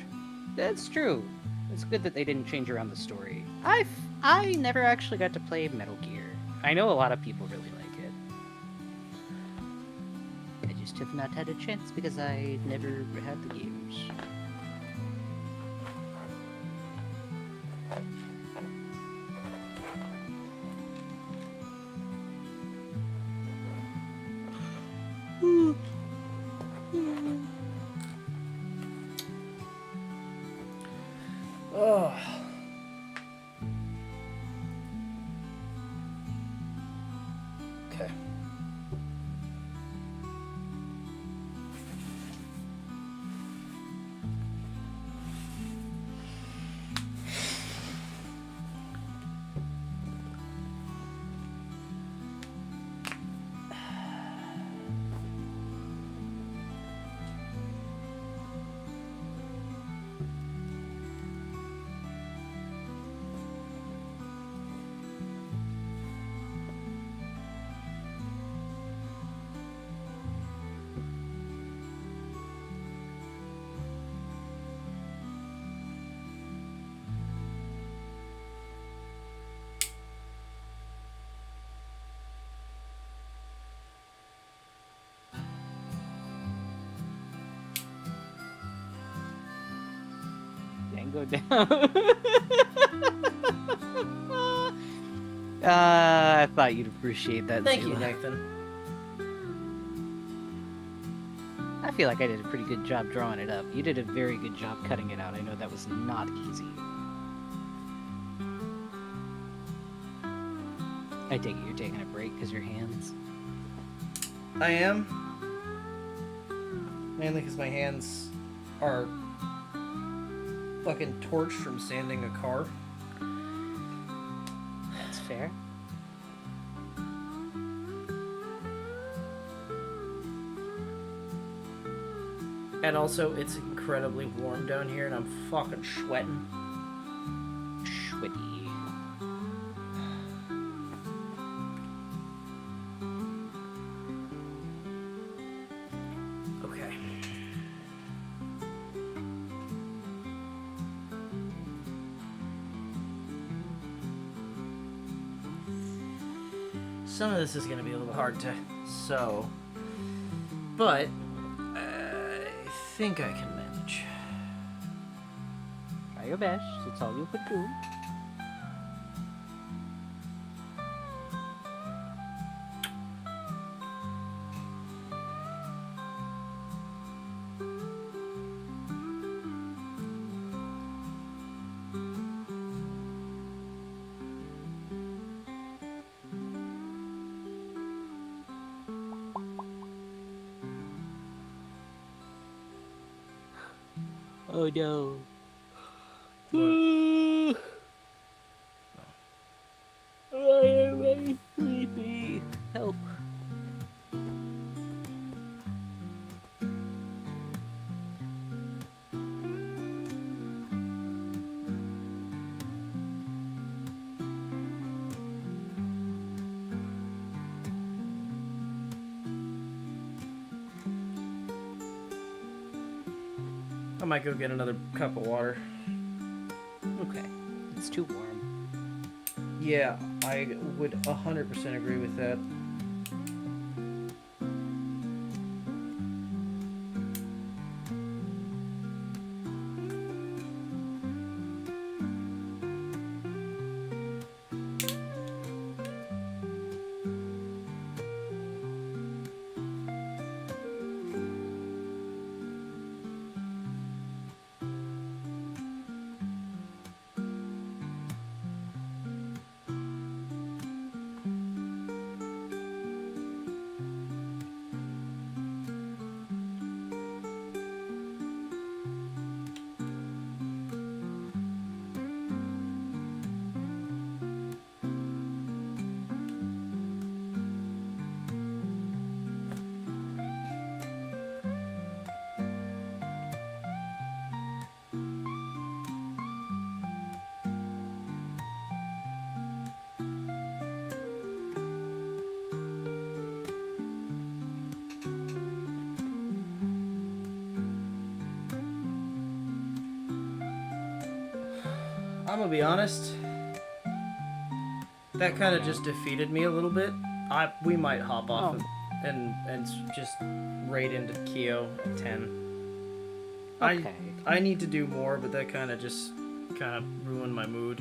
That's true. It's good that they didn't change around the story. I never actually got to play Metal Gear. I know a lot of people really like it. I just have not had a chance because I never had the games. Oh. Okay. Can't go down. I thought you'd appreciate that. Thank you, Zayla. Nathan. I feel like I did a pretty good job drawing it up. You did a very good job cutting it out. I know that was not easy. I take it you're taking a break because your hands. I am. Mainly because my hands are fucking torched from sanding a car. That's fair. And also, it's incredibly warm down here, and I'm fucking sweating. Schwitty. Okay. Some of this is going to be a little hard to sew, but I think I can manage. Try your best. That's all you could do. Oh no. I am very sleepy. Help. I might go get another cup of water. Okay. It's too warm. Yeah, I would 100% agree with that. I'm gonna be honest. That kind of just defeated me a little bit. We might hop off and just raid into Kyo at 10. Okay. I need to do more, but that kind of ruined my mood.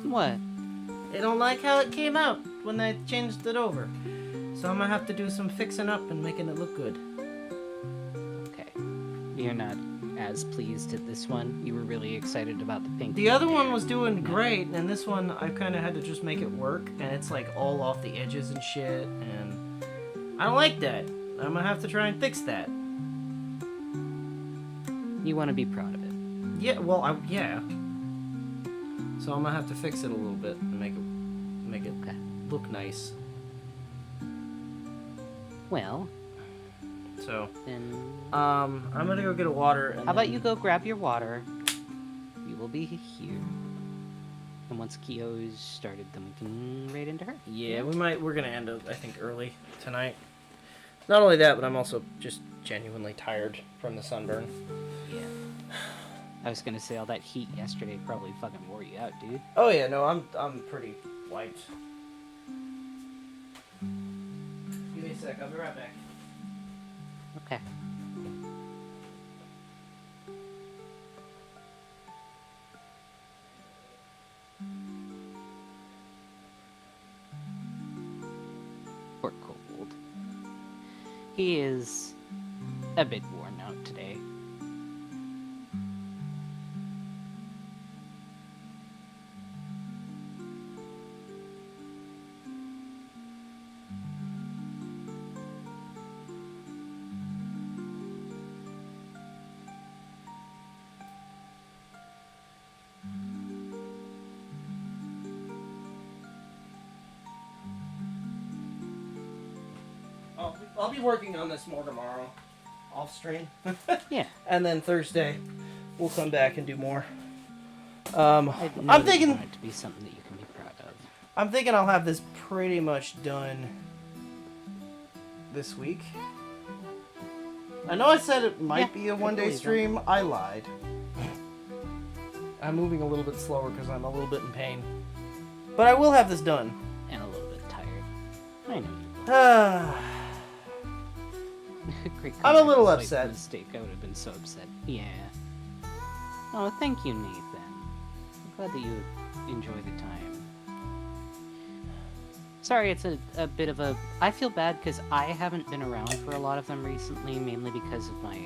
What? I don't like how it came out when I changed it over. So I'm gonna have to do some fixing up and making it look good. Okay. You're not as pleased at this one. You were really excited about the pink. The other one was doing great, and this one I kind of had to just make it work, and it's like all off the edges and shit, and I don't like that. I'm gonna have to try and fix that. You want to be proud of it. Yeah, well, yeah. So I'm gonna have to fix it a little bit and make it Okay. look nice. Well, So, then I'm gonna go get a water. And how about then- you go grab your water? We will be here. And once Kyo's started, then we can raid into her. Yeah, we're gonna end up, I think, early tonight. Not only that, but I'm also just genuinely tired from the sunburn. Yeah. I was gonna say all that heat yesterday probably fucking wore you out, dude. Oh yeah, no, I'm pretty wiped. Give me a sec, I'll be right back. Okay. Poor Kobold. He is a bit worn out today. I'll be working on this more tomorrow, off stream. Yeah. And then Thursday, we'll come back and do more. I know I'm that you thinking. want it to be something that you can be proud of. I'm thinking I'll have this pretty much done this week. I know I said it might Yeah, be a I one-day believe that. stream. I lied. I'm moving a little bit slower because I'm a little bit in pain. But I will have this done. And a little bit tired. I know you I'm will. Great a little comeback despite upset. the mistake. I would have been so upset. Yeah. Oh, thank you, Nathan. I'm glad that you enjoy the time. Sorry, it's a bit of a... I feel bad because I haven't been around for a lot of them recently, mainly because of my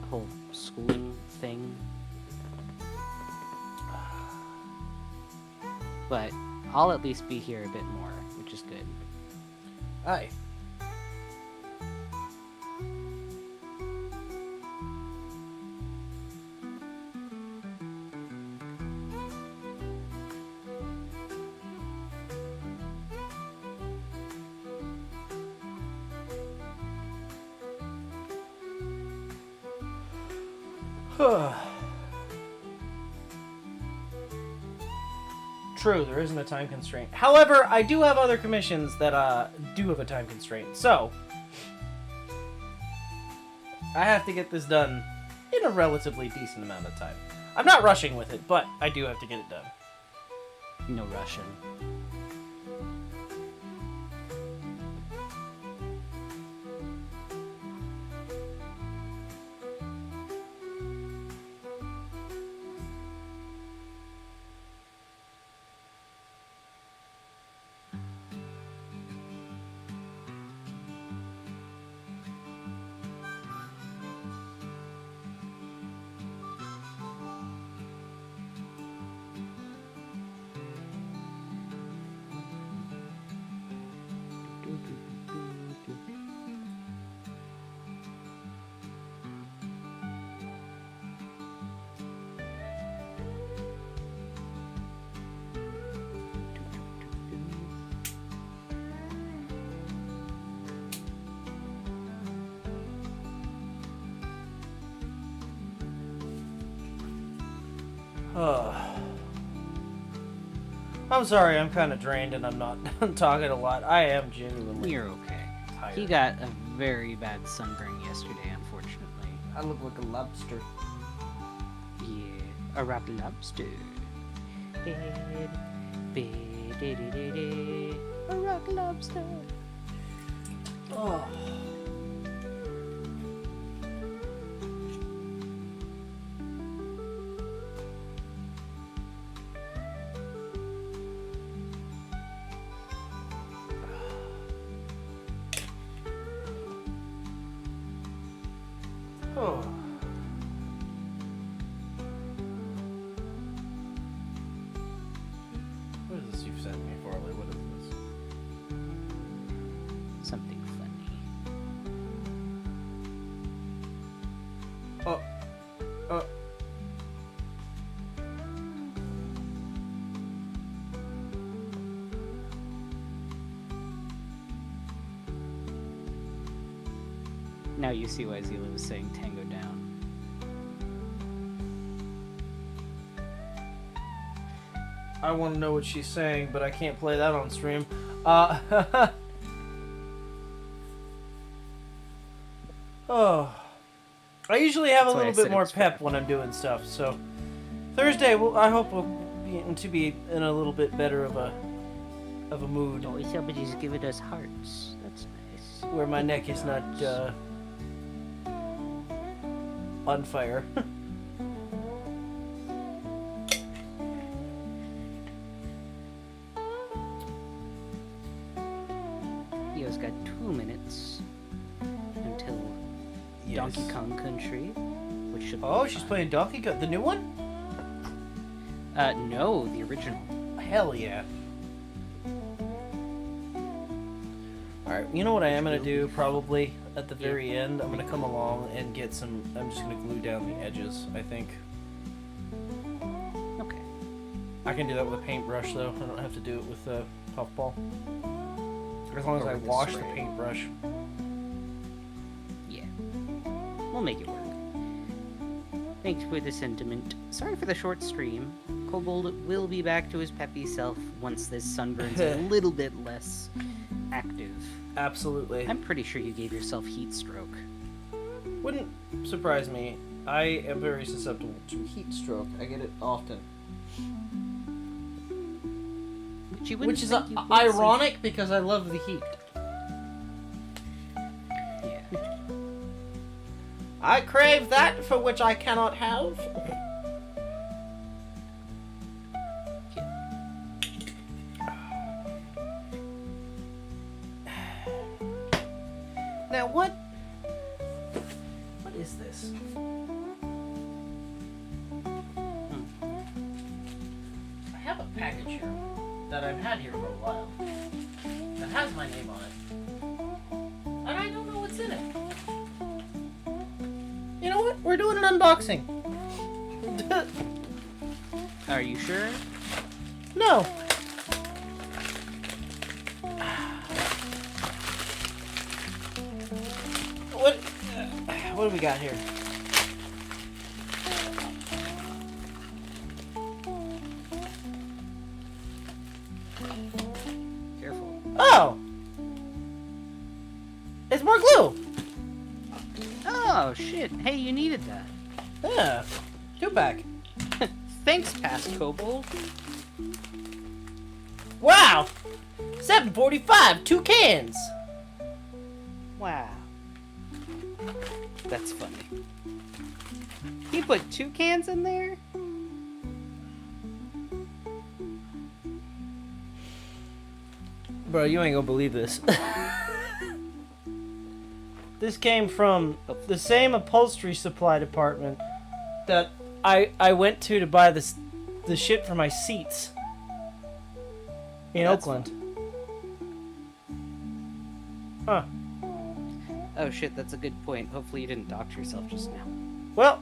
whole schooling thing. But I'll at least be here a bit more, which is good. Aye. True, there isn't a time constraint. However, I do have other commissions that do have a time constraint. So, I have to get this done in a relatively decent amount of time. I'm not rushing with it, but I do have to get it done. No Russian. I'm sorry, I'm kind of drained and I'm not talking a lot. I am genuinely You're okay. tired. He got a very bad sunburn yesterday, unfortunately. I look like a lobster. Yeah, a rock lobster. A rock lobster. Oh. Oh. Now you see why Zila was saying tango down. I want to know what she's saying, but I can't play that on stream. Oh. I usually have a little bit more pep when I'm doing stuff, so Thursday, I hope we'll be in a little bit better of a mood. Oh, somebody's giving us hearts. That's nice. Where my neck is not on fire. Theo's got 2 minutes until Donkey Kong Country, which should. Oh, she's playing Donkey Kong, the new one? No, the original. Hell yeah. Alright, you know what I am going to do probably at the very end? I'm going to come along and get some... I'm just going to glue down the edges, I think. Okay. I can do that with a paintbrush, though. I don't have to do it with a puffball. As long as I wash the paintbrush. Yeah. We'll make it work. Thanks for the sentiment. Sorry for the short stream. Kobold will be back to his peppy self once this sunburn's a little bit less active. Absolutely. I'm pretty sure you gave yourself heat stroke. Wouldn't surprise me. I am very susceptible to heat stroke. I get it often. Which is ironic because I love the heat. Yeah. I crave that for which I cannot have. Now what is this? I have a package here that I've had here for a while that has my name on it, and I don't know what's in it. You know what? We're doing an unboxing. Are you sure? No. What do we got here? Careful. Oh! It's more glue! Oh, shit. Hey, you needed that. Yeah. 2-pack. Thanks, past Kobold. Wow! 7.45, 2 cans! Wow. That's funny. He put 2 cans in there? Bro, you ain't gonna believe this. This came from the same upholstery supply department that I went to buy the shit for my seats in Oakland. Huh. Oh shit, that's a good point. Hopefully you didn't dox yourself just now. Well,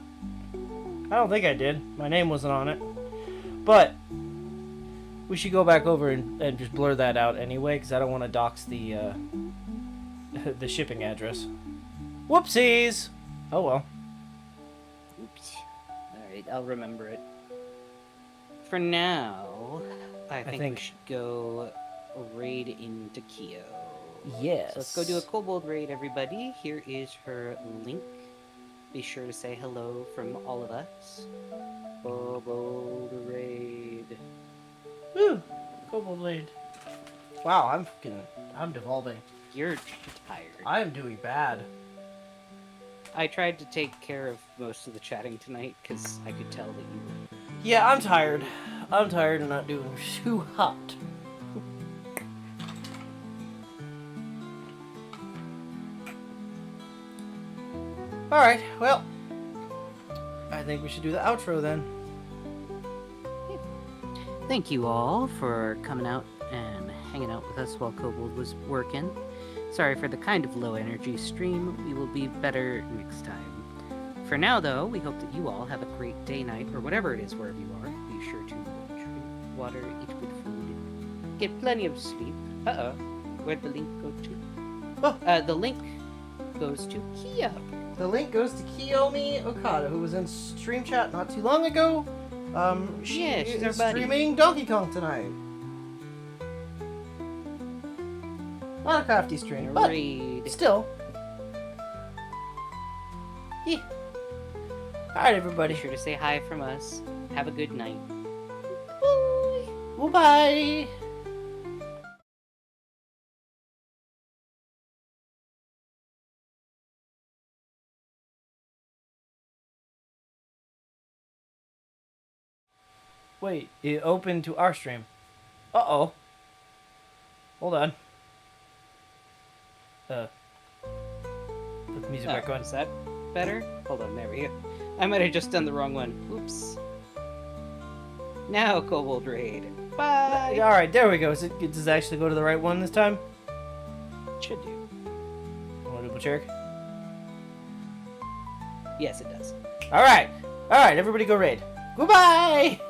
I don't think I did. My name wasn't on it. But we should go back over and just blur that out anyway, because I don't want to dox the the shipping address. Whoopsies! Oh well. Oops. Alright, I'll remember it. For now, I think we should go raid into Kyo. Yes. So let's go do a Kobold raid, everybody. Here is her link. Be sure to say hello from all of us. Kobold raid. Woo! Kobold raid. Wow, I'm devolving. You're tired. I am doing bad. I tried to take care of most of the chatting tonight because I could tell that you were... Yeah, I'm tired. I'm tired and not doing too hot. Alright, well, I think we should do the outro then. Thank you all for coming out and hanging out with us while Kobold was working. Sorry for the kind of low energy stream. We will be better next time. For now, though, we hope that you all have a great day, night, or whatever it is wherever you are. Be sure to drink water, eat good food, and get plenty of sleep. Uh-oh. Where'd the link go to? Oh. The link goes to Kia. The link goes to Kiyomi Okada, who was in stream chat not too long ago. Yeah, she's our is buddy. streaming Donkey Kong tonight. Not a crafty stream, but Raid. still. Yeah. Alright, everybody. Be sure to say hi from us. Have a good night. Bye. Bye-bye. Wait, it opened to our stream. Uh-oh. Hold on. Put the music back on. Is that better? Hold on, there we go. I might have just done the wrong one. Oops. Now, Kobold Raid. Bye! Alright, there we go. Does it actually go to the right one this time? Should do. Want to double check? Yes, it does. Alright. Alright, everybody go raid. Goodbye!